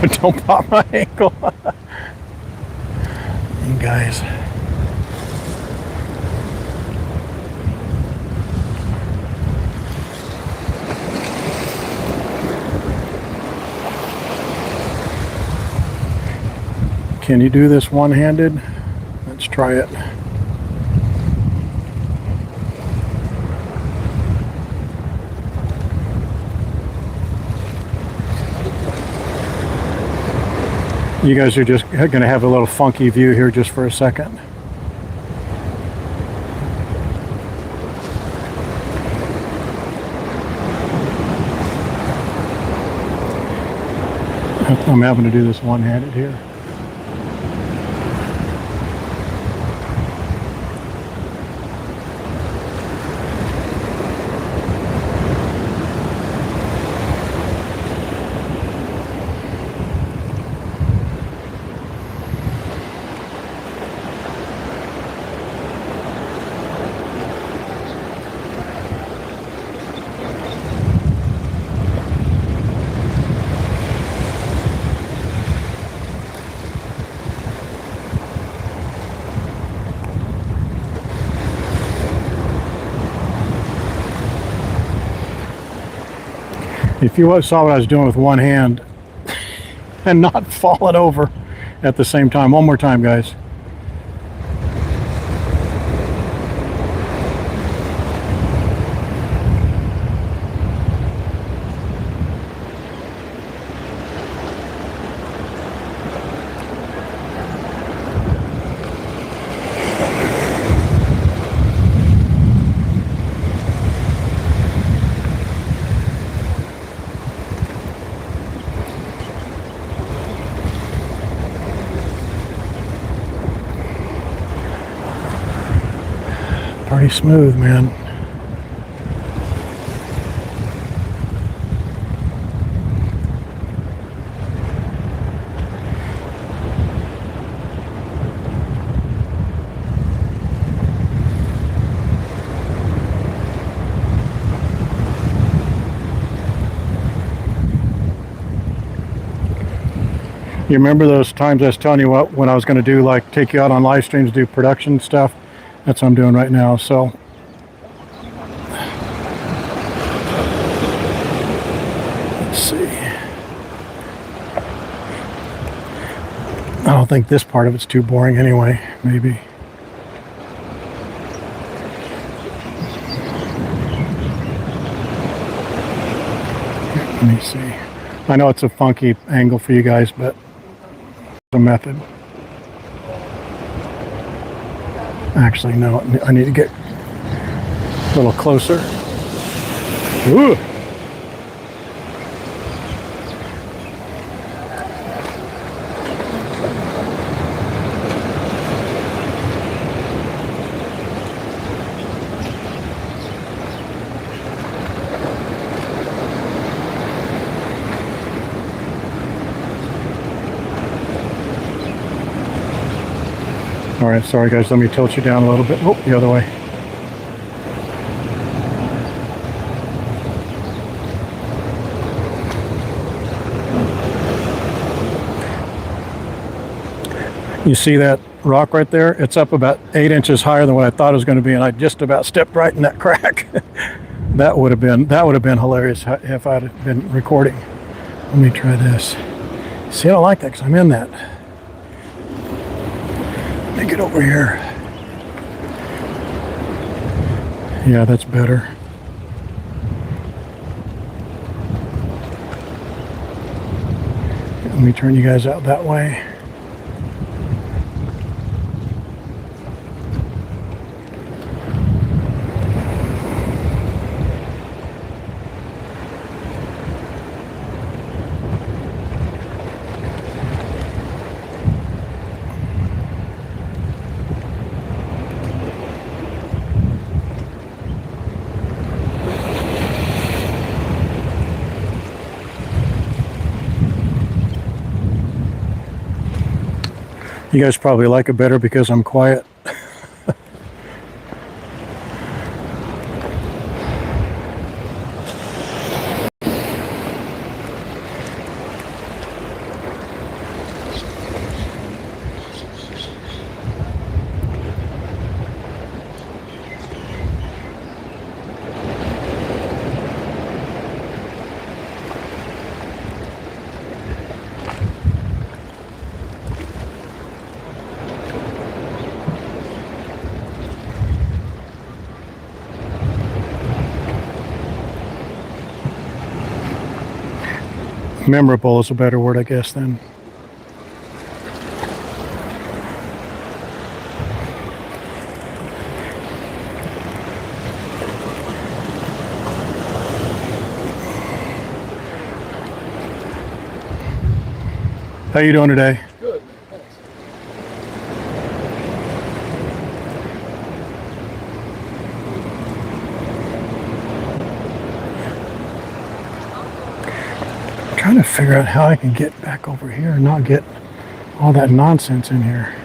But don't pop my ankle. You guys. Can you do this one-handed? Let's try it. You guys are just going to have a little funky view here just for a second. I'm having to do this one-handed here. If you saw what I was doing with one hand and not falling over at the same time. One more time, guys. Pretty smooth, man. You remember those times I was telling you what when I was going to do, like take you out on live streams, do production stuff? That's what I'm doing right now. So let's see. I don't think this part of it's too boring anyway, maybe. Let me see. I know it's a funky angle for you guys, but the method. Actually, no, I need to get a little closer. Ooh. All right, sorry guys, let me tilt you down a little bit. Oh, the other way. You see that rock right there? It's up about 8 inches higher than what I thought it was going to be, and I just about stepped right in that crack. That would have been hilarious if I'd been recording. Let me try this. See, I don't like that because I'm in that. Let me get over here. Yeah, that's better. Let me turn you guys out that way. You guys probably like it better because I'm quiet. Memorable is a better word, I guess, then. How you doing today? Good. Thanks. Trying to figure out how I can get back over here and not get all that nonsense in here.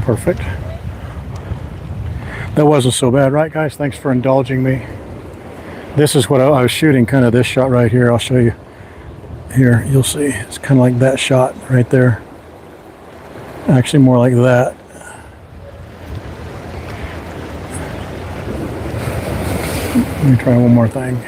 Perfect. That wasn't so bad, right guys? Thanks for indulging me. This is what I was shooting, kind of this shot right here. I'll show you here. You'll see. It's kind of like that shot right there. Actually, more like that. Let me try one more thing.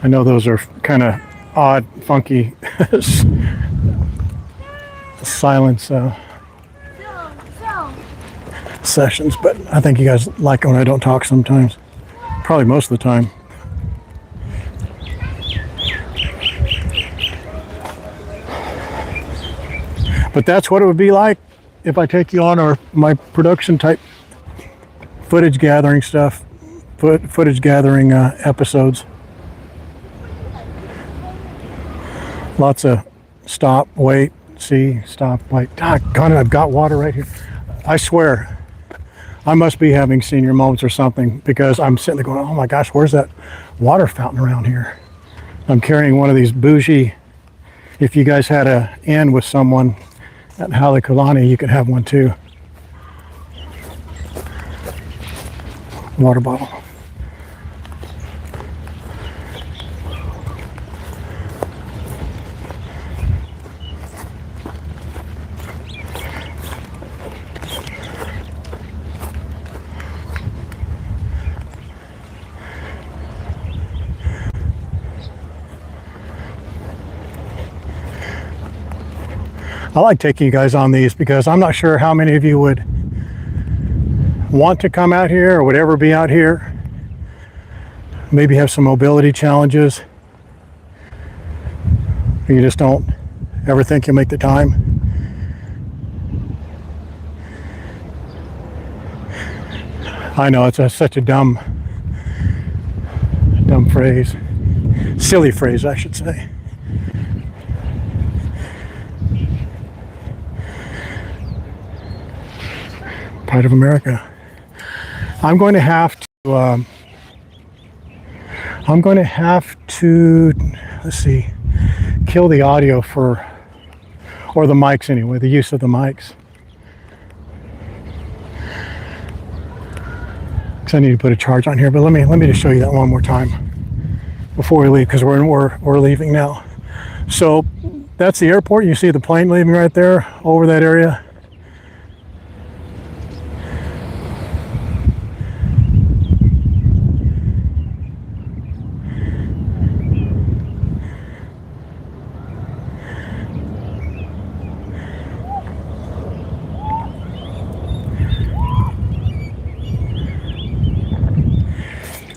I know those are kind of odd, funky silence sessions, but I think you guys like it when I don't talk sometimes. Probably most of the time. But that's what it would be like if I take you on my production type footage gathering stuff, footage gathering episodes. Lots of stop, wait, see, stop, wait. Doggone it, I've got water right here. I swear, I must be having senior moments or something because I'm sitting there going, oh my gosh, where's that water fountain around here? I'm carrying one of these bougie. If you guys had a inn with someone at Halekulani, you could have one too. Water bottle. I like taking you guys on these because I'm not sure how many of you would want to come out here or would ever be out here. Maybe have some mobility challenges. Or you just don't ever think you'll make the time. I know it's such a dumb phrase. Silly phrase, I should say. Pride of America. I'm going to have to let's see, kill the audio or the mics anyway, the use of the mics. Because I need to put a charge on here, but let me just show you that one more time before we leave, because we're leaving now. So that's the airport. You see the plane leaving right there over that area.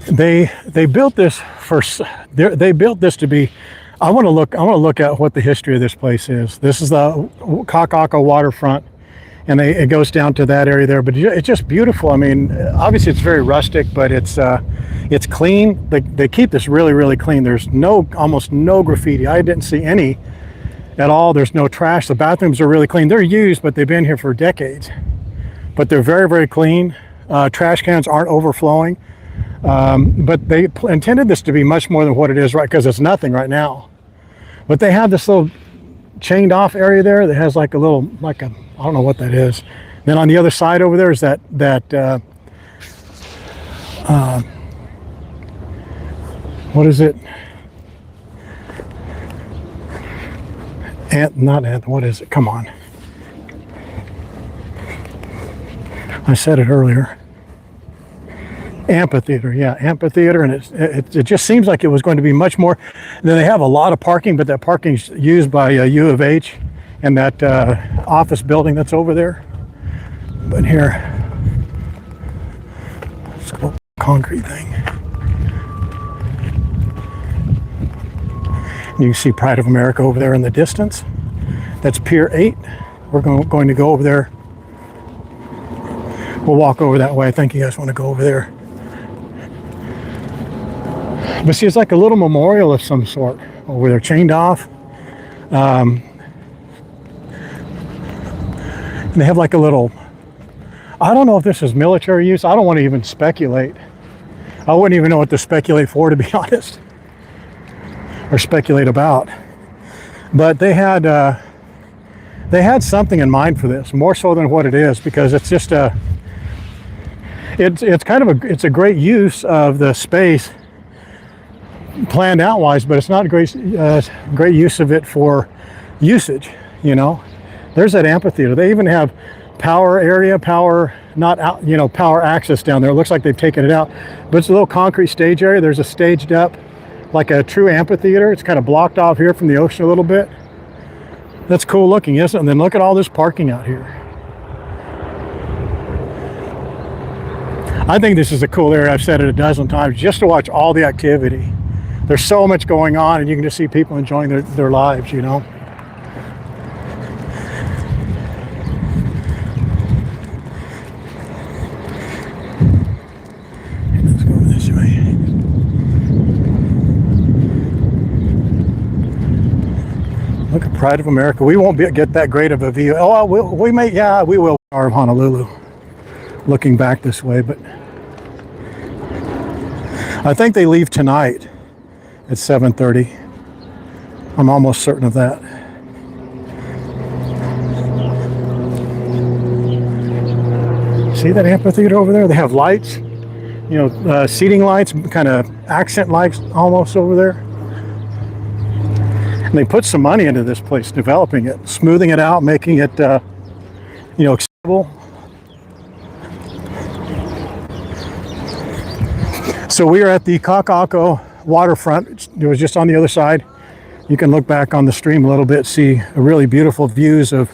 They built this they built this to be. I want to look at what the history of this place is. This is the Kakaako waterfront, and it goes down to that area there. But it's just beautiful. I mean, obviously it's very rustic, but it's clean. They keep this really, really clean. There's almost no graffiti. I didn't see any at all. There's no trash. The bathrooms are really clean. They're used, but they've been here for decades. But they're very, very clean. Trash cans aren't overflowing. But they intended this to be much more than what it is, right? Because it's nothing right now. But they have this little chained off area there that has like a little, I don't know what that is. Then on the other side over there is that what is it? What is it? Come on. I said it earlier. Amphitheater, yeah, amphitheater, and it just seems like it was going to be much more. Then they have a lot of parking, but that parking's used by U of H and that office building that's over there. But here, it's a little concrete thing. You can see Pride of America over there in the distance. That's Pier 8. We're going to go over there. We'll walk over that way. I think you guys want to go over there. But see, it's like a little memorial of some sort over there, chained off. And they have like a little, I don't know if this is military use. I don't want to even speculate. I wouldn't even know what to speculate for, to be honest, or speculate about. But they had something in mind for this, more so than what it is, because it's just it's kind of a great use of the space planned out wise, but it's not a great use of it for usage. You know, there's that amphitheater. They even have power area, power not out, you know, power access down there. It looks like they've taken it out, but it's a little concrete stage area. There's a staged up, like a true amphitheater. It's kind of blocked off here from the ocean a little bit. That's cool looking, isn't it? And then look at all this parking out here. I think this is a cool area. I've said it a dozen times, just to watch all the activity. There's so much going on, and you can just see people enjoying their lives, you know. Let's go this way. Look at Pride of America. We won't get that great of a view. Oh, we may, yeah, we will. Of Honolulu, looking back this way, but I think they leave tonight at 7:30. I'm almost certain of that. See that amphitheater over there? They have lights, you know, seating lights, kind of accent lights almost over there. And they put some money into this place, developing it, smoothing it out, making it, you know, accessible. So we are at the Kakaako waterfront. It was just on the other side. You can look back on the stream a little bit, see really beautiful views of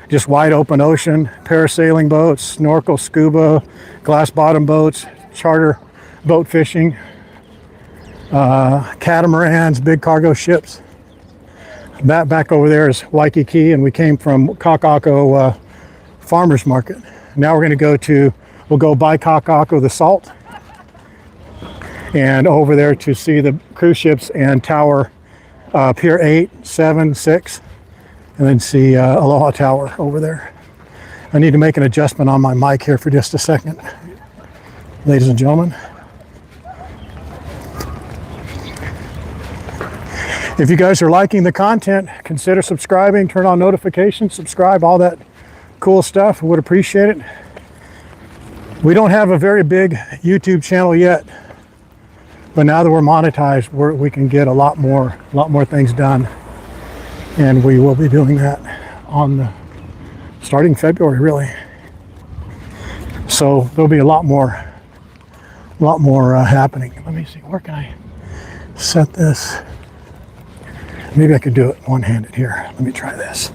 just wide open ocean, parasailing boats, snorkel, scuba, glass bottom boats, charter boat fishing, catamarans, big cargo ships. That back over there is Waikiki, and we came from Kakaako farmers market. Now we're going to we'll go by Kakaako the Salt, and over there to see the cruise ships and tower, Pier 8, 7, 6, and then see Aloha Tower over there. I need to make an adjustment on my mic here for just a second, ladies and gentlemen. If you guys are liking the content, consider subscribing, turn on notifications, subscribe, all that cool stuff. Would appreciate it. We don't have a very big YouTube channel yet, but now that we're monetized, we can get a lot more things done, and we will be doing that starting February, really. So there'll be a lot more happening. Let me see, where can I set this? Maybe I could do it one-handed here. Let me try this.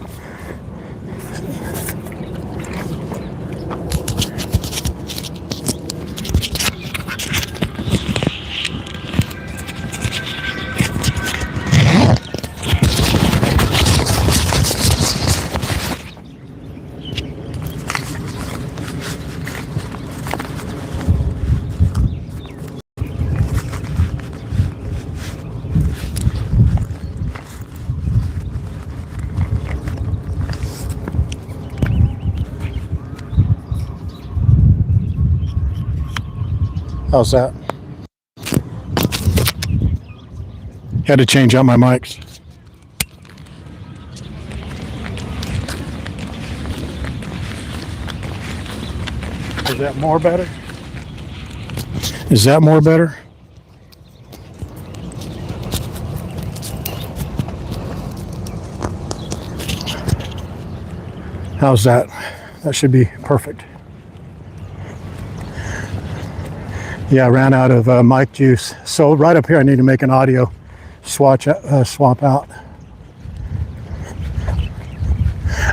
How's that? Had to change out my mics. Is that more better? Is that more better? How's that? That should be perfect. Yeah, I ran out of mic juice. So right up here, I need to make an audio swap out.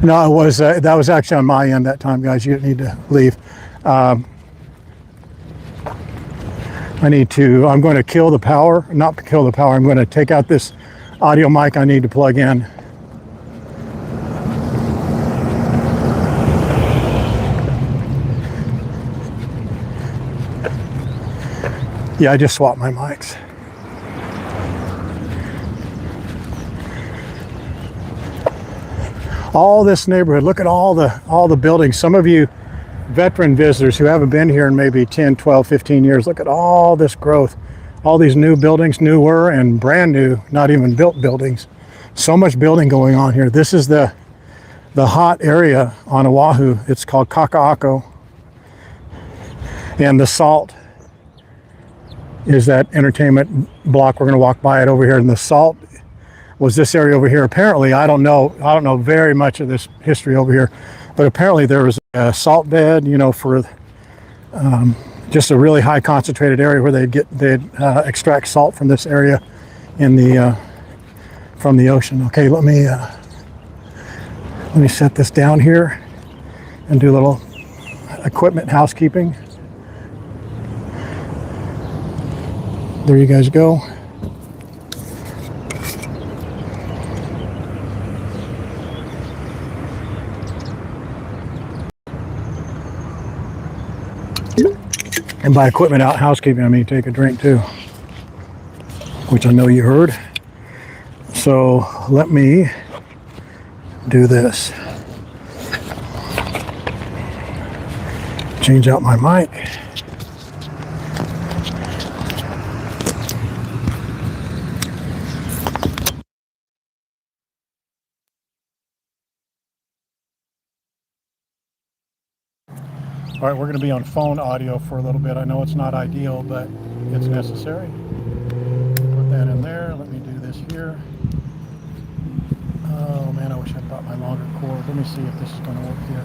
No, it was that was actually on my end that time, guys. You didn't need to leave. I'm going to kill the power, not kill the power. I'm going to take out this audio mic I need to plug in. Yeah, I just swapped my mics. All this neighborhood, look at all the buildings. Some of you veteran visitors who haven't been here in maybe 10, 12, 15 years, look at all this growth. All these new buildings, newer and brand new, not even built buildings. So much building going on here. This is the hot area on Oahu. It's called Kakaako. And the Salt is that entertainment block. We're going to walk by it over here. And the Salt was this area over here. Apparently, I don't know very much of this history over here, but apparently there was a salt bed, you know, for just a really high concentrated area where they'd extract salt from this area in the from the ocean. Okay, let me set this down here and do a little equipment housekeeping. There you guys go. And by equipment out housekeeping, I mean take a drink too, which I know you heard. So let me do this. Change out my mic. All right, we're going to be on phone audio for a little bit. I know it's not ideal, but it's necessary. Put that in there. Let me do this here. Oh man, I wish I'd brought my longer cord. Let me see if this is going to work here.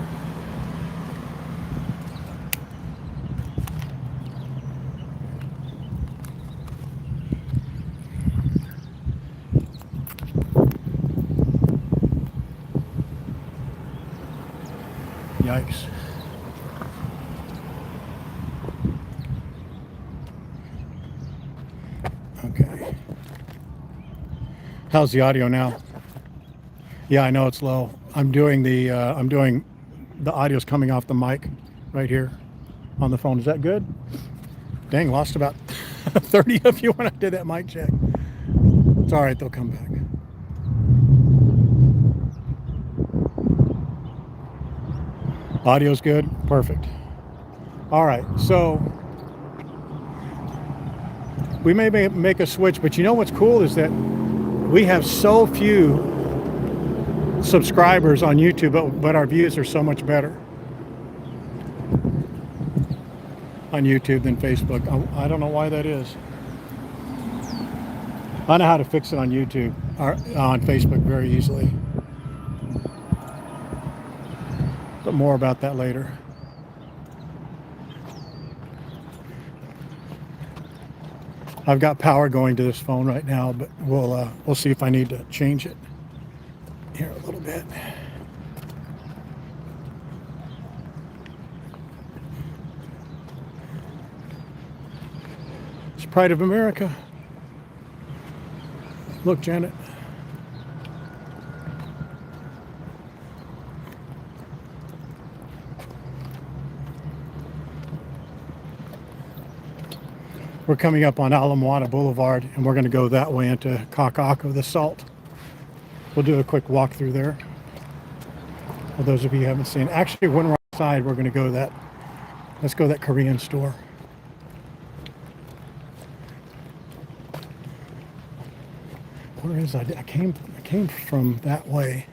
Yikes. Okay. How's the audio now? Yeah, I know it's low. I'm doing the audio's coming off the mic right here on the phone. Is that good? Dang, lost about 30 of you when I did that mic check. It's all right, they'll come back. Audio's good? Perfect. All right, so we may make a switch, but you know what's cool is that we have so few subscribers on YouTube, but our views are so much better on YouTube than Facebook. I don't know why that is. I know how to fix it on YouTube or on Facebook very easily. But more about that later. I've got power going to this phone right now, but we'll see if I need to change it here a little bit. It's Pride of America. Look, Janet. We're coming up on Moana Boulevard, and we're going to go that way into Kakaako, the Salt. We'll do a quick walk through there. For those of you who haven't seen, actually, when we're outside, we're going to go let's go to that Korean store. Where is I came from that way.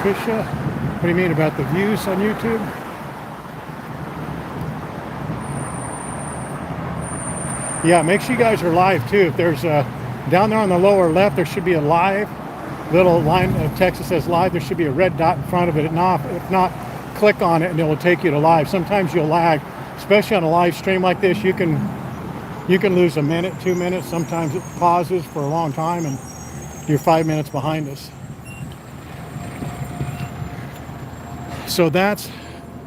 Patricia, what do you mean about the views on YouTube? Yeah, make sure you guys are live too. If there's down there on the lower left, there should be a live little line of text that says live. There should be a red dot in front of it. If not, click on it and it will take you to live. Sometimes you'll lag, especially on a live stream like this. You can lose a minute, 2 minutes. Sometimes it pauses for a long time and you're 5 minutes behind us. So that's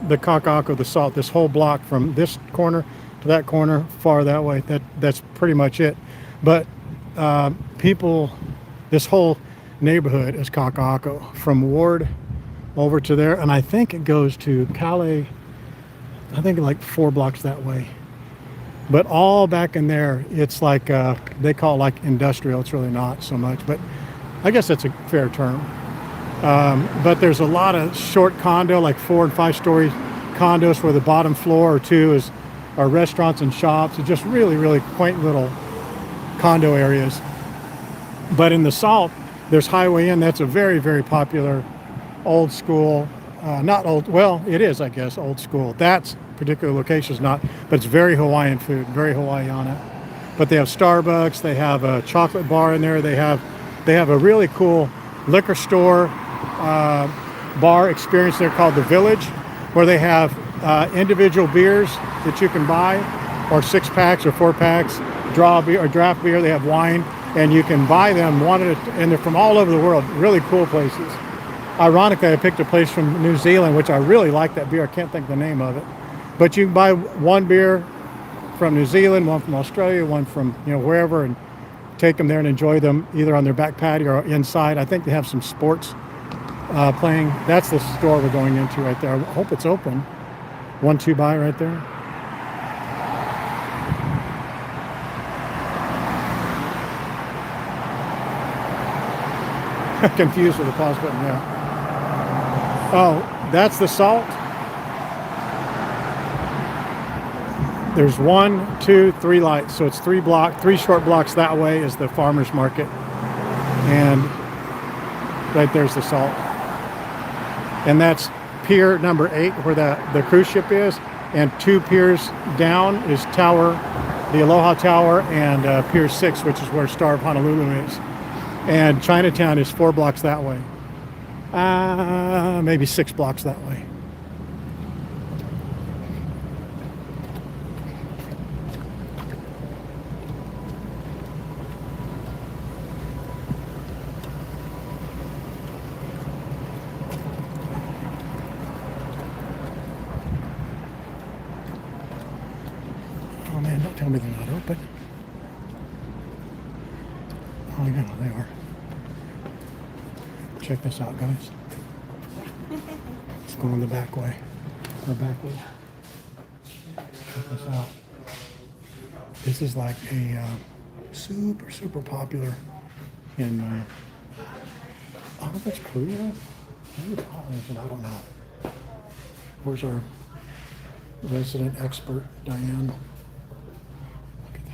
the Kakaako, the Salt, this whole block from this corner to that corner, far that way. That's pretty much it. But people, this whole neighborhood is Kakaako, from Ward over to there, and I think it goes to Calais, I think like 4 blocks that way. But all back in there, it's like, they call it like industrial. It's really not so much, but I guess that's a fair term. But there's a lot of short condo, like 4 and 5 story condos where the bottom floor or 2 are restaurants and shops. It's just really, really quaint little condo areas. But in the Salt, there's Highway Inn. That's a very, very popular old school, not old, well, it is, I guess, old school. That particular location is not, but it's very Hawaiian food, very Hawaiiana. But they have Starbucks, they have a chocolate bar in there, they have a really cool liquor store bar experience there called The Village, where they have individual beers that you can buy, or 6 packs or 4 packs, draw beer or draft beer. They have wine, and you can buy them one at a, and they're from all over the world. Really cool places. Ironically, I picked a place from New Zealand, which I really like that beer. I can't think of the name of it, but you can buy one beer from New Zealand, one from Australia, one from wherever, and take them there and enjoy them either on their back patio or inside. I think they have some sports playing. That's the store we're going into right there. I hope it's open. 1-2 buy right there. Confused with the pause button now. Oh, that's the Salt. There's 1, 2, 3 lights, so it's 3 short blocks that way is the farmers market, and right there's the Salt, and that's pier number 8 where the cruise ship is, and 2 piers down is the Aloha Tower, and pier 6, which is where Star of Honolulu is, and Chinatown is 4 blocks that way, maybe 6 blocks that way. Oh man, don't tell me they're not open. Oh yeah, they are. Check this out, guys. Let's go in the back way. Or back way. Check this out. This is like a super, super popular in, I don't know if it's Korea. Maybe it's I don't know. Where's our resident expert, Diane? Look at that.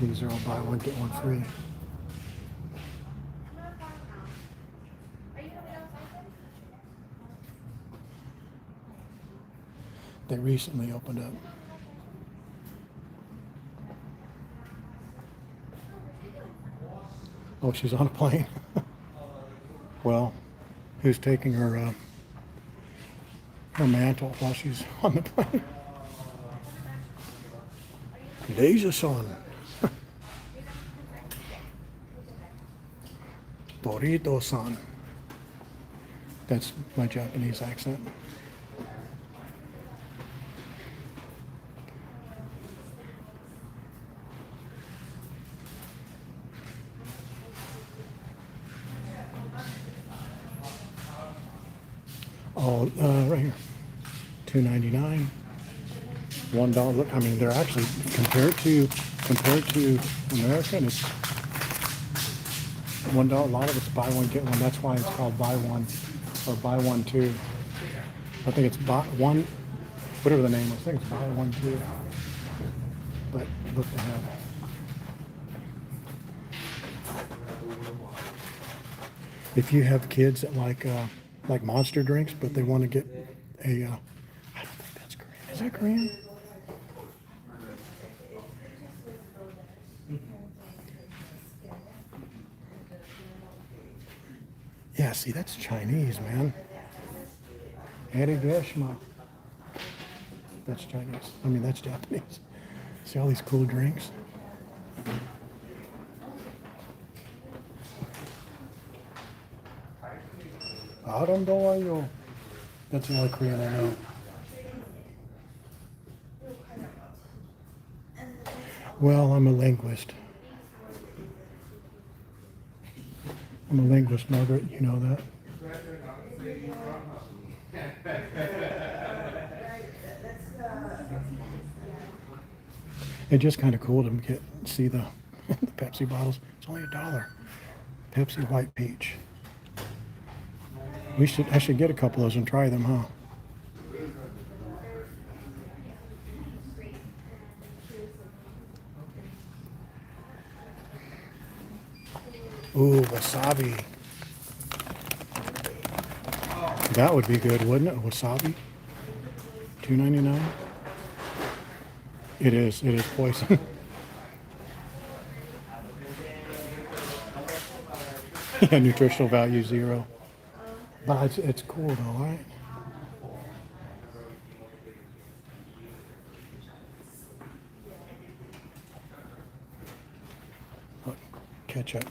These are all buy one, get one free. They recently opened up. Oh, she's on a plane. Well, who's taking her mantle while she's on the plane? Deja-san. Burrito-san. That's my Japanese accent. Oh, right here, $2.99, $1. Look, I mean, they're actually compared to American, it's $1. A lot of it's buy one get one. That's why it's called buy one or buy 1 2. I think it's buy one, whatever the name is. I think it's buy 1 2. But look, they have if you have kids that like monster drinks, but they want to get a, I don't think that's Korean. Is that Korean? Yeah, see, that's Chinese, man. Arigato. That's Chinese. I mean, that's Japanese. See all these cool drinks? Arandoayo. That's the only Korean I know. Well, I'm a linguist. I'm a linguist, Margaret. You know that. It's just kind of cool to see the, the Pepsi bottles. It's only $1. Pepsi White Peach. I should get a couple of those and try them, huh? Ooh, wasabi. That would be good, wouldn't it? Wasabi. $2.99. It is poison. Yeah, nutritional value 0. But it's cool though, right? Look, ketchup.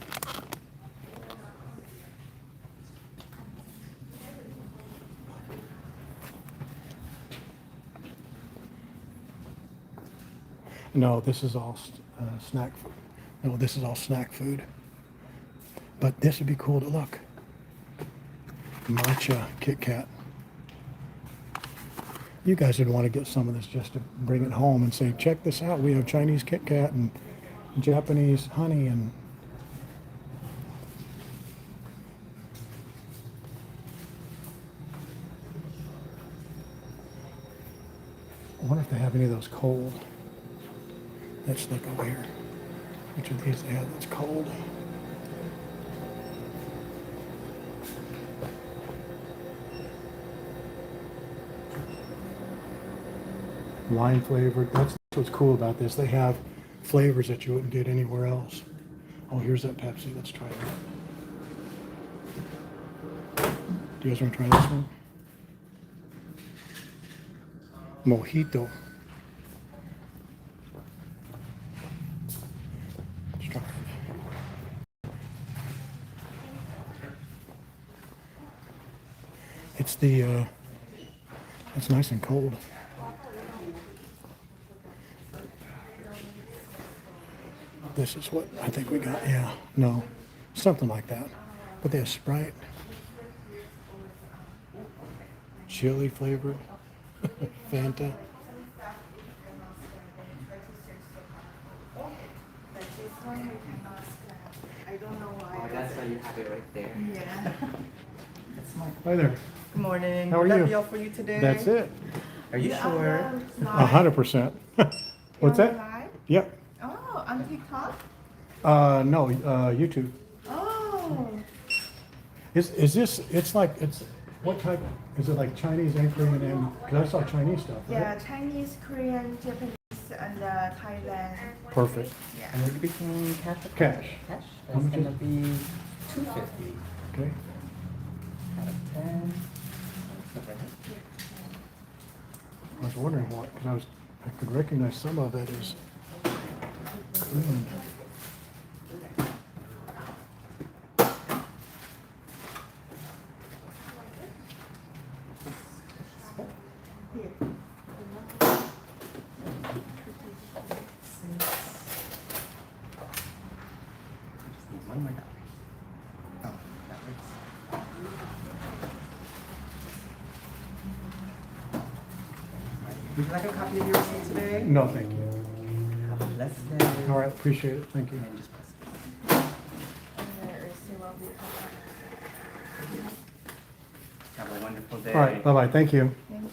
No, this is all snack food. No, this is all snack food. But this would be cool to look. Matcha Kit Kat. You guys would want to get some of this just to bring it home and say, check this out. We have Chinese Kit Kat and Japanese honey and I wonder if they have any of those cold. Let's look over here. Which of these they have that's cold? Wine flavored. That's what's cool about this. They have flavors that you wouldn't get anywhere else. Oh, here's that Pepsi. Let's try that. Do you guys want to try this one? Mojito. Let's try it. It's it's nice and cold. This is what I think we got. Yeah, no, something like that. But they have Sprite, chili flavored, Fanta. Oh, that's why you have it right there. Yeah. Hi there. Good morning. How are Would that you? be all for you today? That's it. Are you sure? 100%. What's that? Live? Yep. Oh, on TikTok? No, YouTube. Oh. Is this? It's what type? Is it like Chinese and Korean? And because I saw Chinese stuff. Right? Yeah, Chinese, Korean, Japanese, and Thailand. Perfect. Yeah. And would you be paying cash? Cash. Cash? How That's much gonna is be $250 Okay. out of 10. I was wondering what, because I could recognize some of it as Korean. One more dollar. Oh, that works. Would you like a copy of your receipt today? No, thank you. Have a blessed day. All right, appreciate it. Thank you. And just press it. Have a wonderful day. All right, bye-bye. Thank you. Thank you.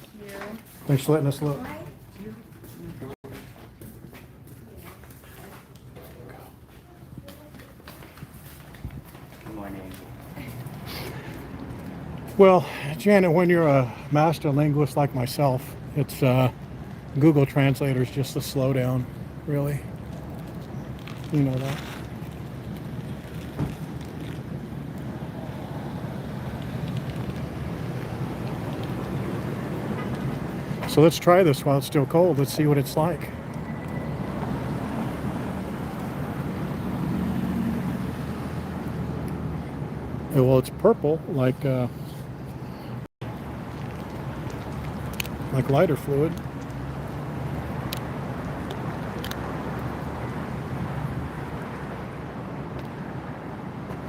Thanks for letting us look. Good morning. Well, Janet, when you're a master linguist like myself, it's Google Translator is just a slowdown, really. You know that. So let's try this while it's still cold. Let's see what it's like. Well, it's purple, like lighter fluid.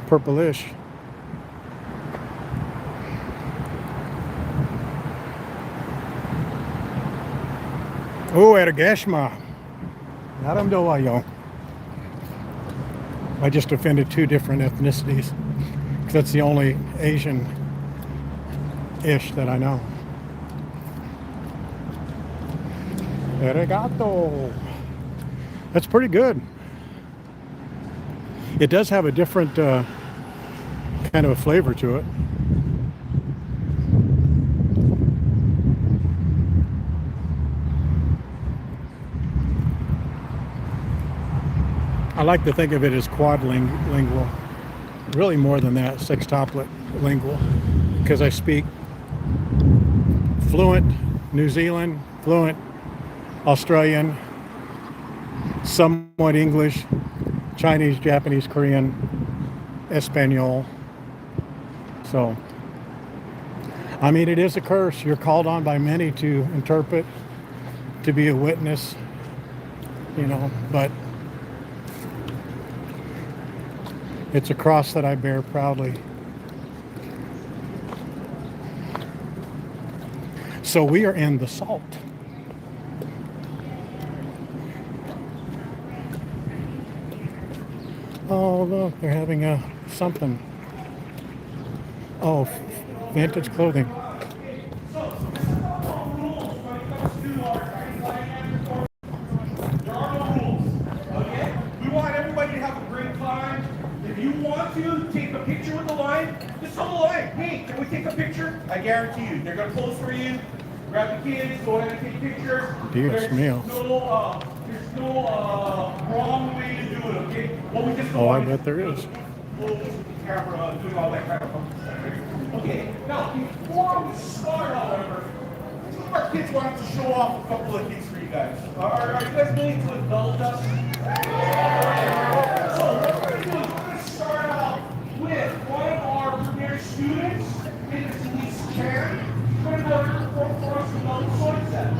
Purplish. Oh, Ergeshma. Naramdawayo. I just offended two different ethnicities. Because that's the only Asian-ish that I know. Arigato. That's pretty good. It does have a different kind of a flavor to it. I like to think of it as quadlingual. Really more than that, sextuplet lingual. Because I speak fluent New Zealand, fluent Australian, somewhat English, Chinese, Japanese, Korean, Espanol. So, I mean, it is a curse. You're called on by many to interpret, to be a witness, you know, but it's a cross that I bear proudly. So we are in the Salt. Oh, look, they're having a something. Oh, vintage clothing. We want everybody to have a great time. If you want to take a picture with the line, just tell the line, hey, can we take a picture? I guarantee you, they're going to pose for you. Grab the kids, go ahead and take pictures. Dios mío. There's no wrong way to do it, okay? Well, we just Oh, I bet there is. Camera, doing all that kind of fun stuff. Okay, now before we start, however, some of our kids wanted to show off a couple of things for you guys. Are you guys willing to indulge us? So what we're going to do is we're going to start out with one of our premier students, Ms. Elise Chan. She's going to go to perform for us about the sunset.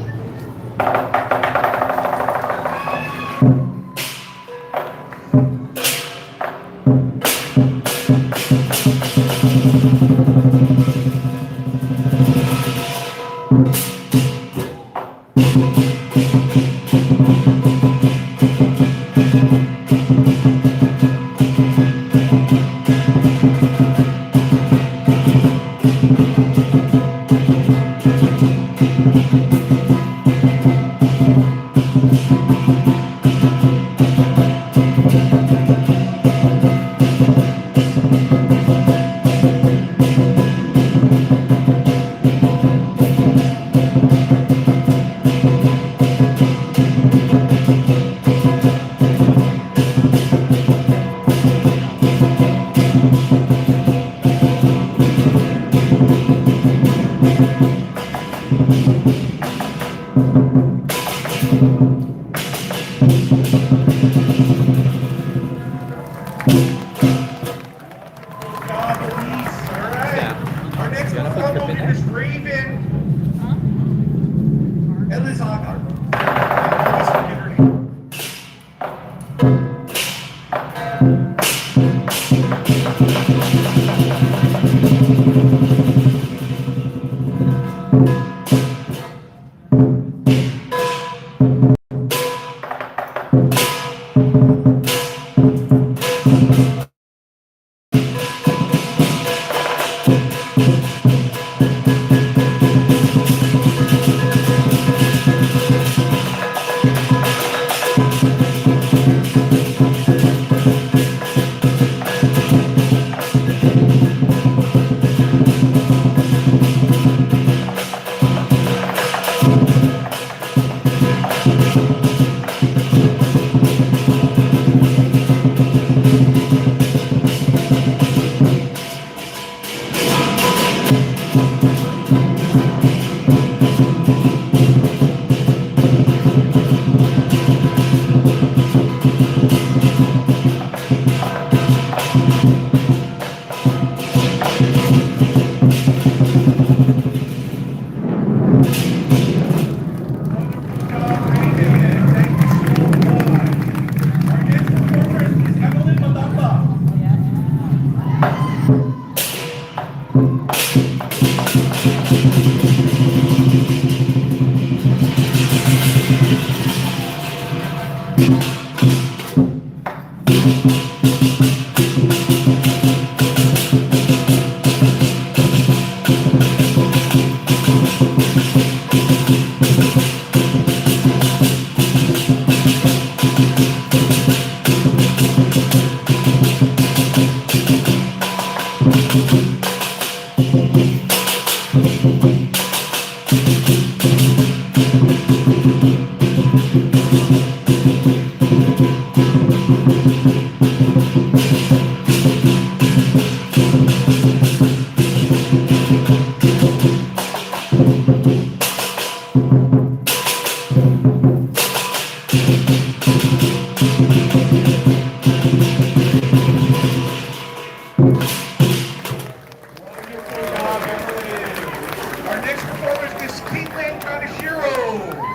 Our next performer is Caitlin Kaneshiro.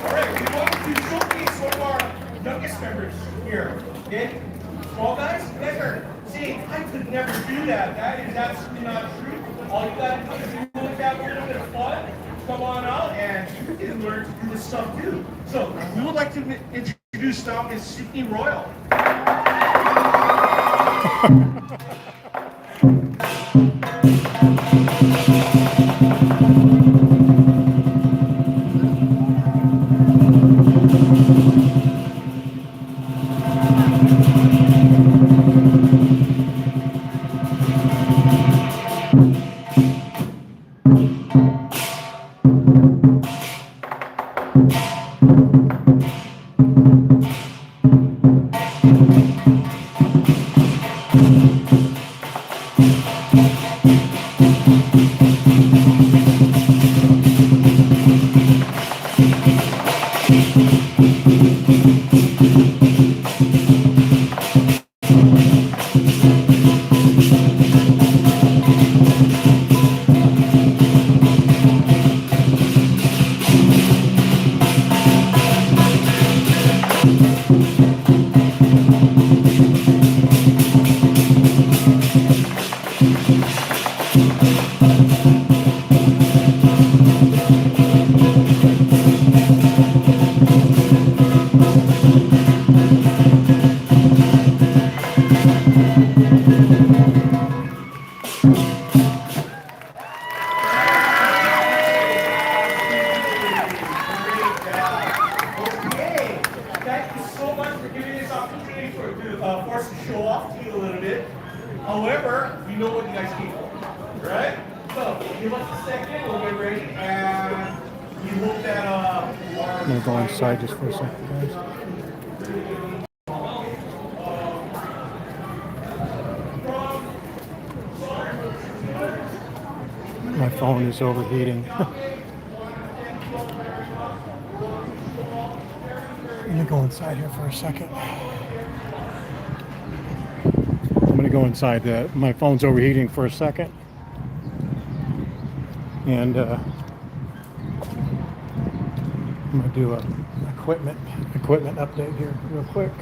Alright, we want to showcase one of our youngest members here. Okay? Small guys, you guys are saying, I could never do that. That is absolutely not true. All you gotta do is you look at a little bit of fun, come on out, and you can learn to do this stuff too. So we would like to introduce now is Sydney Royal. For us to show off to you a little bit. However, we know what you guys came for, right? So give us a second, we'll get ready, and we hope that I'm gonna go inside just for a second, guys. My phone is overheating. Let me go inside here for a second. I'm gonna go inside. My phone's overheating for a second, and I'm gonna do a equipment update here real quick.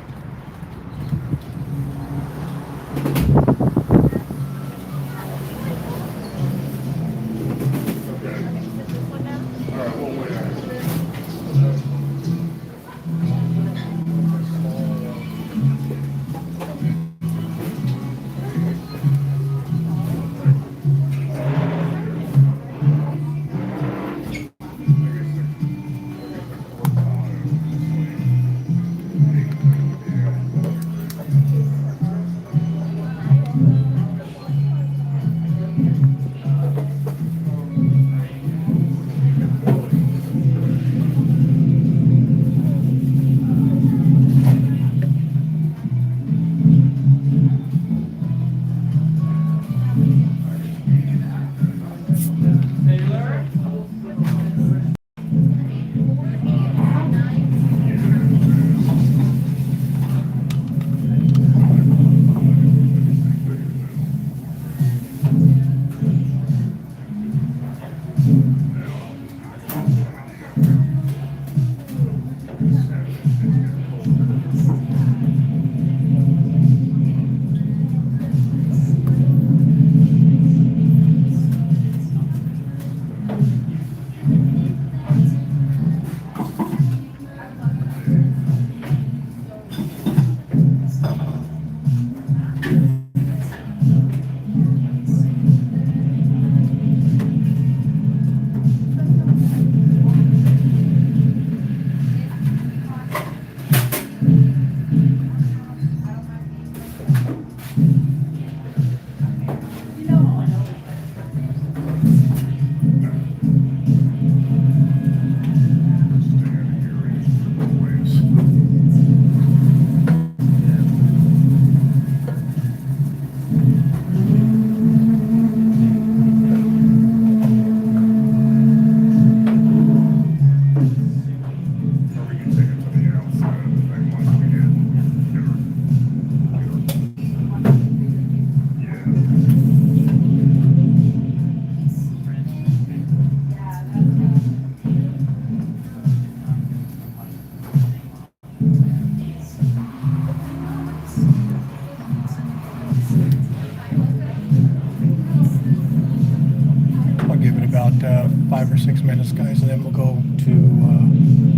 5 or 6 minutes, guys, and then we'll go to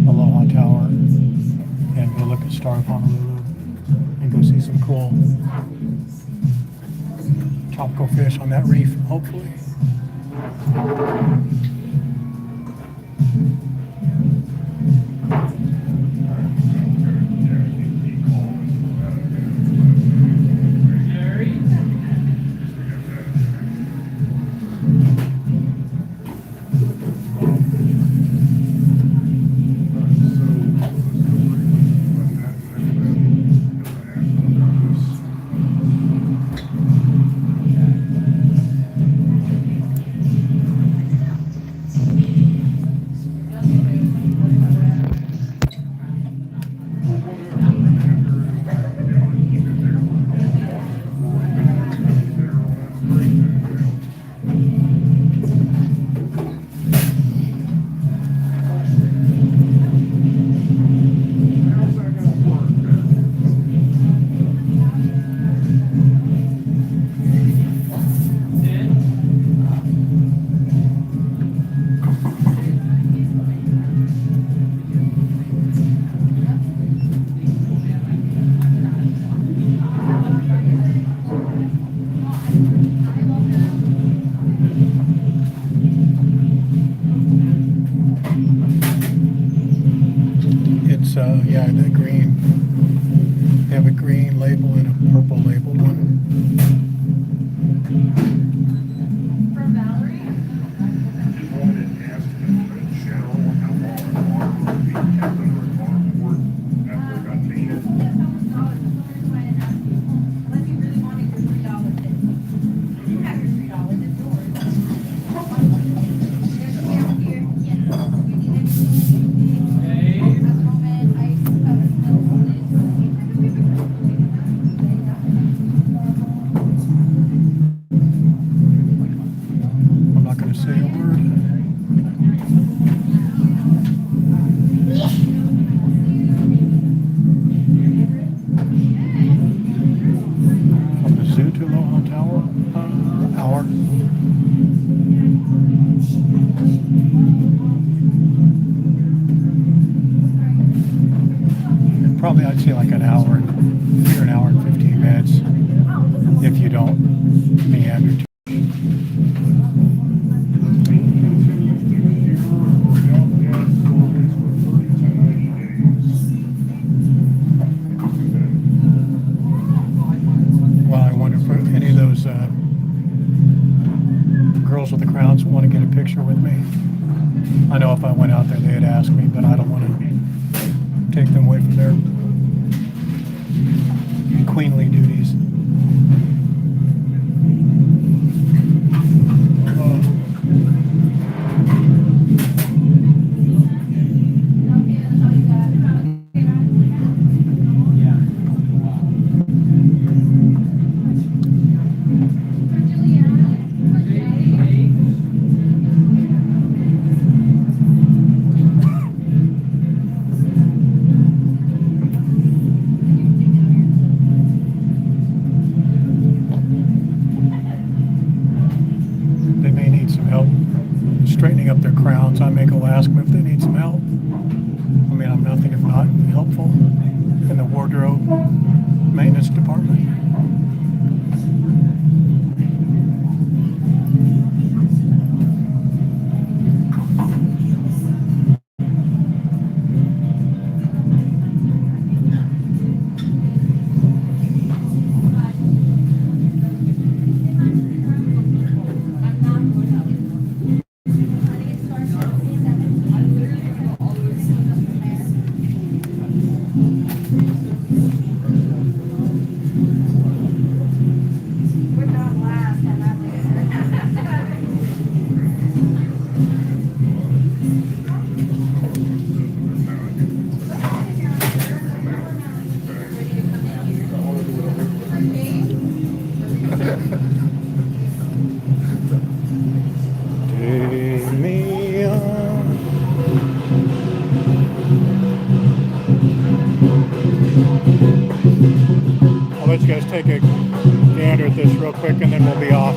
Aloha Tower and go look at Star of Honolulu and go see some cool tropical fish on that reef, hopefully. Yeah, the green. They have a green label and a purple labeled one. I'm not going to say a word. From the zoo to Aloha Tower, hour. Probably I'd say like an hour, here an hour and 15 minutes if you don't meander too. Well, I wonder if any of those girls with the crowns want to get a picture with me. I know if I went out there they'd ask me, but I don't want to take them away from their queenly duties. Straightening up their crowns. I may go ask them if they need some help. I mean, I'm nothing if not helpful in the wardrobe maintenance department. I'll let you guys take a gander at this real quick and then we'll be off.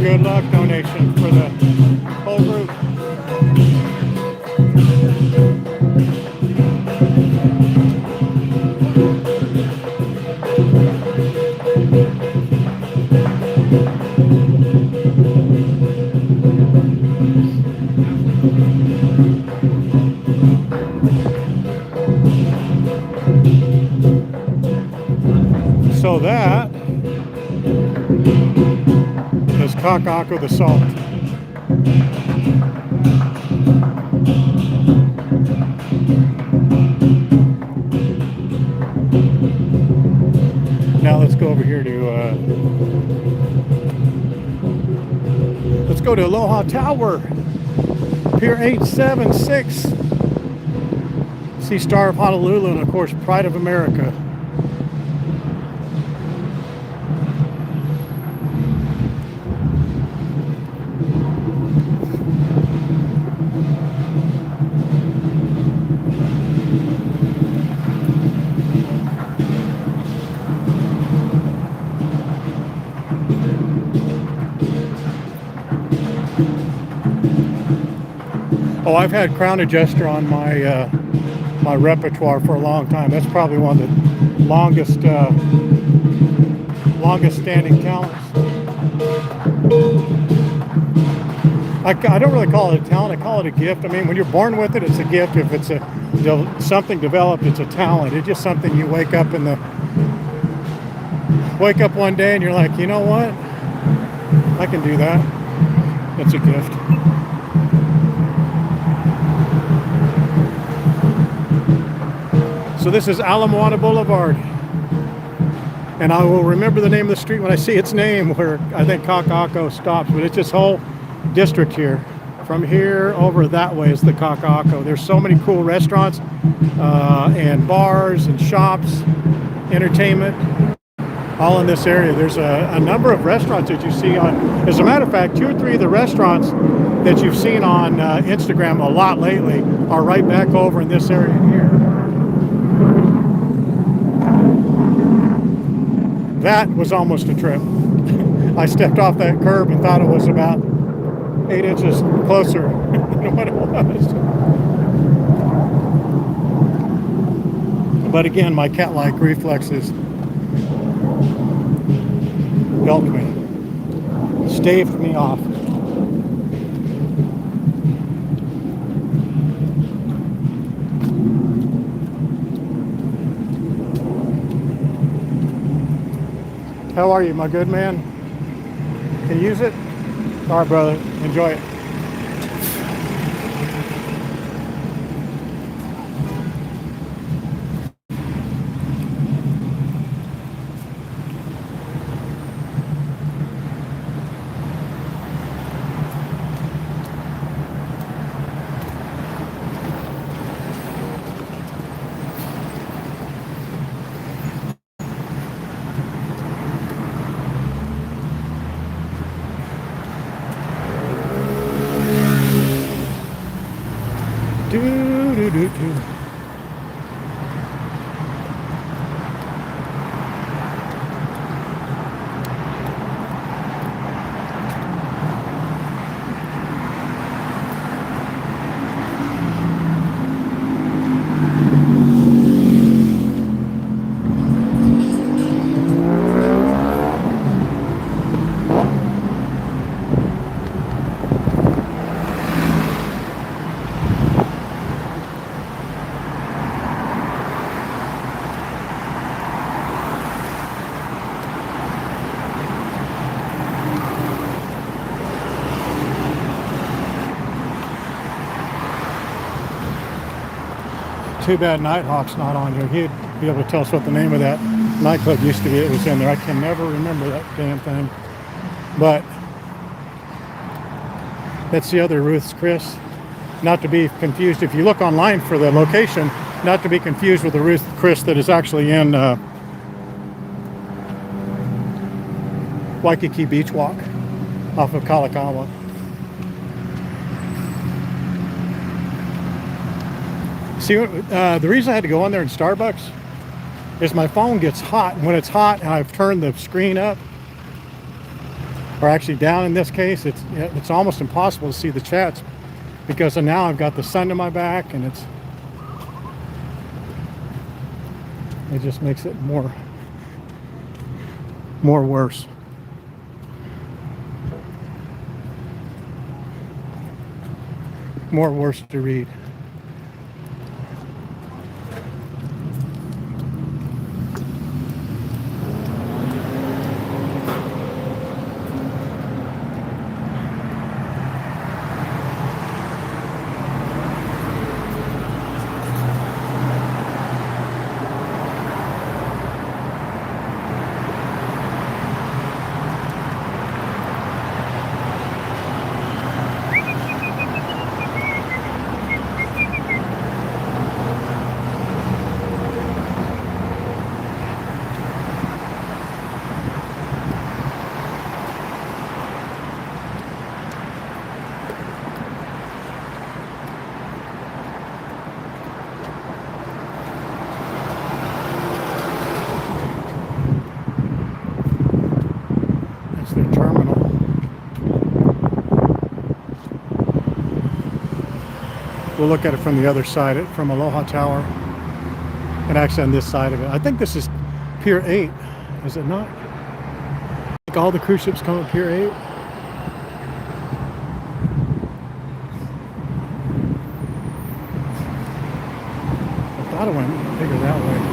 good luck donation for the whole group. So that is Kakaako the Salt. Now let's go over here to let's go to Aloha Tower, Pier 876. See Star of Honolulu and of course Pride of America. Oh, I've had Crown Adjuster on my my repertoire for a long time. That's probably one of the longest longest standing talents. I don't really call it a talent. I call it a gift. I mean, when you're born with it, it's a gift. If it's something developed, it's a talent. It's just something you wake up one day and you're like, you know what? I can do that. It's a gift. So this is Ala Moana Boulevard, and I will remember the name of the street when I see its name, where I think Kakaako stops, but it's this whole district here. From here over that way is the Kakaako. There's so many cool restaurants and bars and shops, entertainment, all in this area. There's a number of restaurants that you see on, as a matter of fact, 2 or 3 of the restaurants that you've seen on Instagram a lot lately are right back over in this area here. That was almost a trip. I stepped off that curb and thought it was about 8 inches closer than what it was. But again, my cat-like reflexes helped me, staved me off. How are you, my good man? Can you use it? All right, brother. Enjoy it. Too bad Nighthawk's not on here. He'd be able to tell us what the name of that nightclub used to be. It was in there. I can never remember that damn thing. But that's the other Ruth's Chris. Not to be confused, if you look online for the location, not to be confused with the Ruth Chris that is actually in Waikiki Beach Walk off of Kalakaua. See, the reason I had to go in there in Starbucks is my phone gets hot. When it's hot and I've turned the screen up, or actually down in this case, it's almost impossible to see the chats because now I've got the sun to my back, and it just makes it more worse. More worse to read. Their terminal. We'll look at it from the other side, from Aloha Tower, and actually on this side of it. I think this is Pier 8, is it not? I think all the cruise ships come at Pier 8. I thought it went bigger that way.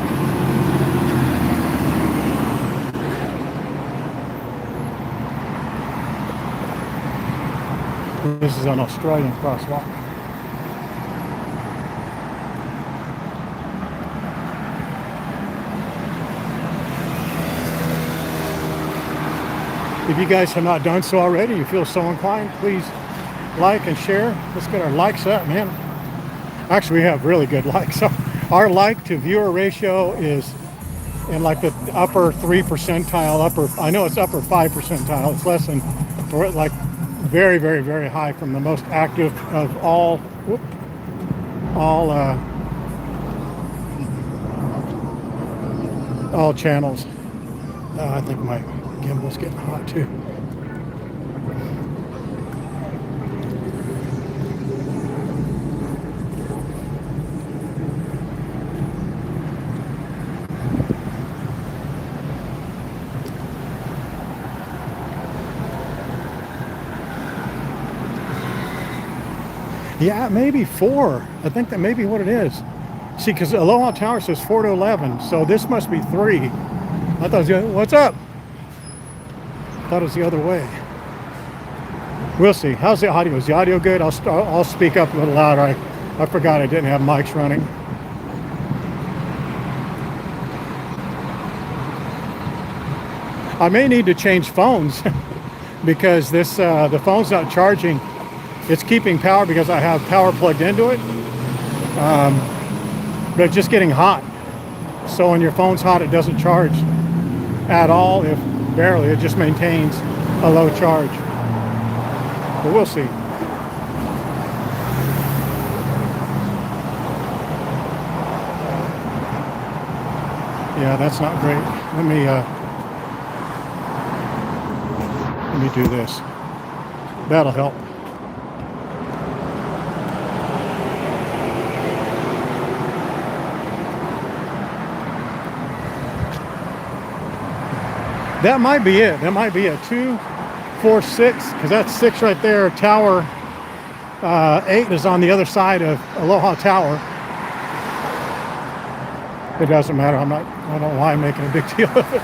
This is an Australian crosswalk. If you guys have not done so already, you feel so inclined, please like and share. Let's get our likes up, man. Actually, we have really good likes. So our like to viewer ratio is in like the upper 3 percentile, I know it's upper 5 percentile. It's less than, we're at like very, very, very high from the most active of all channels. I think my gimbal's getting hot too. Yeah, maybe 4. I think that may be what it is. See, because Aloha Tower says 4 to 11, so this must be 3. I thought it was the other, what's up? I thought it was the other way. We'll see. How's the audio? Is the audio good? I'll speak up a little louder. I forgot I didn't have mics running. I may need to change phones because this the phone's not charging. It's keeping power because I have power plugged into it, but it's just getting hot. So when your phone's hot, it doesn't charge at all, if barely. It just maintains a low charge. But we'll see. Yeah, that's not great. Let me do this. That'll help. That might be it. That might be a 2, 4, 6, because that's 6 right there. Tower 8 is on the other side of Aloha Tower. It doesn't matter. I don't know why I'm making a big deal of it.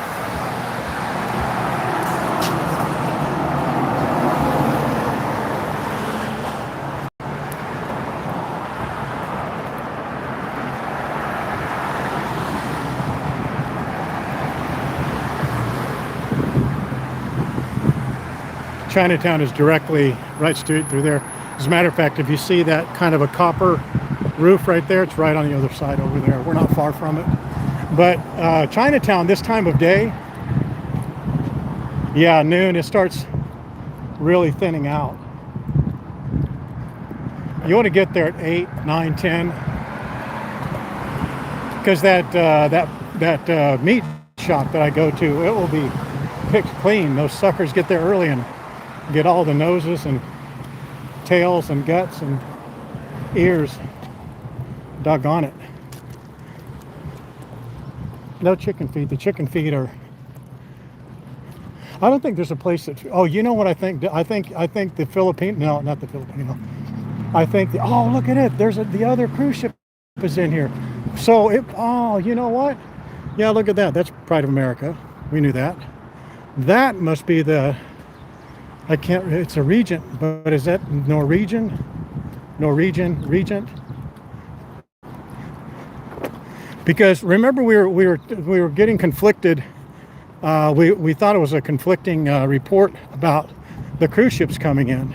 Chinatown is directly right straight through there. As a matter of fact, if you see that kind of a copper roof right there, it's right on the other side over there. We're not far from it. But Chinatown this time of day, yeah, noon, it starts really thinning out. You want to get there at 8, 9, 10, because that meat shop that I go to, it will be picked clean. Those suckers get there early and get all the noses and tails and guts and ears. Doggone it. No chicken feet. The chicken feet are... I don't think there's a place that... Oh, you know what I think? I think the Filipino... No, not the Filipino. I think... Oh, look at it. There's the other cruise ship is in here. So, oh, you know what? Yeah, look at that. That's Pride of America. We knew that. That must be the... I can't... It's a Regent, but is that Norwegian? Regent? Because remember we were getting conflicted. We thought it was a conflicting report about the cruise ships coming in,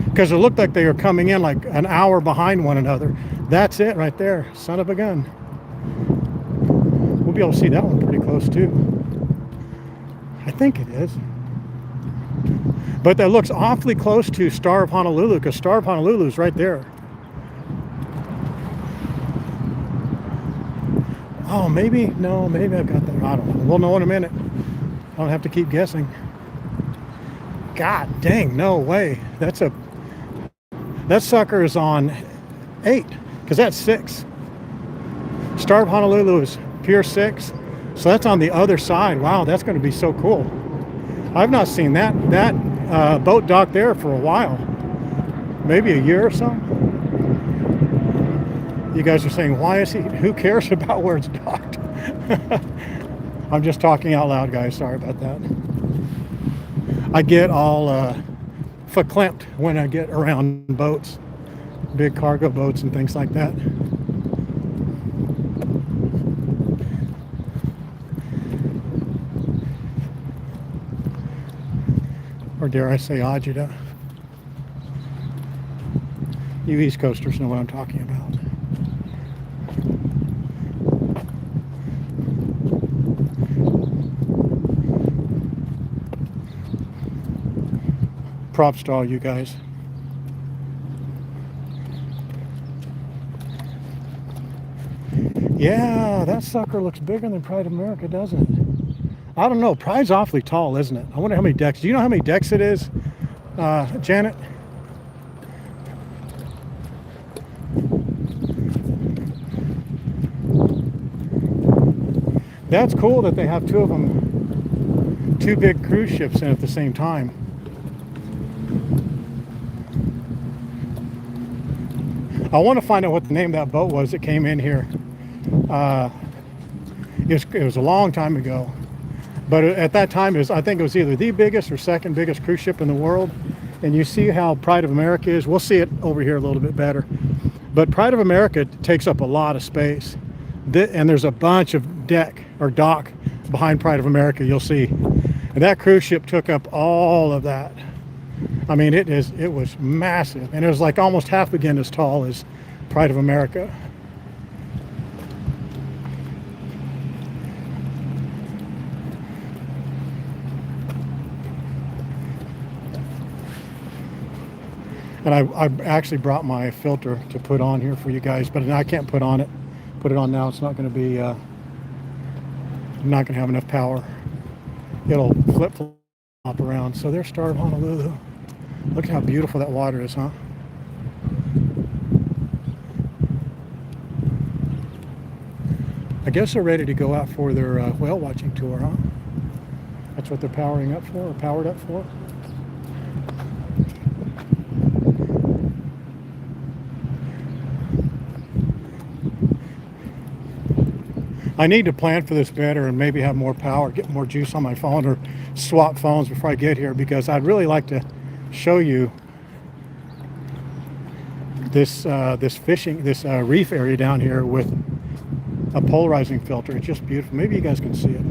because it looked like they were coming in like an hour behind one another. That's it right there, son of a gun. We'll be able to see that one pretty close too. I think it is. But that looks awfully close to Star of Honolulu, because Star of Honolulu is right there. Oh, maybe, no, maybe I've got that. I don't know. We'll know in a minute. I don't have to keep guessing. God dang, no way. That sucker is on 8, because that's 6. Star of Honolulu is Pier 6. So that's on the other side. Wow, that's going to be so cool. I've not seen that boat dock there for a while. Maybe a year or so. You guys are saying, why is he? Who cares about where it's docked? I'm just talking out loud, guys. Sorry about that. I get all verklempt when I get around boats, big cargo boats and things like that. Or dare I say agita. You East Coasters know what I'm talking about. Props to all you guys. Yeah, that sucker looks bigger than Pride of America, doesn't it? I don't know. Pride's awfully tall, isn't it? I wonder how many decks. Do you know how many decks it is, Janet? That's cool that they have two of them, two big cruise ships in at the same time. I want to find out what the name of that boat was that came in here. It was a long time ago, but at that time I think it was either the biggest or second biggest cruise ship in the world. And you see how Pride of America is. We'll see it over here a little bit better, but Pride of America takes up a lot of space, and there's a bunch of deck or dock behind Pride of America. You'll see, and that cruise ship took up all of that. I mean, it was massive, and it was like almost half again as tall as Pride of America. And I actually brought my filter to put on here for you guys, but I can't put it on now. It's not going to be, I'm not going to have enough power. It'll flip-flop around. So there's Star of Honolulu. Look at how beautiful that water is, huh? I guess they're ready to go out for their whale watching tour, huh? That's what they're powering up for, or powered up for. I need to plan for this better and maybe have more power, get more juice on my phone, or swap phones before I get here, because I'd really like to show you this reef area down here with a polarizing filter. It's just beautiful. Maybe you guys can see it.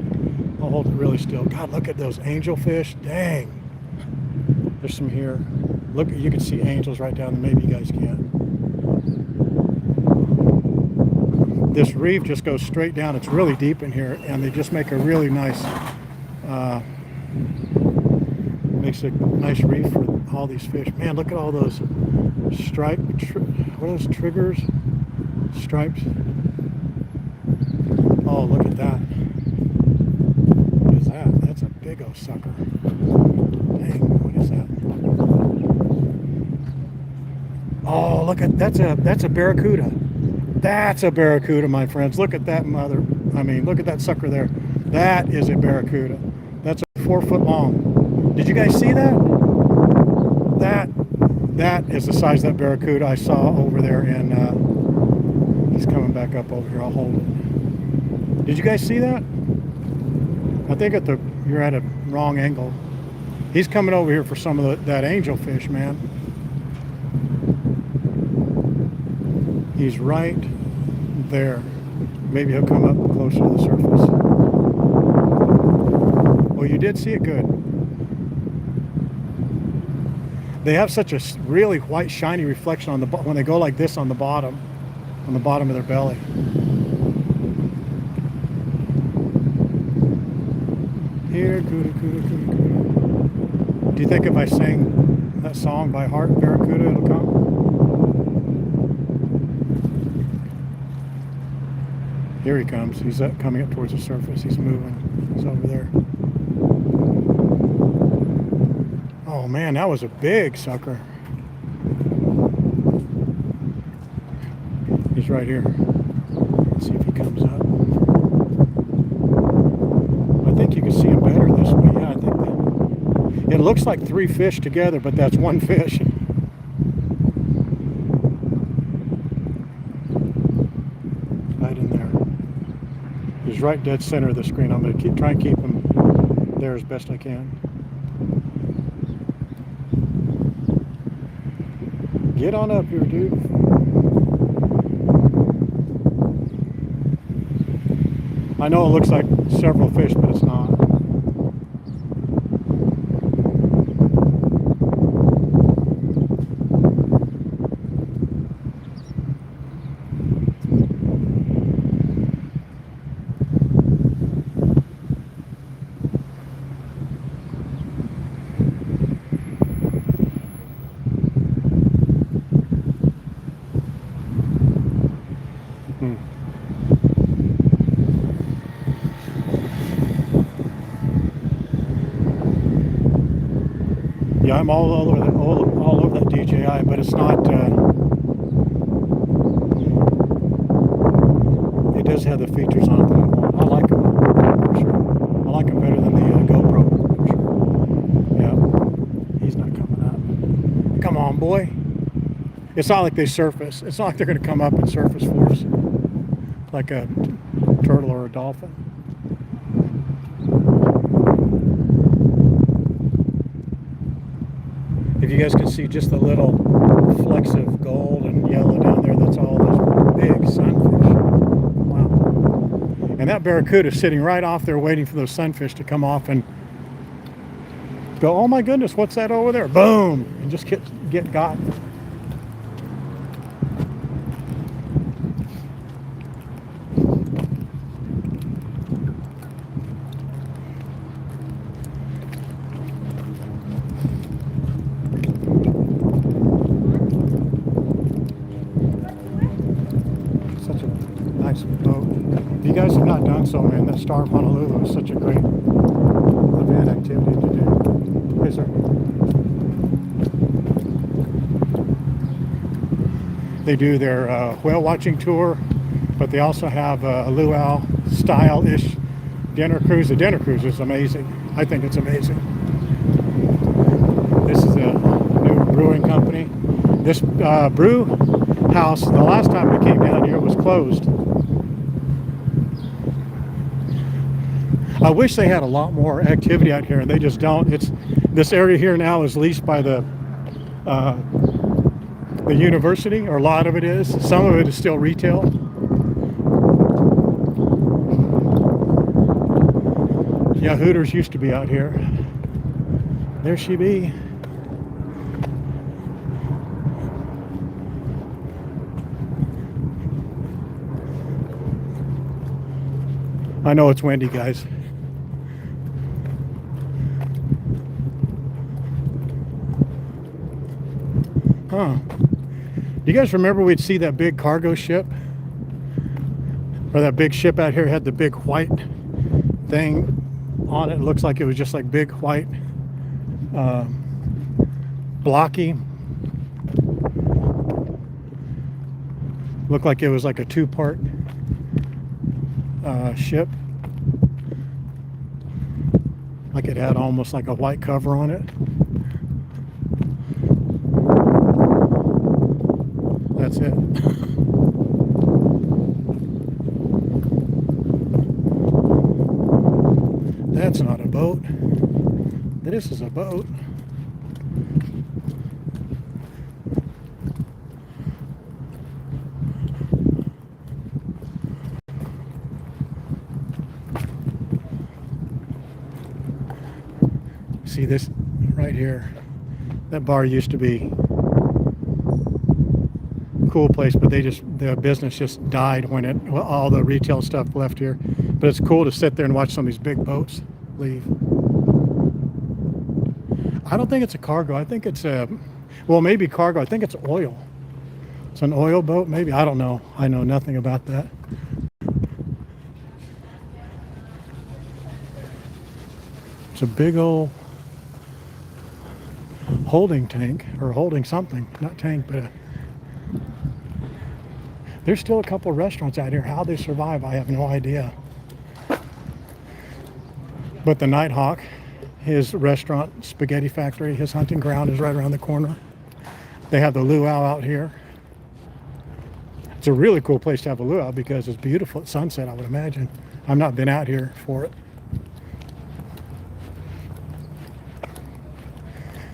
I'll hold it really still. God, look at those angelfish. Dang. There's some here. Look, you can see angels right down there. Maybe you guys can't. This reef just goes straight down. It's really deep in here, and they just make a really nice makes a nice reef for all these fish. Man, look at all those striped, what are those, triggers? Stripes. Oh, look at that. What is that? big old sucker. Dang, what is that? Oh, look at that's a barracuda. That's a barracuda, my friends. Look at that look at that sucker there. That is a barracuda. That's a 4 foot long. Did you guys see that? That is the size of that barracuda I saw over there, and he's coming back up over here. I'll hold it. Did you guys see that? I think you're at a wrong angle. He's coming over here for some of that angelfish, man. He's right there. Maybe he'll come up closer to the surface. Well, you did see it good. They have such a really white, shiny reflection on when they go like this on the bottom of their belly. Here, Cuda, Cuda, Cuda, Cuda. Do you think if I sang that song by heart, barracuda, it'll come? Here he comes. He's coming up towards the surface. He's moving. He's over there. Oh man, that was a big sucker. He's right here. Let's see if he comes up. I think you can see him better this way. Yeah, I think that. It looks like 3 fish together, but that's 1 fish. Right in there. He's right dead center of the screen. I'm going to try and keep him there as best I can. Get on up here, dude. I know it looks like several fish, but it's not. Yeah, I'm all over that DJI, but it's not. It does have the features on it that I want. I like them for sure. I like them better than the GoPro for sure. Yeah, he's not coming up. Come on, boy. It's not like they surface. It's not like they're going to come up and surface for us like a turtle or a dolphin. If you guys can see just the little flecks of gold and yellow down there, that's all those big sunfish. Wow. And that barracuda is sitting right off there waiting for those sunfish to come off and go, oh my goodness, what's that over there? Boom! And just get got. If you guys have not done so, man, that Star of Honolulu is such a great event activity to do. Yes, sir. They do their whale watching tour, but they also have a luau style-ish dinner cruise. The dinner cruise is amazing. I think it's amazing. This is a new brewing company. This brew house, the last time we came down here, was closed. I wish they had a lot more activity out here, and they just don't. This area here now is leased by the university, or a lot of it is. Some of it is still retail. Yeah, Hooters used to be out here. There she be. I know it's windy, guys. Huh. Do you guys remember we'd see that big cargo ship? Or that big ship out here had the big white thing on it. It looks like it was just like big white, blocky. Looked like it was like a two-part ship. Like it had almost like a white cover on it. That's it. That's not a boat. This is a boat. See this right here? That bar used to be a cool place, but the business just died when all the retail stuff left here. But it's cool to sit there and watch some of these big boats leave. I don't think it's a cargo. I think it's well, maybe cargo. I think it's oil. It's an oil boat, maybe. I don't know. I know nothing about that. It's a big old holding tank, or holding something, not tank, but there's still a couple of restaurants out here. How they survive, I have no idea. But the Nighthawk, his restaurant, Spaghetti Factory, his hunting ground is right around the corner. They have the luau out here. It's a really cool place to have a luau because it's beautiful at sunset, I would imagine. I've not been out here for it.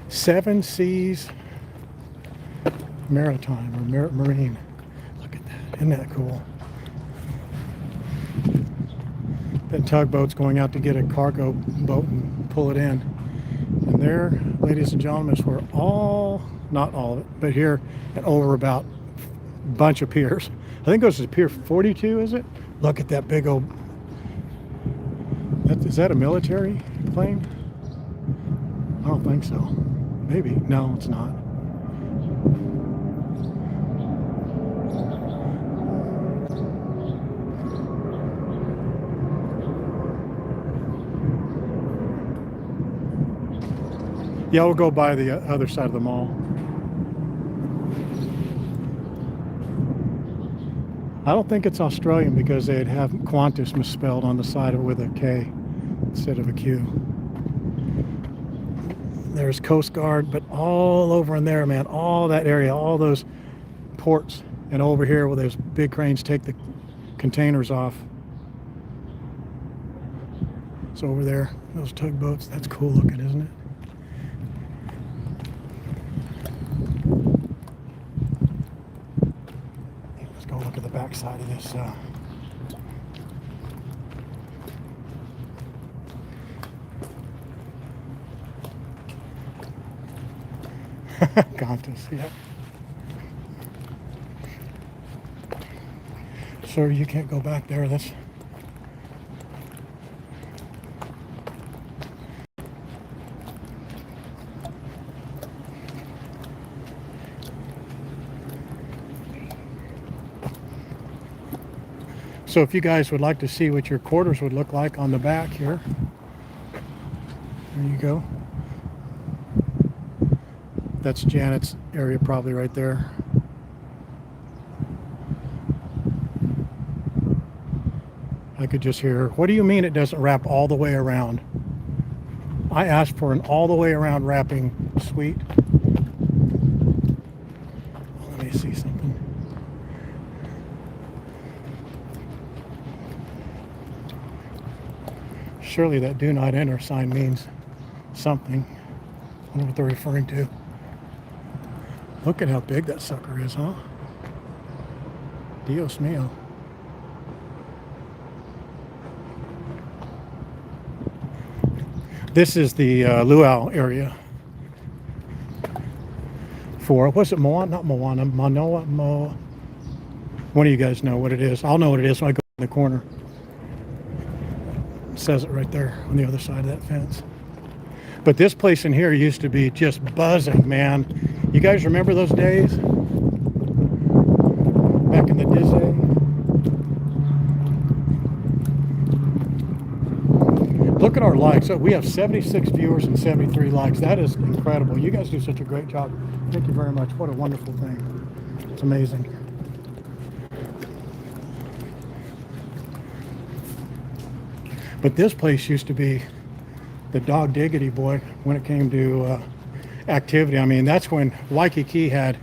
Seven Seas Maritime, or Marine. Look at that. Isn't that cool? That tugboat's going out to get a cargo boat and pull it in. And there, ladies and gentlemen, is where not all of it, but here and over about a bunch of piers. I think it goes to Pier 42, is it? Look at that big old... Is that a military plane? I don't think so. Maybe. No, it's not. Yeah, we'll go by the other side of the mall. I don't think it's Australian because they'd have Qantas misspelled on the side of it with a K instead of a Q. There's Coast Guard, but all over in there, man, all that area, all those ports, and over here where those big cranes take the containers off. So over there, those tugboats, that's cool looking, isn't it? Let's go look at the back side of this. Qantas, yeah. Sir, you can't go back there. That's... So if you guys would like to see what your quarters would look like on the back here, there you go. That's Janet's area probably right there. I could just hear her. What do you mean it doesn't wrap all the way around? I asked for an all the way around wrapping suite. Let me see something. Surely that do not enter sign means something. I wonder what they're referring to. Look at how big that sucker is, huh? Dios mío. This is the luau area for, what's it, Moana? Not Moana, Manoa, One of you guys know what it is. I'll know what it is when I go in the corner. It says it right there on the other side of that fence. But this place in here used to be just buzzing, man. You guys remember those days? Back in the Disney. look at our likes. So we have 76 viewers and 73 likes. That is incredible. You guys do such a great job. Thank you very much. What a wonderful thing. It's amazing. But this place used to be the dog diggity, boy, when it came to activity. I mean, that's when Waikiki had,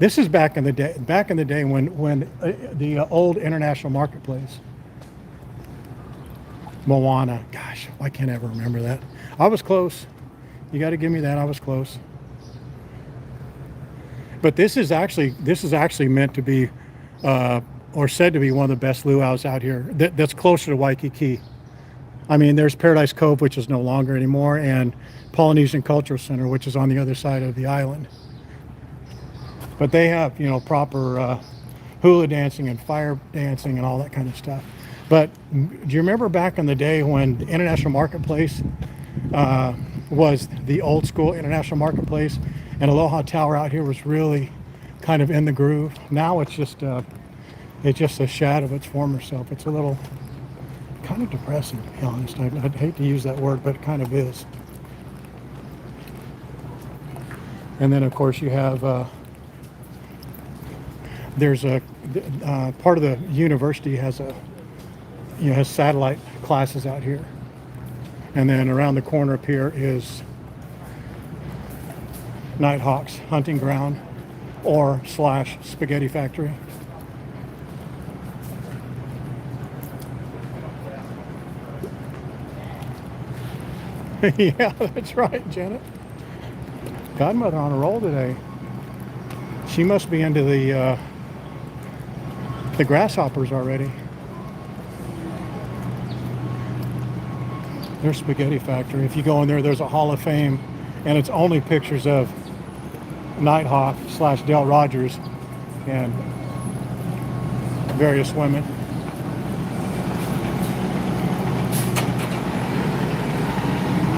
this is back in the day when the old international marketplace. Moana, gosh, why can't I ever remember that? I was close. You got to give me that. I was close. But this is actually meant to be, or said to be, one of the best luau's out here. That's closer to Waikiki. I mean, there's Paradise Cove, which is no longer anymore, and Polynesian Cultural Center, which is on the other side of the island. But they have, you know, proper hula dancing and fire dancing and all that kind of stuff. But do you remember back in the day when the International Marketplace was the old school International Marketplace, and Aloha Tower out here was really kind of in the groove? Now it's just a shadow of its former self. It's a little kind of depressing, to be honest. I'd hate to use that word, but it kind of is. And then, of course, you have there's a part of the university has has satellite classes out here, and then around the corner up here is Nighthawk's hunting ground or / spaghetti factory. Yeah, that's right, Janet. Godmother on a roll today. She must be into the grasshoppers already. There's Spaghetti Factory. If you go in there, there's a Hall of Fame, and it's only pictures of Nighthawk / Dale Rogers and various women.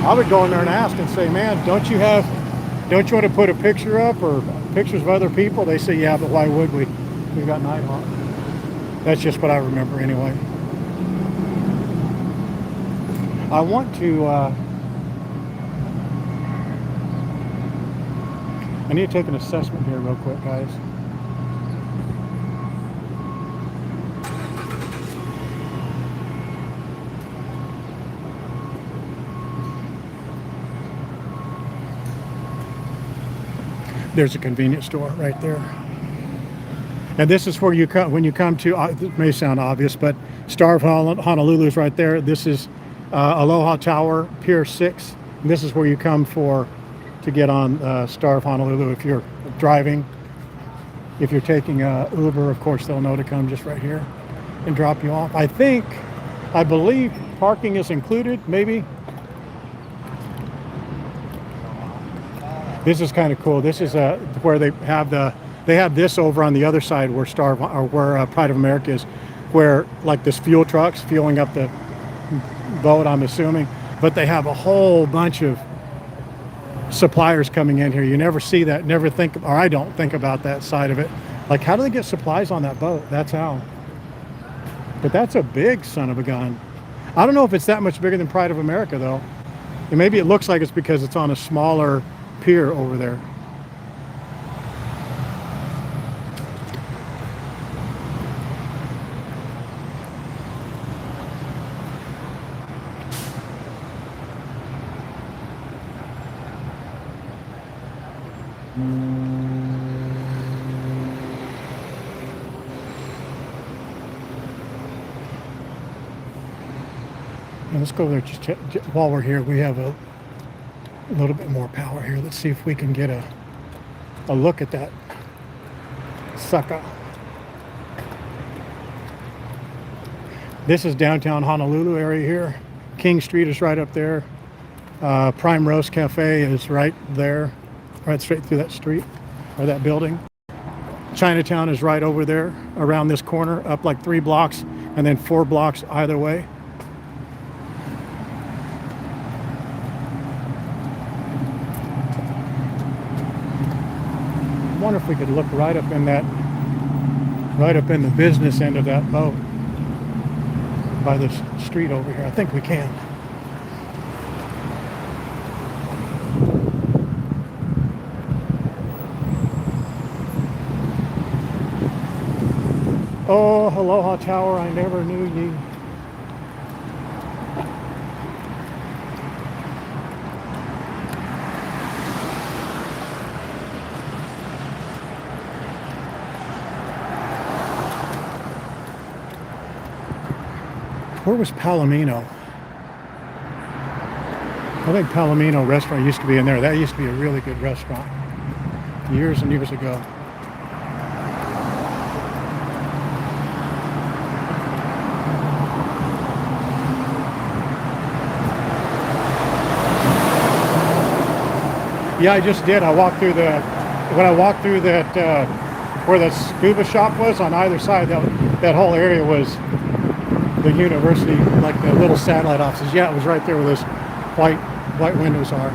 I would go in there and ask and say, man, don't you want to put a picture up or pictures of other people? They say, yeah, but why would we? We've got Nighthawk. That's just what I remember anyway. I want to, I need to take an assessment here real quick, guys. There's a convenience store right there. And this is where you come, when you come to, it may sound obvious, but Star of Honolulu is right there. This is Aloha Tower, Pier 6. And this is where you come to get on Star of Honolulu if you're driving. If you're taking Uber, of course, they'll know to come just right here and drop you off. I believe parking is included, maybe. This is kind of cool. This is where they have this over on the other side where Pride of America is, where like this fuel trucks fueling up the boat, I'm assuming. But they have a whole bunch of suppliers coming in here. You never see that, never think, or I don't think about that side of it. Like, how do they get supplies on that boat? That's how. But that's a big son of a gun. I don't know if it's that much bigger than Pride of America, though. And maybe it looks like it's because it's on a smaller pier over there. And let's go over there just while we're here. We have a little bit more power here. Let's see if we can get a look at that sucker. This is downtown Honolulu area here. King Street is right up there. Prime Roast Cafe is right there, right straight through that street or that building. Chinatown is right over there around this corner, up like 3 blocks and then 4 blocks either way. I wonder if we could look right up in the business end of that boat by this street over here. I think we can. Oh, Aloha Tower, I never knew ye. Where was Palomino? I think Palomino restaurant used to be in there. That used to be a really good restaurant years and years ago. Yeah, I just did. I walked through when I walked through that, where the scuba shop was on either side, that whole area was the university, like the little satellite offices. Yeah, it was right there where those white windows are.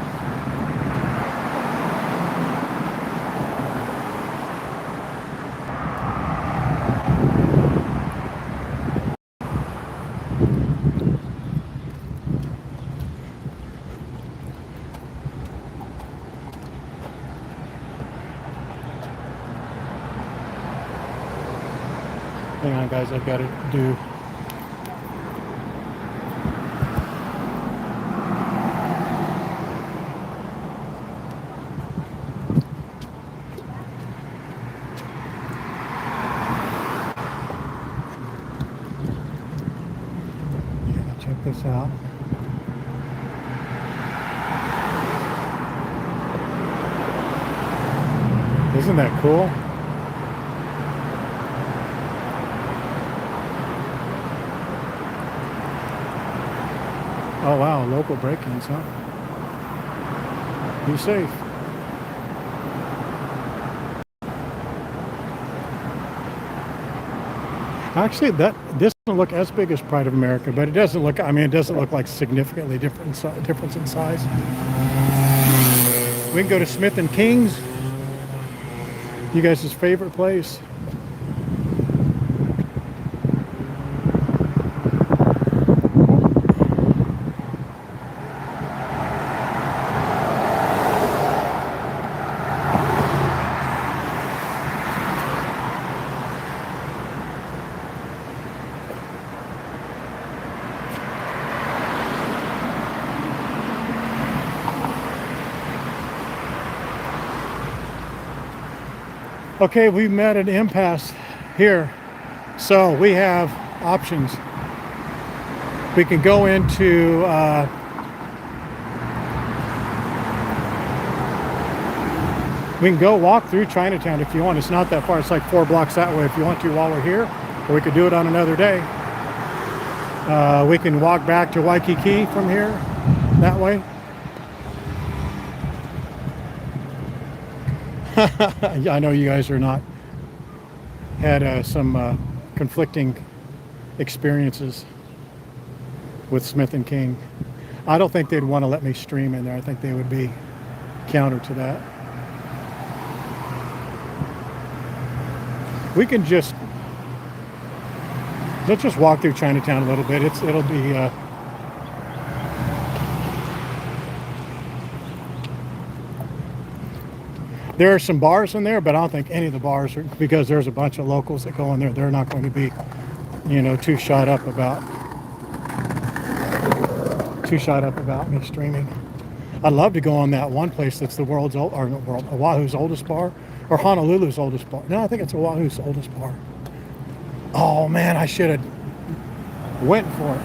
Hang on, guys, I've got to do. Yeah, check this out. Isn't that cool? Oh wow, local break-ins, huh? Be safe. Actually, this doesn't look as big as Pride of America, but it doesn't look. I mean, it doesn't look like significantly difference in size. We can go to Smith and King's. You guys' favorite place. Okay, we've met an impasse here. So we have options. We can go into we can go walk through Chinatown if you want. It's not that far. It's like 4 blocks that way if you want to while we're here, or we could do it on another day. We can walk back to Waikiki from here that way. I know you guys are not had some conflicting experiences with Smith and King. I don't think they'd want to let me stream in there. I think they would be counter to that. We can let's just walk through Chinatown a little bit. It'll be there are some bars in there, but I don't think any of the bars are, because there's a bunch of locals that go in there. They're not going to be, too shot up about me streaming. I'd love to go on that one place that's the Oahu's oldest bar, or Honolulu's oldest bar. No, I think it's Oahu's oldest bar. Oh man, I should have went for it.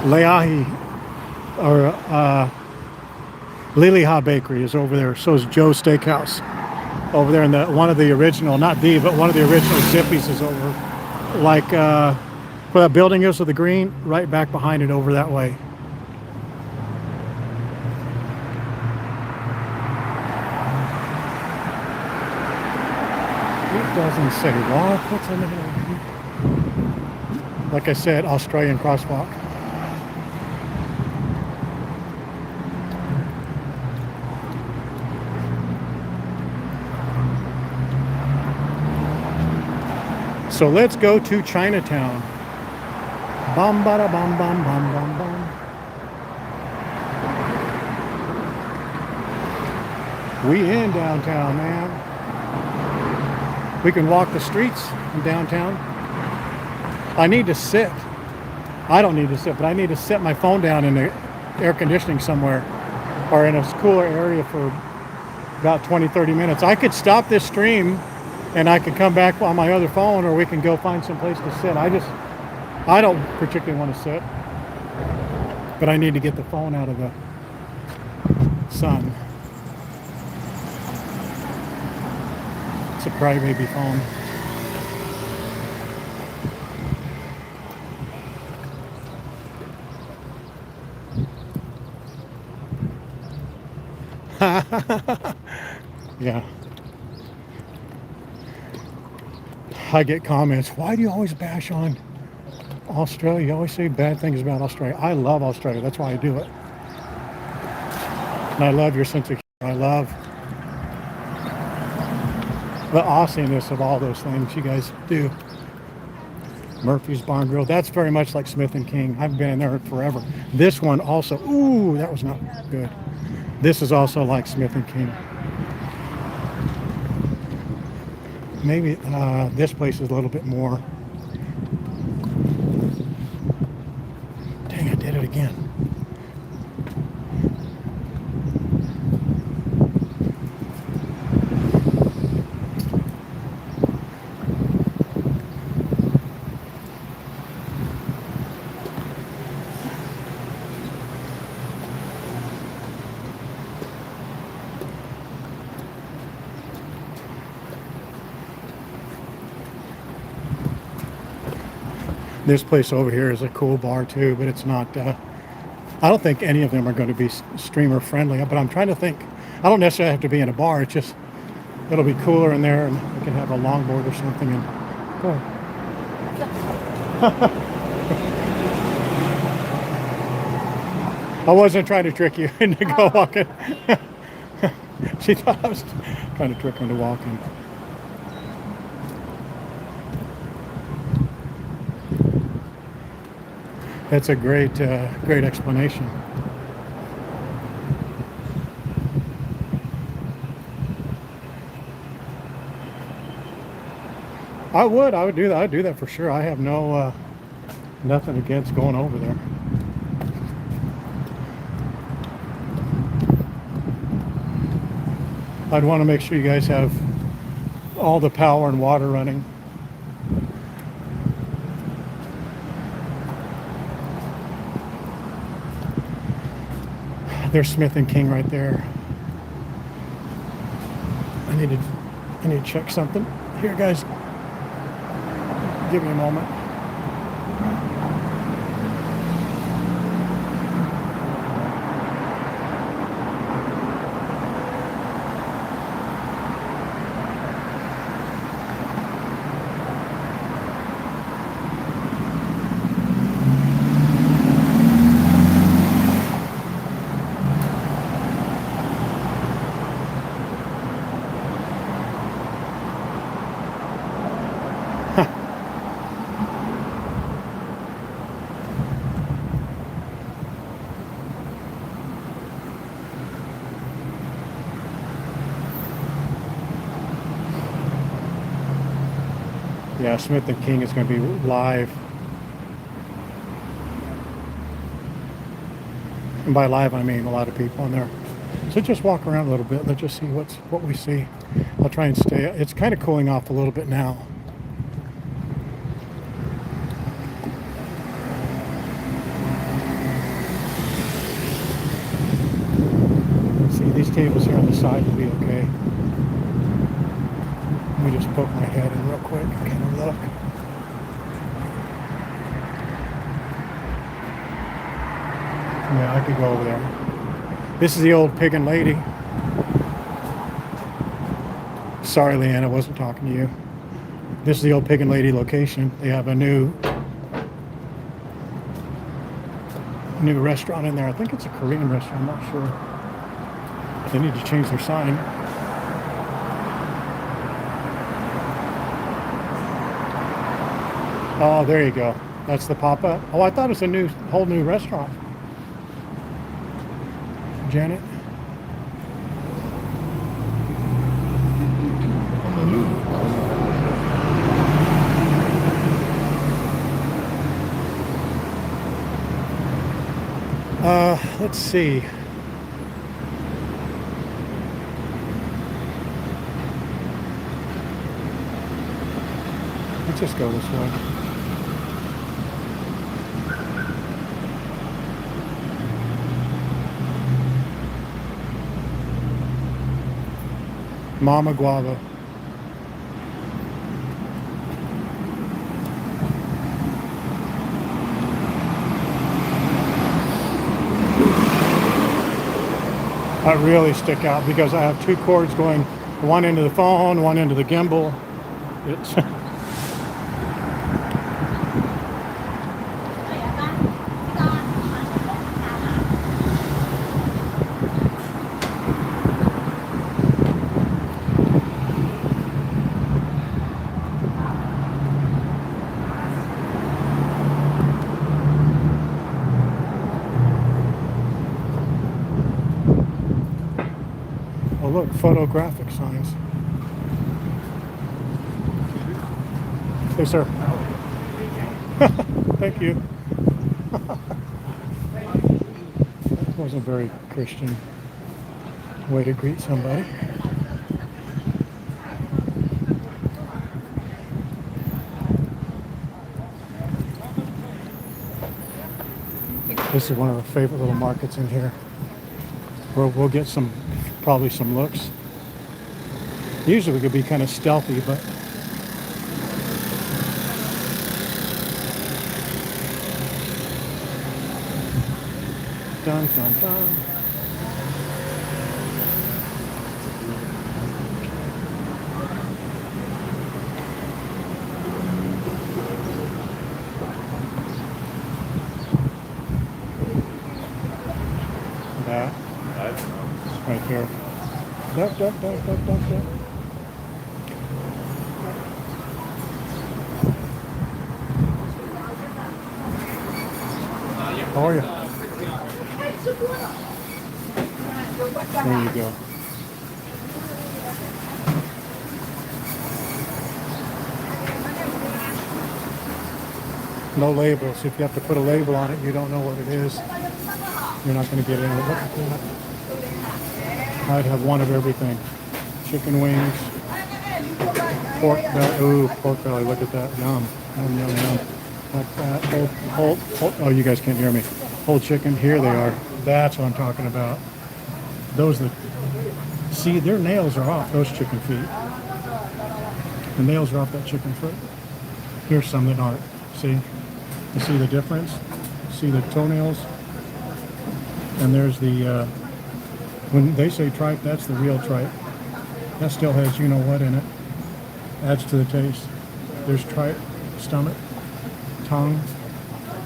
Leahi, or Liliha Bakery is over there. So is Joe's Steakhouse over there, and one of the original, not the, but one of the original Zippy's is over, like where that building is with the green, right back behind it over that way. It doesn't say walk. What's in here? Like I said, Australian crosswalk. So let's go to Chinatown. Bum bada bum bum bum bum bum. We in downtown, man. We can walk the streets in downtown. I need to sit. I don't need to sit, but I need to set my phone down in the air conditioning somewhere or in a cooler area for about 20-30 minutes. I could stop this stream and I could come back on my other phone, or we can go find some place to sit. I don't particularly want to sit, but I need to get the phone out of the sun. It's a crybaby phone. Yeah. I get comments, why do you always bash on Australia? You always say bad things about Australia. I love Australia. That's why I do it. And I love your sense of humor. I love the awesomeness of all those things you guys do. Murphy's Barn Grill. That's very much like Smith and King. I've been in there forever. This one also, ooh, that was not good. This is also like Smith and King. Maybe this place is a little bit more. Dang, I did it again. This place over here is a cool bar too, but it's not, I don't think any of them are going to be streamer friendly, but I'm trying to think. I don't necessarily have to be in a bar. It's just, it'll be cooler in there, and we can have a longboard or something. And go ahead. I wasn't trying to trick you into go walking. She thought I was trying to trick her into walking. That's a great, great explanation. I would do that. I'd do that for sure. I have no, nothing against going over there. I'd want to make sure you guys have all the power and water running. There's Smith and King right there. I need to check something. Here, guys. Give me a moment. Yeah, Smith and King is going to be live. And by live, I mean a lot of people in there. So just walk around a little bit. Let's just see what we see. I'll try and stay. It's kind of cooling off a little bit now. See, these tables here on the side will be okay. Let me just poke my head in real quick and kind of look. Yeah, I could go over there. This is the old Pig and Lady. Sorry, Leanne, I wasn't talking to you. This is the old Pig and Lady location. They have a new restaurant in there. I think it's a Korean restaurant, I'm not sure. They need to change their sign. Oh, there you go. That's the pop-up. Oh, I thought it was a whole new restaurant. Janet. Let's see. Let's just go this way. Mama Guava. I really stick out because I have two cords going, one into the phone, one into the gimbal. It's oh look, photographic signs. Hey, sir. Thank you. That wasn't a very Christian way to greet somebody. This is one of the favorite little markets in here where we'll get probably some looks. Usually we could be kind of stealthy, but dun dun dun. That. Right there. Duck, duck, duck, duck, duck, duck. How are you? There you go. No labels. If you have to put a label on it, you don't know what it is. You're not going to get in. Look at that. I'd have one of everything. Chicken wings, pork belly. Ooh, pork belly. Look at that. Yum. Yum, yum, yum. Like that. Whole. Oh, you guys can't hear me. Whole chicken. Here they are. That's what I'm talking about. Those that see, their nails are off those chicken feet. The nails are off that chicken foot. Here's some that aren't. See? You see the difference? See the toenails? And there's the, when they say tripe, that's the real tripe. That still has you know what in it. Adds to the taste. There's tripe, stomach, tongue.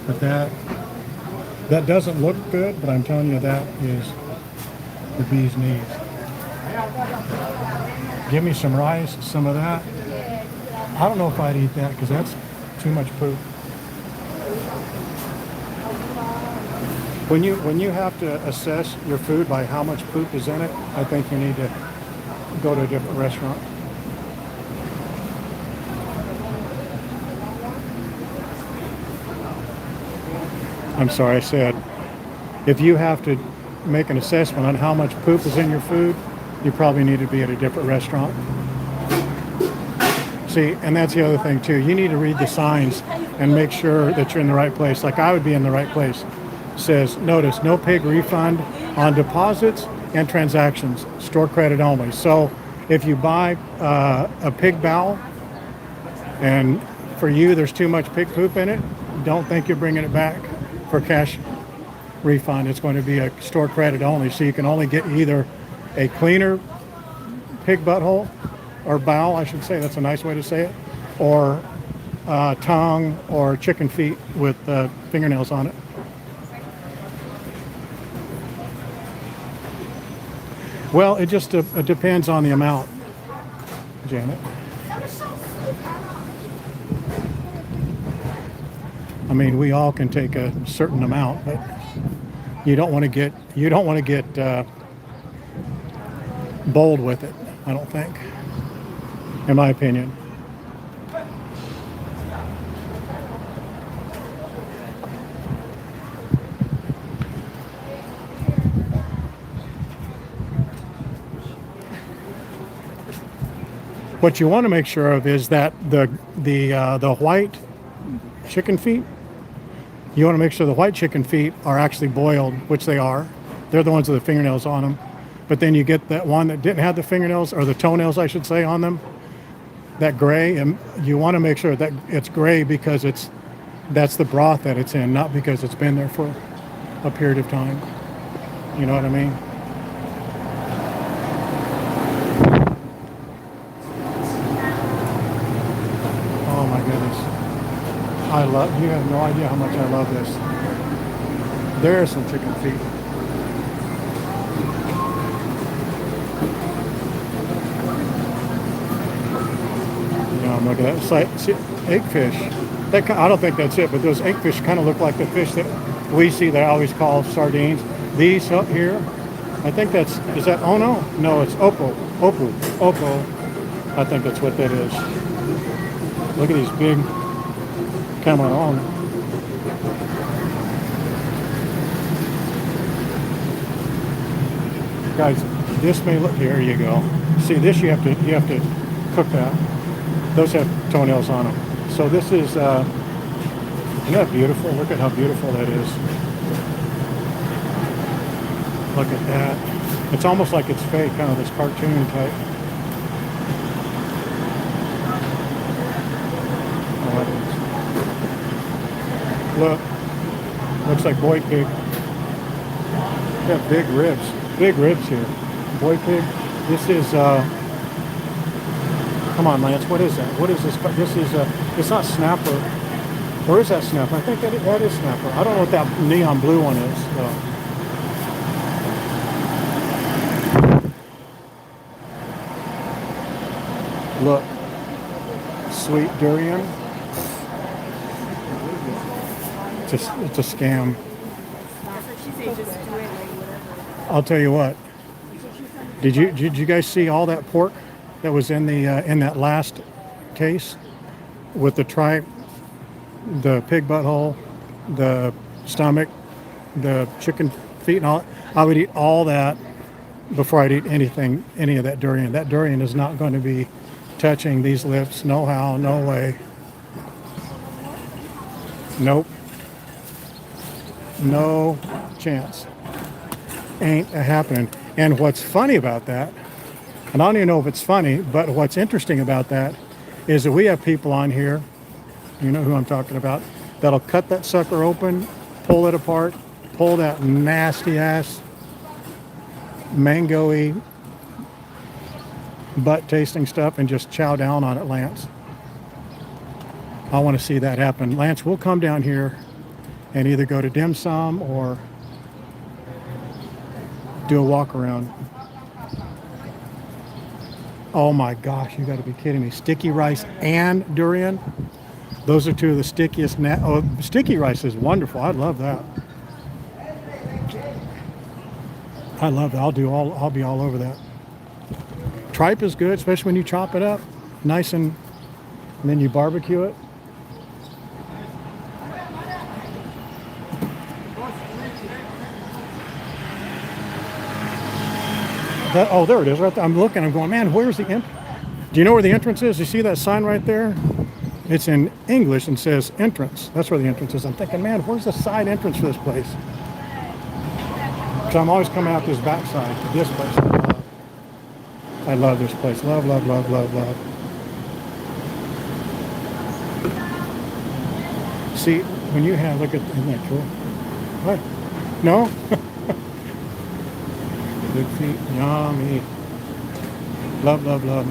But that doesn't look good, but I'm telling you that is the bee's knees. Give me some rice, some of that. I don't know if I'd eat that because that's too much poop. When you have to assess your food by how much poop is in it, I think you need to go to a different restaurant. I'm sorry, I said, if you have to make an assessment on how much poop is in your food, you probably need to be at a different restaurant. See, and that's the other thing too. You need to read the signs and make sure that you're in the right place. Like I would be in the right place. It says, notice, no pig refund on deposits and transactions, store credit only. So if you buy a pig bowel and for you there's too much pig poop in it, don't think you're bringing it back for cash refund. It's going to be a store credit only. So you can only get either a cleaner pig butthole or bowel, I should say, that's a nice way to say it, or tongue or chicken feet with fingernails on it. Well, it just it depends on the amount, Janet. I mean, we all can take a certain amount, but you don't want to get bold with it, I don't think, in my opinion. What you want to make sure of is that the white chicken feet, you want to make sure the white chicken feet are actually boiled, which they are. They're the ones with the fingernails on them. But then you get that one that didn't have the fingernails, or the toenails, I should say, on them, that gray, and you want to make sure that it's gray because that's the broth that it's in, not because it's been there for a period of time. You know what I mean? Oh my goodness. You have no idea how much I love this. There's some chicken feet. Look at that. It's like, see, eggfish. I don't think that's it, but those eggfish kind of look like the fish that we see that I always call sardines. These up here, I think is that Ono? No, it's Opo. I think that's what that is. Look at these big camarón. Guys, this may look, here you go. See, this you have to cook that. Those have toenails on them. So this is, isn't that beautiful? Look at how beautiful that is. Look at that. It's almost like it's fake, kind of this cartoon type. Look, looks like boy pig. Got big ribs here. Boy pig. This is, come on, Lance, what is that? What is this? This is, it's not snapper. Or is that snapper? I think that is snapper. I don't know what that neon blue one is, though. Look, sweet durian. It's a scam. I'll tell you what. Did you guys see all that pork that was in that last case with the tripe, the pig butthole, the stomach, the chicken feet, and all? I would eat all that before I'd eat any of that durian. That durian is not going to be touching these lips. No how, no way. Nope. No chance. Ain't a happening. And what's funny about that, and I don't even know if it's funny, but what's interesting about that is that we have people on here, you know who I'm talking about, that'll cut that sucker open, pull it apart, pull that nasty ass mango-y butt tasting stuff and just chow down on it, Lance. I want to see that happen. Lance, we'll come down here and either go to dim sum or do a walk around. Oh my gosh, you got to be kidding me. Sticky rice and durian. Those are two of the stickiest. Sticky rice is wonderful. I love that. I love that. I'll be all over that. Tripe is good, especially when you chop it up nice and then you barbecue it. Oh, there it is, right there. I'm looking, I'm going, man, where's the entrance? Do you know where the entrance is? You see that sign right there? It's in English and says entrance. That's where the entrance is. I'm thinking, man, where's the side entrance for this place? So I'm always coming out this backside to this place. I love this place. Love, love, love, love, love. See, when you have, look at, isn't that cool? What? No? Good feet, yummy. Love, love, love.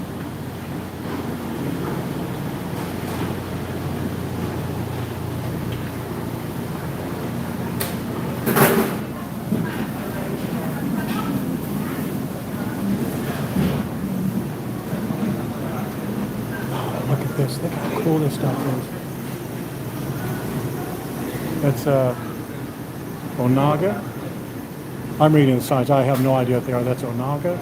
Look at this. Look how cool this stuff is. That's Onaga. I'm reading the signs. I have no idea what they are. That's Onaga.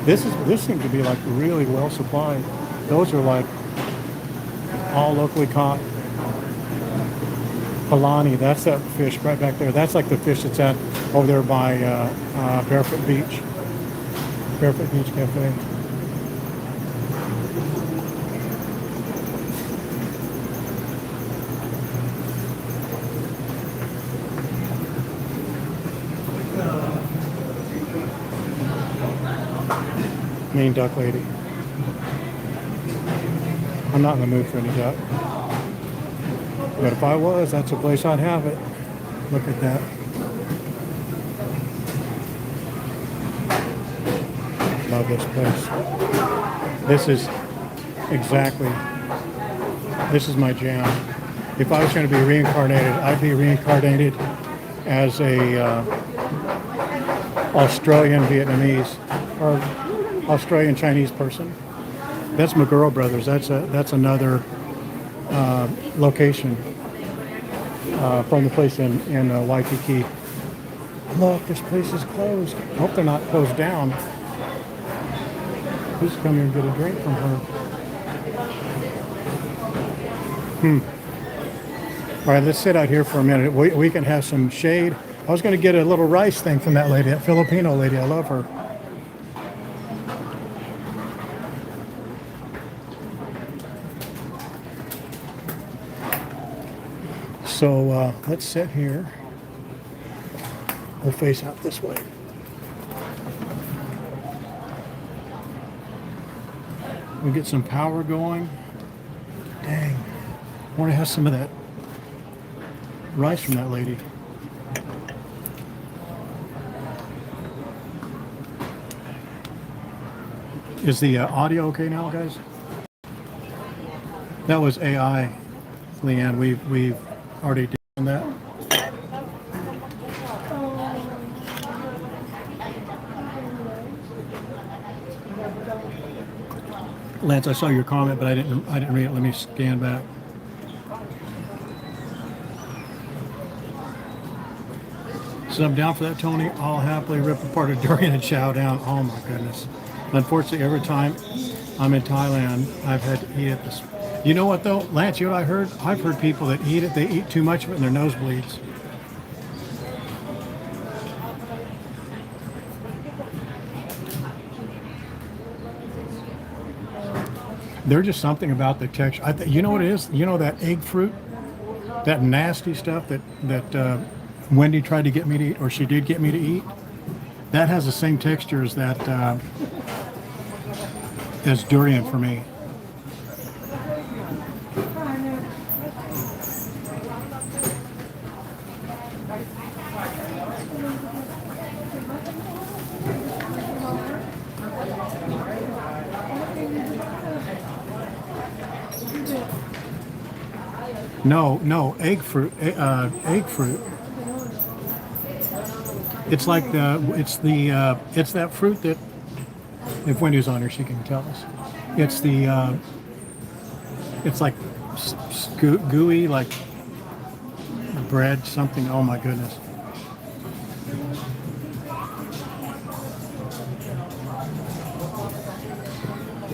This seems to be like really well supplied. Those are like all locally caught. Palani, that's that fish right back there. That's like the fish that's at over there by Barefoot Beach. Barefoot Beach Cafe. Mean duck lady. I'm not in the mood for any duck. But if I was, that's a place I'd have it. Look at that. Love this place. This is exactly, this is my jam. If I was going to be reincarnated, I'd be reincarnated as a Australian Vietnamese or Australian Chinese person. That's Maguro Brothers. That's another location from the place in Waikiki. Look, this place is closed. I hope they're not closed down. Who's come here and get a drink from her? All right, let's sit out here for a minute. We can have some shade. I was going to get a little rice thing from that lady, that Filipino lady. I love her. So let's sit here. We'll face out this way. We'll get some power going. Dang. I want to have some of that rice from that lady. Is the audio okay now, guys? That was AI, Leanne. We've already done that. Lance, I saw your comment, but I didn't read it. Let me scan back. So I'm down for that, Tony. I'll happily rip apart a durian and chow down. Oh my goodness. Unfortunately, every time I'm in Thailand, I've had to eat it. You know what though, Lance, you know what I heard? I've heard people that eat it, they eat too much of it and their nose bleeds. There's just something about the texture. You know what it is? You know that egg fruit? That nasty stuff that Wendy tried to get me to eat, or she did get me to eat? That has the same texture as that, as durian for me. No, egg fruit. Egg fruit. It's like it's that fruit that, if Wendy's on here, she can tell us. It's the, it's like gooey, like bread, something. Oh my goodness.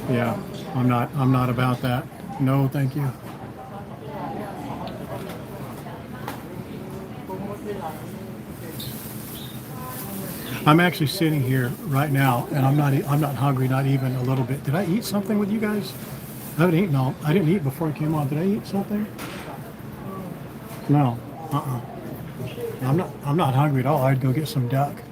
Yeah, I'm not about that. No, thank you. I'm actually sitting here right now, and I'm not hungry, not even a little bit. Did I eat something with you guys? I haven't eaten all. I didn't eat before I came on. Did I eat something? No. I'm not hungry at all. I'd go get some duck.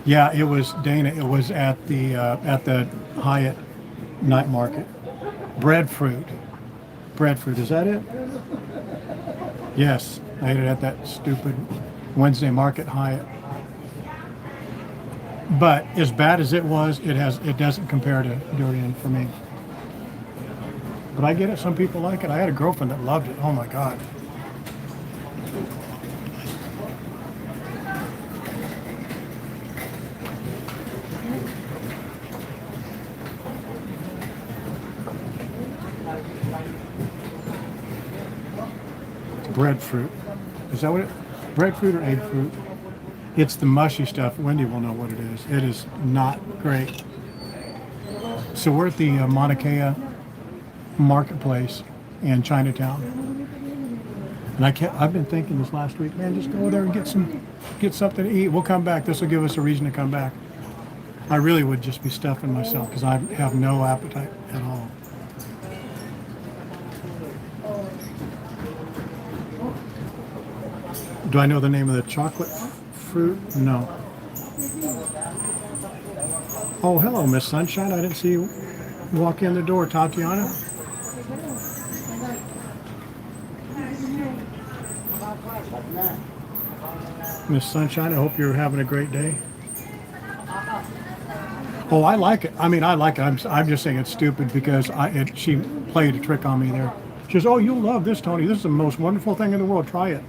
Yeah, it was Dana. It was at the Hyatt night market. Breadfruit. Is that it? Yes, I ate it at that stupid Wednesday market Hyatt. But as bad as it was, it doesn't compare to durian for me. But I get it. Some people like it. I had a girlfriend that loved it. Oh my God. breadfruit. Is that what it? Breadfruit or egg fruit? It's the mushy stuff. Wendy will know what it is. It is not great. So we're at the Mauna Kea marketplace in Chinatown, and I've been thinking this last week, man, just go there and get something to eat. We'll come back. This will give us a reason to come back. I really would just be stuffing myself because I have no appetite at all. Do I know the name of the chocolate fruit? No. Oh, hello, Miss Sunshine. I didn't see you walk in the door, Tatiana. Miss Sunshine, I hope you're having a great day. Oh, I like it. I mean, I like it. I'm just saying it's stupid because she played a trick on me there. She goes, "Oh, you'll love this, Tony. This is the most wonderful thing in the world. Try it."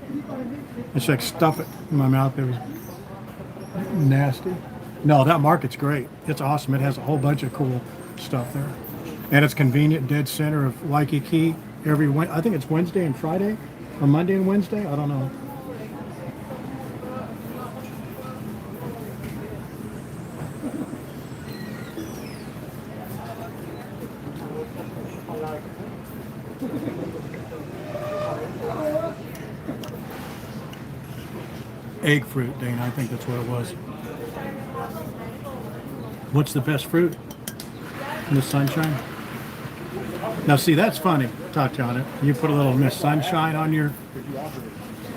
And she like stuff it in my mouth. It was nasty. No, that market's great. It's awesome. It has a whole bunch of cool stuff there, and it's convenient, dead center of Waikiki. I think it's Wednesday and Friday, or Monday and Wednesday. I don't know. Egg fruit, Dana. I think that's what it was. What's the best fruit? Miss Sunshine? Now see, that's funny, Tatiana. You put a little Miss Sunshine on your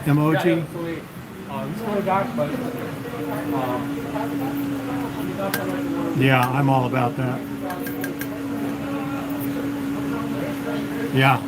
emoji. Yeah, I'm all about that. Yeah.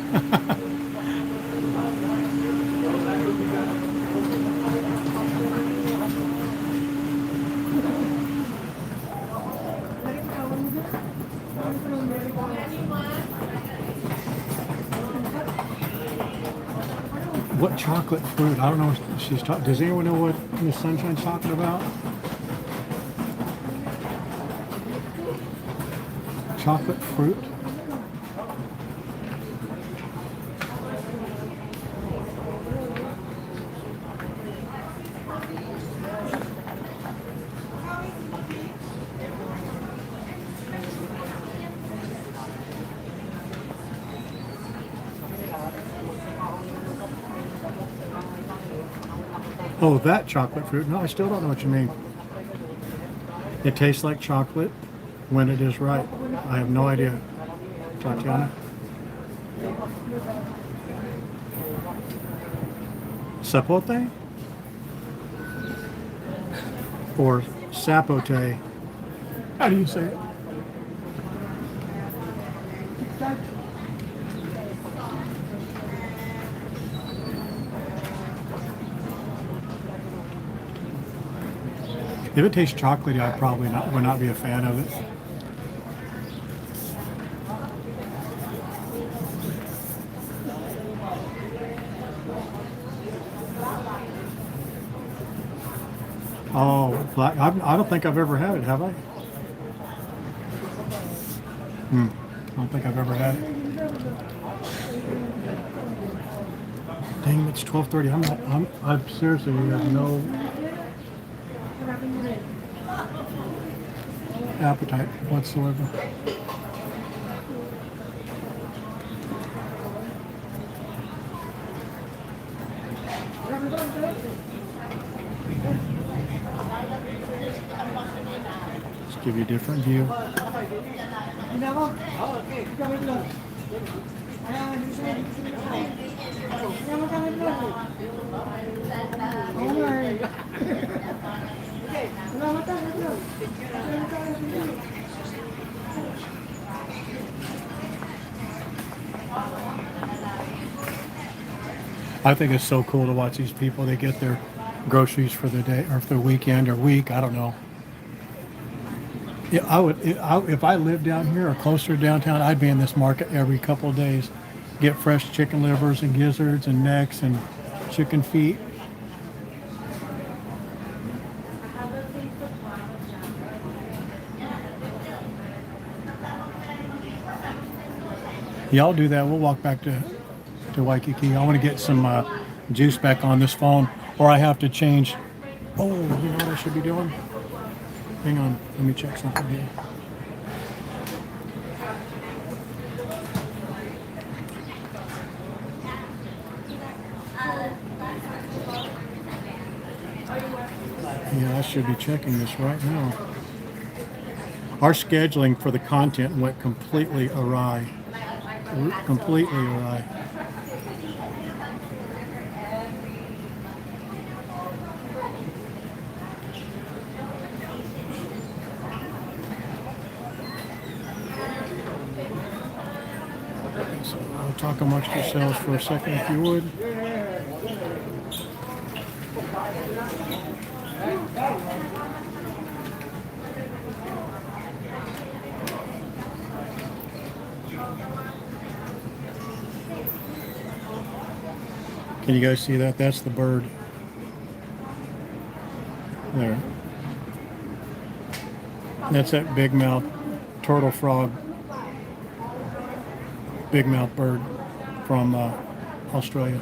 What chocolate fruit? I don't know what she's talking. Does anyone know what Miss Sunshine's talking about? Chocolate fruit? Oh, that chocolate fruit. No, I still don't know what you mean. It tastes like chocolate when it is ripe. I have no idea, Tatiana. Sapote? Or sapote? How do you say it? If it tastes chocolatey, I probably would not be a fan of it. Oh, black. I don't think I've ever had it, have I? I don't think I've ever had it. Dang, it's 12:30. I'm seriously, you have no appetite whatsoever. Let's give you a different view. I think it's so cool to watch these people. They get their groceries for the day or for the weekend or week. I don't know. Yeah, if I lived down here or closer to downtown, I'd be in this market every couple of days. Get fresh chicken livers and gizzards and necks and chicken feet. Y'all do that. We'll walk back to Waikiki. I want to get some juice back on this phone, or I have to change. Oh, you know what I should be doing? Hang on, let me check something here. Yeah, I should be checking this right now. Our scheduling for the content went completely awry. Completely awry. So I'll talk amongst yourselves for a second if you would. Can you guys see that? That's the bird. There. That's that big mouth turtle frog. Big mouth bird from Australia.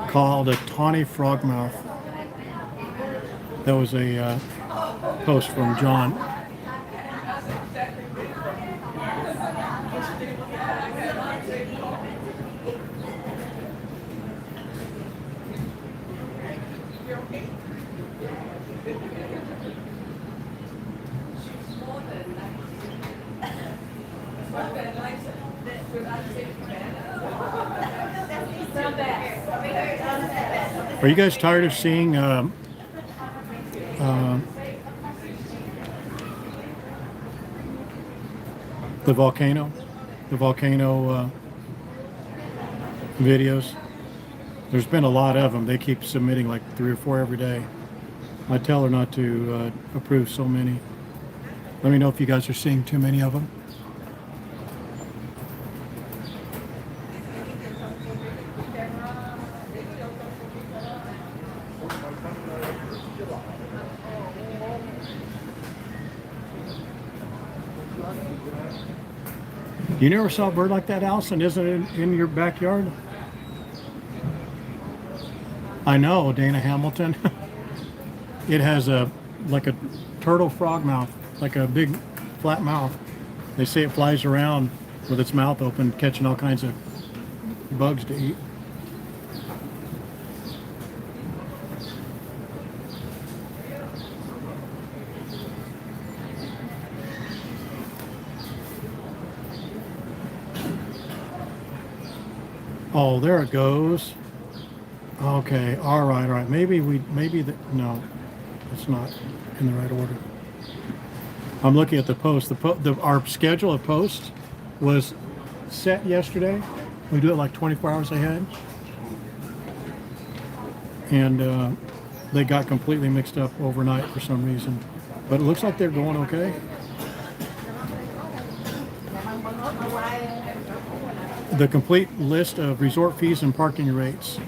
Called a tawny frogmouth. That was a post from John. Are you guys tired of seeing the volcano videos? There's been a lot of them. They keep submitting like 3 or 4 every day. I tell her not to approve so many. Let me know if you guys are seeing too many of them. You never saw a bird like that, Allison? Isn't it in your backyard? I know, Dana Hamilton. It has like a turtle frog mouth, like a big flat mouth. They say it flies around with its mouth open, catching all kinds of bugs to eat. Oh, there it goes. Okay, all right. Maybe no, it's not in the right order. I'm looking at the post. Our schedule of posts was set yesterday. We do it like 24 hours ahead. And they got completely mixed up overnight for some reason. But it looks like they're going okay. The complete list of resort fees and parking rates.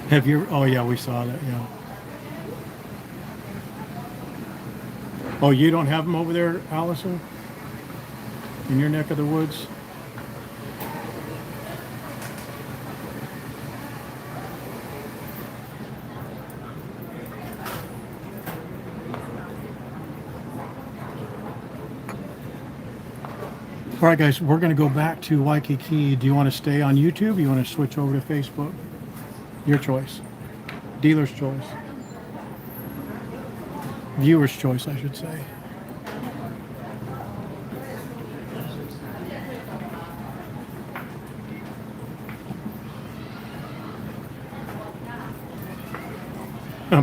Have you? Oh yeah, we saw that. Yeah. Oh, you don't have them over there, Allison? In your neck of the woods? All right, guys, we're going to go back to Waikiki. Do you want to stay on YouTube? Or you want to switch over to Facebook? Your choice. Dealer's choice. Viewer's choice, I should say.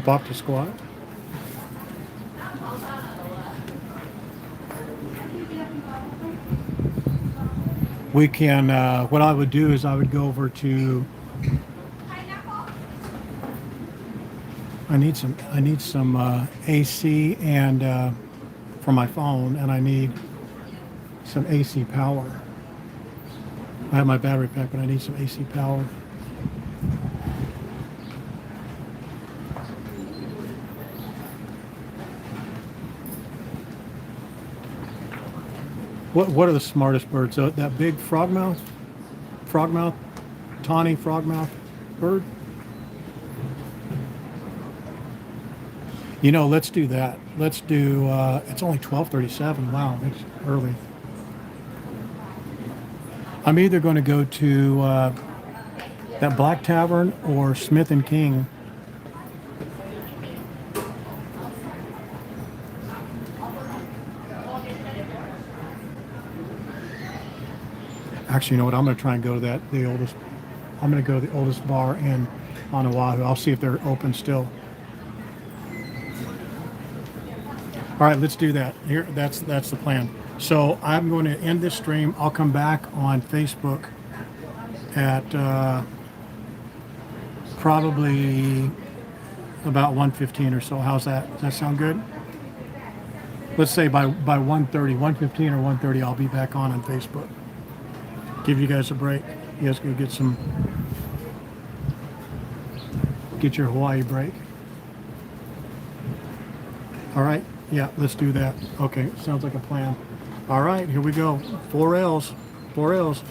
Pop to squat. We can, what I would do is I would go over to, I need some AC and for my phone, and I need some AC power. I have my battery pack, but I need some AC power. What are the smartest birds? That big frogmouth, tawny frogmouth bird. You know, let's do that. Let's do. It's only 12:37. Wow, it's early. I'm either going to go to that Black Tavern or Smith and King. Actually, you know what? I'm going to try and go to I'm going to go to the oldest bar on Oahu. I'll see if they're open still. All right, let's do that. Here, that's the plan. So I'm going to end this stream. I'll come back on Facebook at probably about 1:15 or so. How's that? Does that sound good? Let's say by 1:30, 1:15 or 1:30, I'll be back on Facebook. Give you guys a break. You guys can get your Hawaii break. All right. Yeah, let's do that. Okay, sounds like a plan. All right, here we go. 4 L's. 4 L's.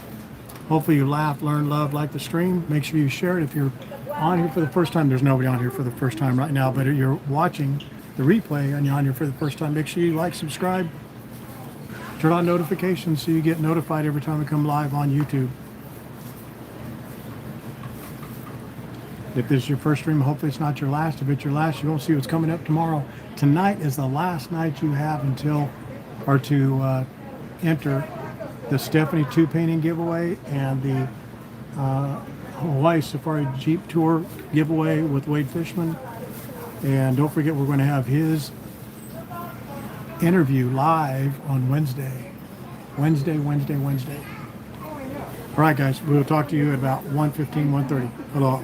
Hopefully you laugh, learn, love, like the stream. Make sure you share it. If you're on here for the first time, there's nobody on here for the first time right now, but if you're watching the replay and you're on here for the first time, make sure you like, subscribe, turn on notifications so you get notified every time we come live on YouTube. If this is your first stream, hopefully it's not your last. If it's your last, you won't see what's coming up tomorrow. Tonight is the last night you have to enter the Stephanie 2 painting giveaway and the Hawaii Safari Jeep Tour giveaway with Wade Fishman. And don't forget, we're going to have his interview live on Wednesday. Wednesday. All right, guys, we'll talk to you at about 1:15, 1:30. Aloha.